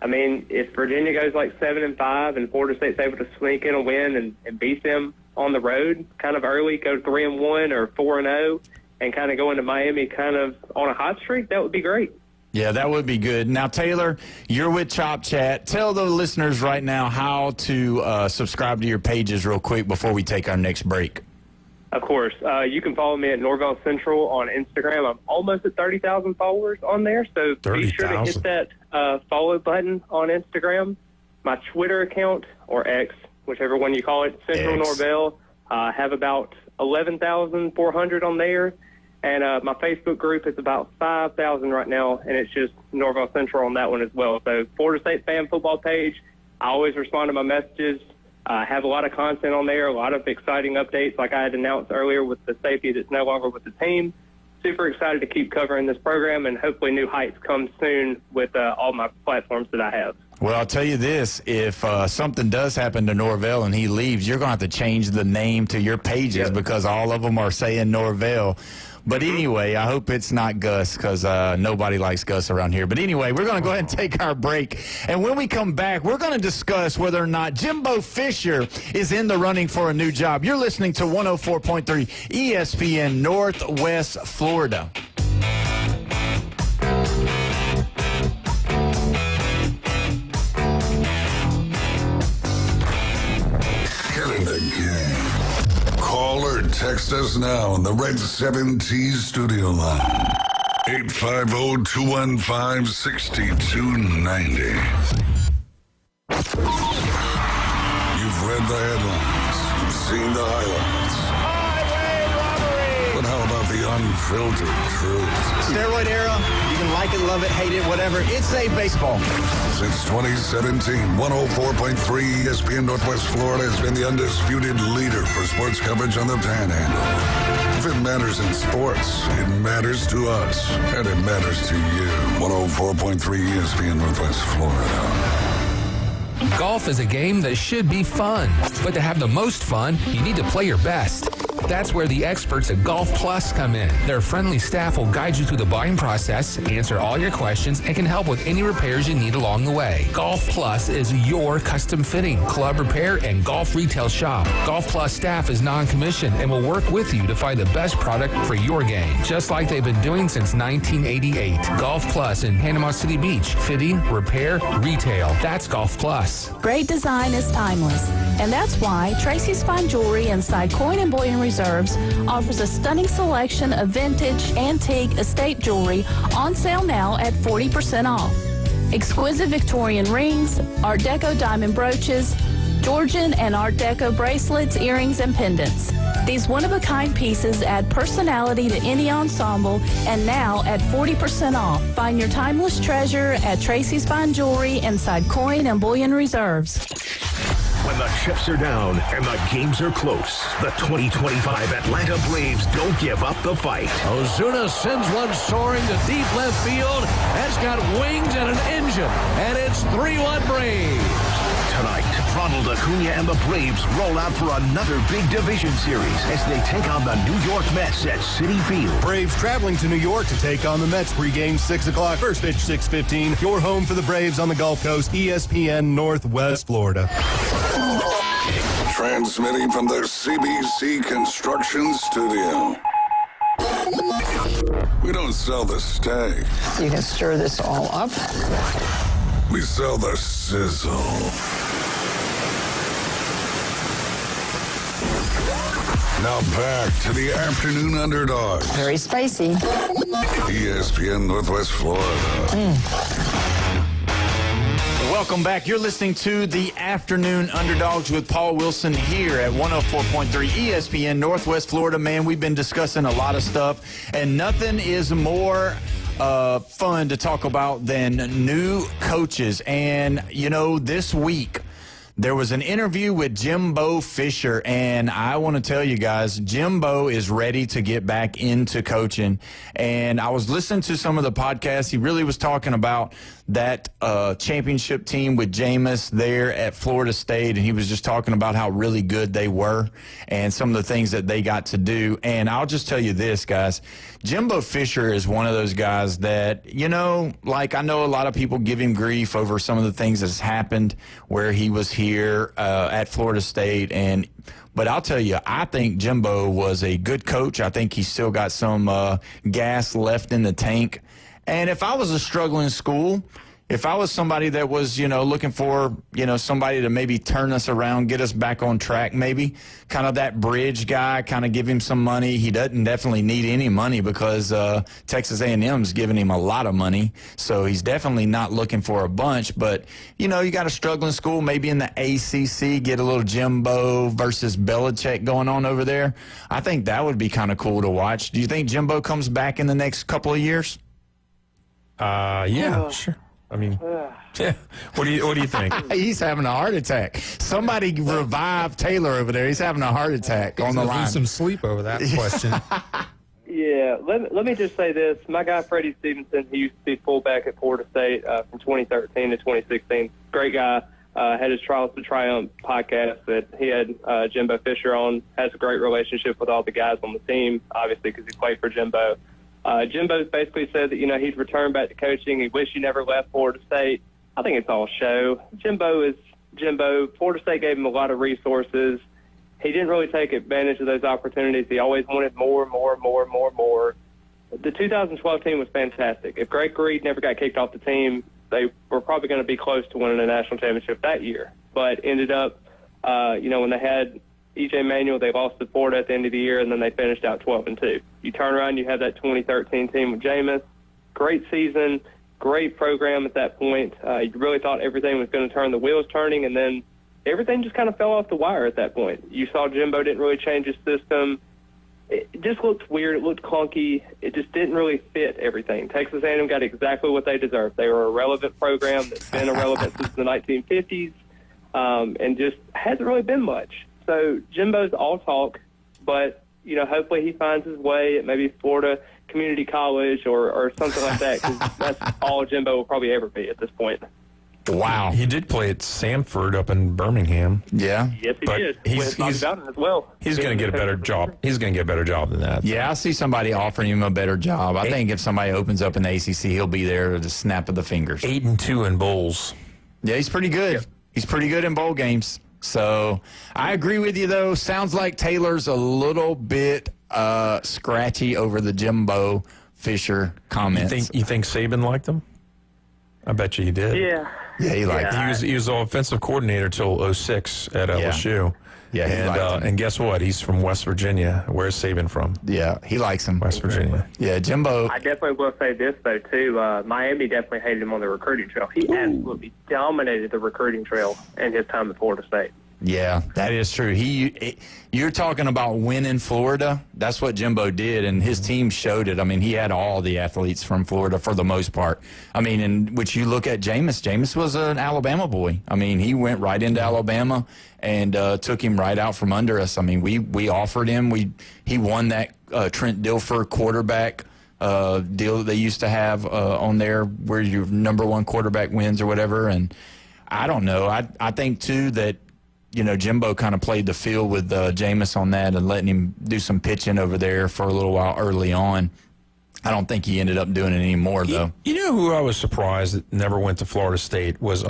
I mean, if Virginia goes like 7-5 and Florida State's able to sneak in a win and beat them on the road kind of early, go 3-1 or 4-0, and kind of go into Miami kind of on a hot streak, that would be great. Yeah, that would be good. Now, Taylor, you're with Chop Chat. Tell the listeners right now how to subscribe to your pages real quick before we take our next break. Of course. You can follow me at Norvell Central on Instagram. I'm almost at 30,000 followers on there, so be sure to hit that follow button on Instagram. My Twitter account, or X, whichever one you call it, Central Norvell, have about 11,400 on there. And my Facebook group is about 5,000 right now, and it's just Norvell Central on that one as well. So Florida State fan football page, I always respond to my messages. I have a lot of content on there, a lot of exciting updates like I had announced earlier with the safety that's no longer with the team. Super excited to keep covering this program, and hopefully new heights come soon with all my platforms that I have. Well, I'll tell you this. If something does happen to Norvell and he leaves, you're going to have to change the name to your pages because all of them are saying Norvell. But anyway, I hope it's not Gus because nobody likes Gus around here. But anyway, we're going to go ahead and take our break. And when we come back, we're going to discuss whether or not Jimbo Fisher is in the running for a new job. You're listening to 104.3 ESPN Northwest Florida. Get in the game. Call or text us now on the Red 7T studio line. 850-215-6290. You've read the headlines. You've seen the highlights. But how about the unfiltered truth? Steroid era, you can like it, love it, hate it, whatever. It's a baseball. Since 2017, 104.3 ESPN Northwest Florida has been the undisputed leader for sports coverage on the Panhandle. If it matters in sports, it matters to us, and it matters to you. 104.3 ESPN Northwest Florida. Golf is a game that should be fun, but to have the most fun, you need to play your best. That's where the experts at Golf Plus come in. Their friendly staff will guide you through the buying process, answer all your questions, and can help with any repairs you need along the way. Golf Plus is your custom fitting, club repair, and golf retail shop. Golf Plus staff is non-commissioned and will work with you to find the best product for your game, just like they've been doing since 1988. Golf Plus in Panama City Beach. Fitting, repair, retail. That's Golf Plus. Great design is timeless, and that's why Tracy's Fine Jewelry inside Coin and Bullion Reserves offers a stunning selection of vintage, antique, estate jewelry on sale now at 40% off. Exquisite Victorian rings, Art Deco diamond brooches, Georgian and Art Deco bracelets, earrings, and pendants. These one-of-a-kind pieces add personality to any ensemble, and now at 40% off. Find your timeless treasure at Tracy's Fine Jewelry inside Coin and Bullion Reserves. When the chips are down and the games are close, the 2025 Atlanta Braves don't give up the fight. Ozuna sends one soaring to deep left field. That's got wings and an engine, and it's 3-1 Braves. Tonight, Ronald Acuna and the Braves roll out for another big division series as they take on the New York Mets at Citi Field. Braves traveling to New York to take on the Mets. Pregame 6 o'clock. First pitch 6:15. Your home for the Braves on the Gulf Coast. ESPN Northwest Florida. Transmitting from the CBC Construction Studio. We don't sell the steak. You can stir this all up. We sell the sizzle. Now back to the Afternoon Underdogs. Very spicy. ESPN Northwest Florida. Welcome back. You're listening to the Afternoon Underdogs with Paul Wilson here at 104.3 ESPN Northwest Florida. Man, we've been discussing a lot of stuff, and nothing is more fun to talk about than new coaches. And, you know, this week, There was an interview with Jimbo Fisher, and I want to tell you guys, Jimbo is ready to get back into coaching. And I was listening to some of the podcasts. He really was talking about that championship team with Jameis there at Florida State, and he was just talking about how really good they were and some of the things that they got to do. And I'll just tell you this, guys, Jimbo Fisher is one of those guys that, you know, like I know a lot of people give him grief over some of the things that's happened where he was here at Florida State. But I'll tell you, I think Jimbo was a good coach. I think he's still got some gas left in the tank. And if I was a struggling school, if I was somebody that was, you know, looking for, you know, somebody to maybe turn us around, get us back on track, maybe kind of that bridge guy, kind of give him some money. He doesn't definitely need any money because Texas A&M's giving him a lot of money. So he's definitely not looking for a bunch. But, you know, you got a struggling school, maybe in the ACC, get a little Jimbo versus Belichick going on over there. I think that would be kind of cool to watch. Do you think Jimbo comes back in the next couple of years? Yeah, sure. I mean, yeah. What do you think? He's having a heart attack. Somebody revive Taylor over there. He's having a heart attack on the line. Some sleep over that question. Yeah, let me just say this. My guy, Freddie Stevenson, he used to be fullback at Florida State from 2013 to 2016. Great guy. Had his Trials to Triumph podcast that he had Jimbo Fisher on. Has a great relationship with all the guys on the team, obviously, because he played for Jimbo. Jimbo basically said that, you know, he'd return back to coaching. He wished he never left Florida State. I think it's all show. Jimbo is Jimbo. Florida State gave him a lot of resources. He didn't really take advantage of those opportunities. He always wanted more. The 2012 team was fantastic. If Greg Reed never got kicked off the team, they were probably going to be close to winning a national championship that year. But ended up, you know, when they had E.J. Manuel, they lost to Florida at the end of the year, and then they finished out 12-2. You turn around, you have that 2013 team with Jameis. Great season, great program at that point. You really thought everything was going to turn, the wheels turning, and then everything just kind of fell off the wire at that point. You saw Jimbo didn't really change his system. It just looked weird. It looked clunky. It just didn't really fit everything. Texas A&M got exactly what they deserved. They were a relevant program that's been irrelevant since the 1950s, and just hasn't really been much. So Jimbo's all talk, but, you know, hopefully he finds his way at maybe Florida Community College or something like that, because that's all Jimbo will probably ever be at this point. Wow. He did play at Samford up in Birmingham. Yeah. Yes, he did. He's as well. He's going to get a better job. He's going to get a better job than that. Yeah, I see somebody offering him a better job. I think if somebody opens up in the ACC, he'll be there at the snap of the fingers. 8-2 in bowls. Yeah, he's pretty good. Yep. He's pretty good in bowl games. So I agree with you, though. Sounds like Taylor's a little bit scratchy over the Jimbo Fisher comments. You think Saban liked him? I bet you he did. Yeah. Yeah, he liked him. He was the offensive coordinator till 06 at LSU. Yeah, he liked him. And guess what? He's from West Virginia. Where's Saban from? Yeah, he likes him. West Virginia. Yeah, Jimbo. I definitely will say this, though, too. Miami definitely hated him on the recruiting trail. He absolutely dominated the recruiting trail in his time at Florida State. Yeah, that is true. You're talking about winning Florida. That's what Jimbo did, and his team showed it. I mean, he had all the athletes from Florida for the most part. I mean, in which you look at Jameis. Jameis was an Alabama boy. I mean, he went right into Alabama and took him right out from under us. I mean, we offered him. He won that Trent Dilfer quarterback deal that they used to have on there, where your number one quarterback wins or whatever. And I don't know. I think too that, you know, Jimbo kind of played the field with Jameis on that and letting him do some pitching over there for a little while early on. I don't think he ended up doing it anymore, though. You know who I was surprised that never went to Florida State was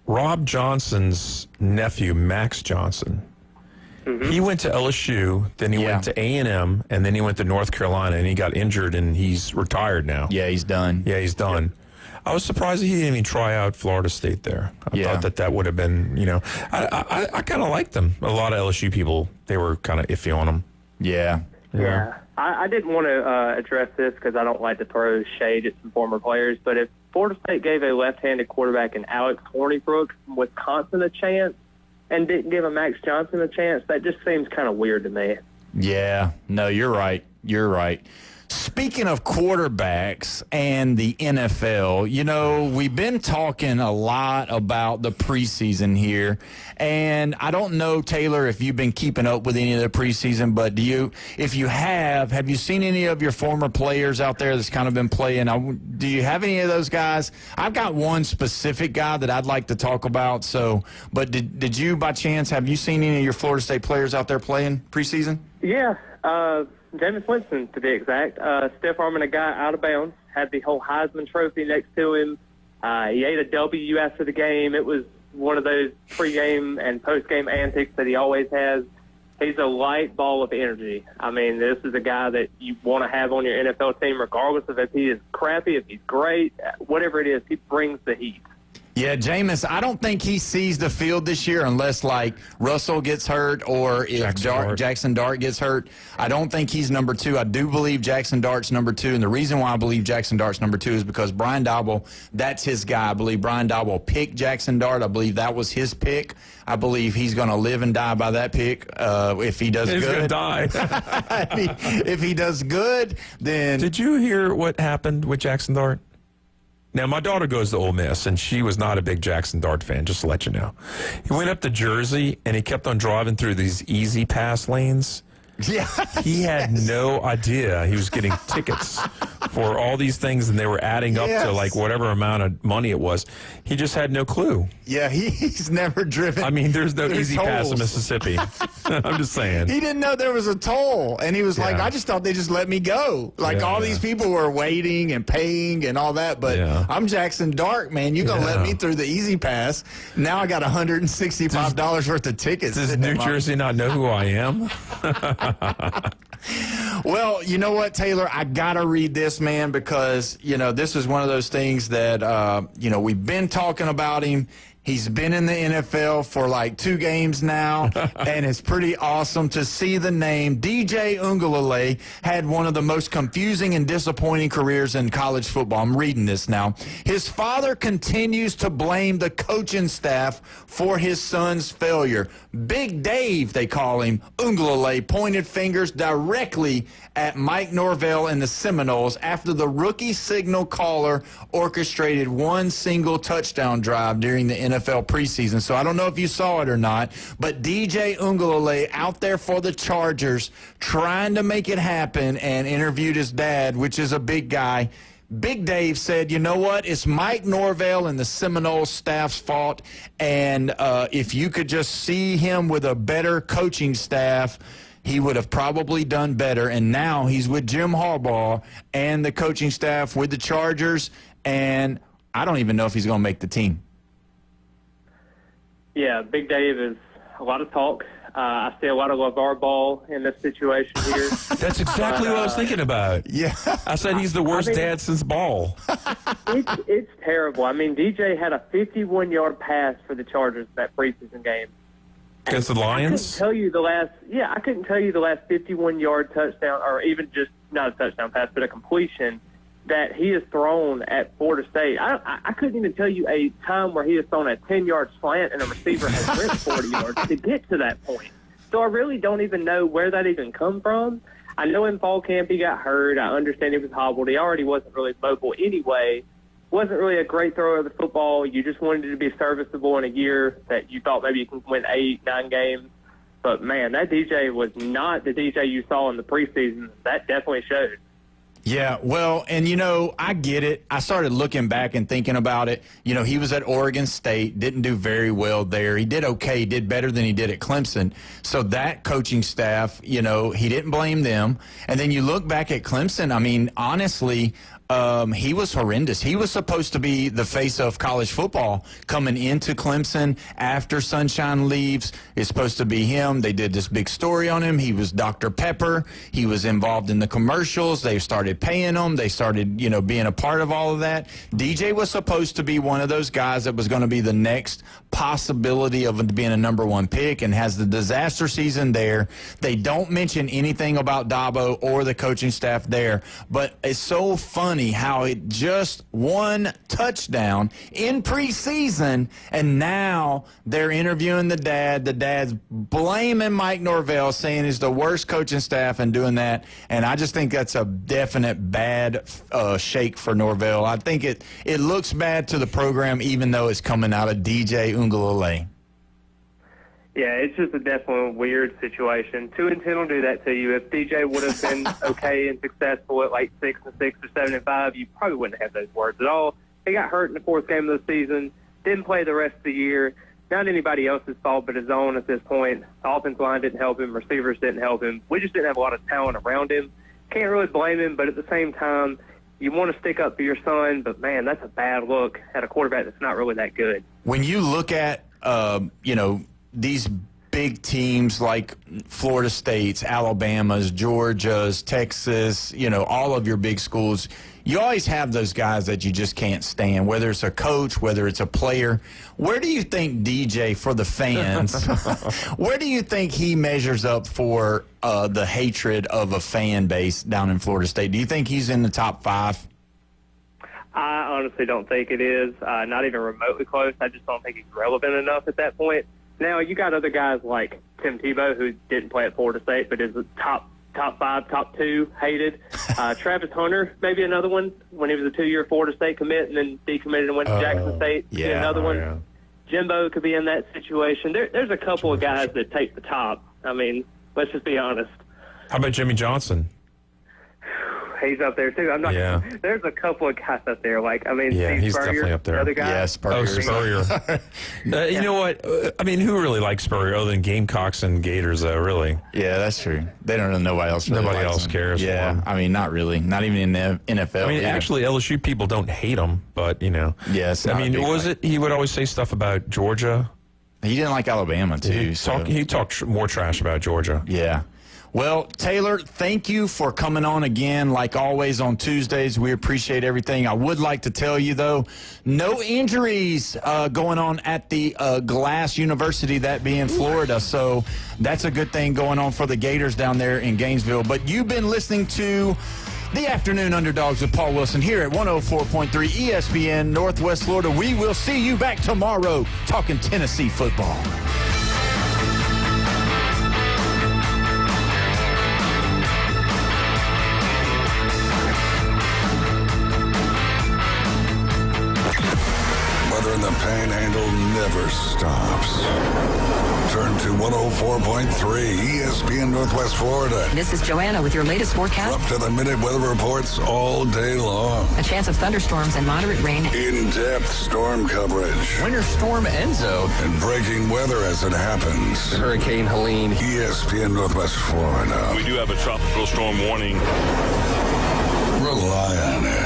Rob Johnson's nephew, Max Johnson. Mm-hmm. He went to LSU, then he went to A&M, and then he went to North Carolina, and he got injured, and he's retired now. Yeah, he's done. Yeah, he's done. Yep. I was surprised that he didn't even try out Florida State there. I thought that would have been, you know, I kind of liked them. A lot of LSU people, they were kind of iffy on them. Yeah. I didn't want to address this because I don't like to throw shade at some former players, but if Florida State gave a left-handed quarterback in Alex Hornibrook from Wisconsin a chance and didn't give a Max Johnson a chance, that just seems kind of weird to me. Yeah. No, you're right. You're right. Speaking of quarterbacks and the NFL, you know, we've been talking a lot about the preseason here. And I don't know, Taylor, if you've been keeping up with any of the preseason, but if you have you seen any of your former players out there that's kind of been playing? Do you have any of those guys? I've got one specific guy that I'd like to talk about. But did you, by chance, have you seen any of your Florida State players out there playing preseason? Yeah, Jameis Winston, to be exact. Stiff arming a guy out of bounds, had the whole Heisman Trophy next to him. He ate a W after the game. It was one of those pregame and postgame antics that he always has. He's a light ball of energy. I mean, this is a guy that you want to have on your NFL team, regardless of if he is crappy, if he's great, whatever it is, he brings the heat. Yeah, Jameis, I don't think he sees the field this year unless, like, Russell gets hurt or if Jackson Dart gets hurt. I don't think he's number 2. I do believe Jackson Dart's number 2, and the reason why I believe Jackson Dart's number 2 is because Brian Daboll, that's his guy. I believe Brian Daboll picked Jackson Dart. I believe that was his pick. I believe he's going to live and die by that pick if he does good. He's going to die. If he does good, then... Did you hear what happened with Jackson Dart? Now, my daughter goes to Ole Miss, and she was not a big Jackson Dart fan, just to let you know. He went up to Jersey, and he kept on driving through these easy pass lanes. Yeah. He had no idea he was getting tickets for all these things, and they were adding up to, like, whatever amount of money it was. He just had no clue. Yeah, he's never driven. I mean, there's no easy tolls. pass in Mississippi. I'm just saying. He didn't know there was a toll, and he was like, I just thought they just let me go. Like, all these people were waiting and paying and all that, but I'm Jackson Dart, man. You're going to let me through the easy pass. Now I got $165 worth of tickets. Does New Jersey not know who I am? Well, you know what, Taylor? I got to read this, man, because, you know, this is one of those things that, you know, we've been talking about him. He's been in the NFL for like 2 games now, and it's pretty awesome to see the name. DJ Uiagalelei had one of the most confusing and disappointing careers in college football. I'm reading this now. His father continues to blame the coaching staff for his son's failure. Big Dave, they call him. Uiagalelei pointed fingers directly at Mike Norvell and the Seminoles after the rookie signal caller orchestrated one single touchdown drive during the NFL preseason. So I don't know if you saw it or not, but DJ Uiagalelei out there for the Chargers trying to make it happen and interviewed his dad, which is a big guy. Big Dave said, you know what, it's Mike Norvell and the Seminoles staff's fault, and if you could just see him with a better coaching staff, he would have probably done better. And now he's with Jim Harbaugh and the coaching staff with the Chargers, and I don't even know if he's going to make the team. Yeah, Big Dave is a lot of talk. I see a lot of LeVar Ball in this situation here. That's exactly what I was thinking about. Yeah. I said he's the worst dad since Ball. It's terrible. I mean, DJ had a 51-yard pass for the Chargers in that preseason game. Against the Lions? I couldn't tell you the last 51-yard touchdown, or even just not a touchdown pass, but a completion that he has thrown at Florida State. I couldn't even tell you a time where he has thrown a 10-yard slant and a receiver has ripped 40 yards to get to that point. So I really don't even know where that even come from. I know in fall camp he got hurt. I understand he was hobbled. He already wasn't really mobile anyway. Wasn't really a great thrower of the football. You just wanted it to be serviceable in a year that you thought maybe you can win 8-9 games. But, man, that DJ was not the DJ you saw in the preseason. That definitely showed. Yeah, well, and, you know, I get it. I started looking back and thinking about it. You know, he was at Oregon State, didn't do very well there. He did okay. He did better than he did at Clemson. So that coaching staff, you know, he didn't blame them. And then you look back at Clemson, I mean, honestly, he was horrendous. He was supposed to be the face of college football coming into Clemson after Sunshine leaves. It's supposed to be him. They did this big story on him. He was Dr. Pepper. He was involved in the commercials. They started paying him. They started, you know, being a part of all of that. DJ was supposed to be one of those guys that was going to be the next possibility of being a #1 pick, and has the disaster season there. They don't mention anything about Dabo or the coaching staff there, but it's so funny funny how it just one touchdown in preseason, and now they're interviewing the dad. The dad's blaming Mike Norvell, saying he's the worst coaching staff and doing that. And I just think that's a definite bad shake for Norvell. I think it looks bad to the program, even though it's coming out of DJ Uiagalelei. Yeah, it's just a definitely weird situation. 2-10 will do that to you. If DJ would have been okay and successful at like 6-6 or 7-5, you probably wouldn't have those words at all. He got hurt in the fourth game of the season, didn't play the rest of the year. Not anybody else's fault but his own at this point. The offensive line didn't help him. Receivers didn't help him. We just didn't have a lot of talent around him. Can't really blame him, but at the same time, you want to stick up for your son, but, man, that's a bad look at a quarterback that's not really that good. When you look at, these big teams like Florida State's, Alabama's, Georgia's, Texas, all of your big schools, you always have those guys that you just can't stand, whether it's a coach, whether it's a player. Where do you think DJ, for the fans, where do you think he measures up for the hatred of a fan base down in Florida State? Do you think he's in the top 5? I honestly don't think it is. Not even remotely close. I just don't think he's relevant enough at that point. Now, you got other guys like Tim Tebow, who didn't play at Florida State, but is a top 5, top 2 hated. Travis Hunter, maybe another one, when he was a 2-year Florida State commit and then decommitted and went to Jackson State. Yeah, another one. Yeah. Jimbo could be in that situation. There's a couple of guys that take the top. I mean, let's just be honest. How about Jimmy Johnson? He's up there, too. I'm not. Yeah. There's a couple of guys up there. He's Spurrier, definitely up there. The other guy. Yeah, Spurrier. Oh, Spurrier. You know what? I mean, who really likes Spurrier other than Gamecocks and Gators, though, really? Yeah, that's true. They don't know. Nobody else really Nobody likes else him. cares Yeah, for him. I mean, not really. Not even in the NFL. I mean, actually, LSU people don't hate him, but, Yeah, it's not I mean, he would always say stuff about Georgia. He didn't like Alabama, too. He talked more trash about Georgia. Yeah. Well, Taylor, thank you for coming on again, like always on Tuesdays. We appreciate everything. I would like to tell you, though, no injuries going on at the Glass University, that being Florida. So that's a good thing going on for the Gators down there in Gainesville. But you've been listening to the Afternoon Underdogs with Paul Wilson here at 104.3 ESPN Northwest Florida. We will see you back tomorrow talking Tennessee football. The Panhandle never stops. Turn to 104.3 ESPN Northwest Florida. This is Joanna with your latest forecast. Up to the minute weather reports all day long. A chance of thunderstorms and moderate rain. In-depth storm coverage. Winter Storm Enzo. And breaking weather as it happens. Hurricane Helene. ESPN Northwest Florida. We do have a tropical storm warning. Rely on it.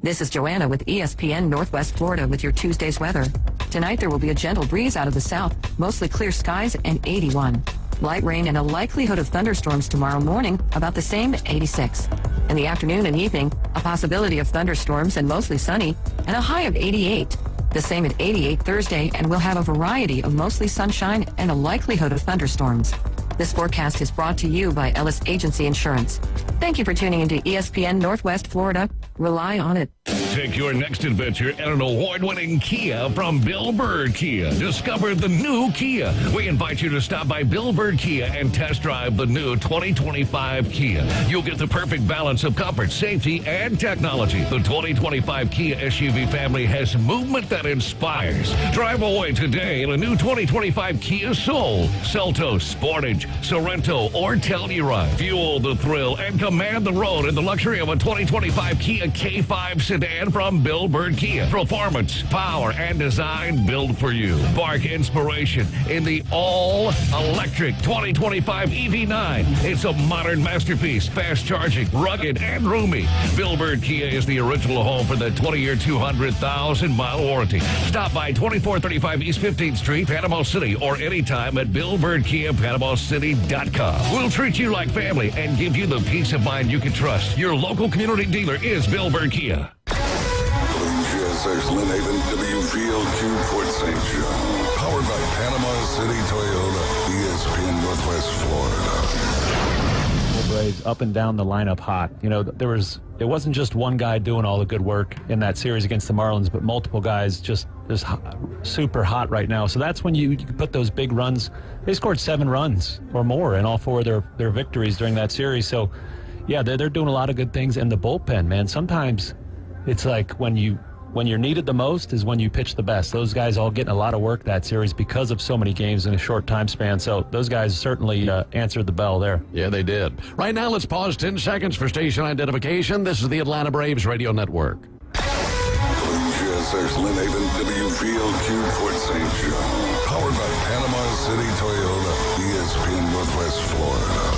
This is Joanna with ESPN Northwest Florida with your Tuesday's weather. Tonight there will be a gentle breeze out of the south, mostly clear skies and 81. Light rain and a likelihood of thunderstorms tomorrow morning, about the same, 86. In the afternoon and evening, a possibility of thunderstorms and mostly sunny, and a high of 88. The same at 88 Thursday, and we'll have a variety of mostly sunshine and a likelihood of thunderstorms. This forecast is brought to you by Ellis Agency Insurance. Thank you for tuning into ESPN Northwest Florida. Rely on it. Take your next adventure in an award-winning Kia from Bill Bird Kia. Discover the new Kia. We invite you to stop by Bill Bird Kia and test drive the new 2025 Kia. You'll get the perfect balance of comfort, safety, and technology. The 2025 Kia SUV family has movement that inspires. Drive away today in a new 2025 Kia Soul, Seltos, Sportage, Sorrento, or Telluride. Fuel the thrill and command the road in the luxury of a 2025 Kia K5 sedan from Bill Bird Kia. Performance, power, and design built for you. Spark inspiration in the all-electric 2025 EV9. It's a modern masterpiece, fast charging, rugged, and roomy. Bill Bird Kia is the original home for the 20-year, 200,000-mile warranty. Stop by 2435 East 15th Street, Panama City, or anytime at BillBirdKia.PanamaCity.com. We'll treat you like family and give you the peace of mind you can trust. Your local community dealer is Bill Bird Kia. WGSX Lynn Haven, WVLQ Port St. John. Powered by Panama City Toyota, ESPN Northwest Florida. Braves up and down the lineup hot. You know, it wasn't just one guy doing all the good work in that series against the Marlins, but multiple guys just super hot right now. So that's when you put those big runs. They scored 7 runs or more in all 4 of their victories during that series. So, yeah, they're doing a lot of good things. And the bullpen, man, sometimes it's like when you're needed the most is when you pitch the best. Those guys all getting a lot of work that series because of so many games in a short time span. So those guys certainly answered the bell there. Yeah, they did. Right now, let's pause 10 seconds for station identification. This is the Atlanta Braves Radio Network. GSX Lynn Haven, WFieldQ Port St. John. Powered by Panama City Toyota, ESPN Northwest Florida.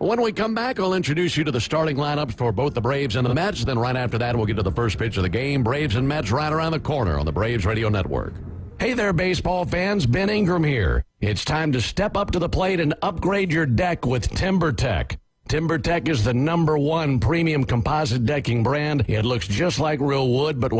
When we come back, I'll introduce you to the starting lineups for both the Braves and the Mets. Then right after that, we'll get to the first pitch of the game. Braves and Mets right around the corner on the Braves Radio Network. Hey there, baseball fans. Ben Ingram here. It's time to step up to the plate and upgrade your deck with TimberTech. TimberTech is the #1 premium composite decking brand. It looks just like real wood, but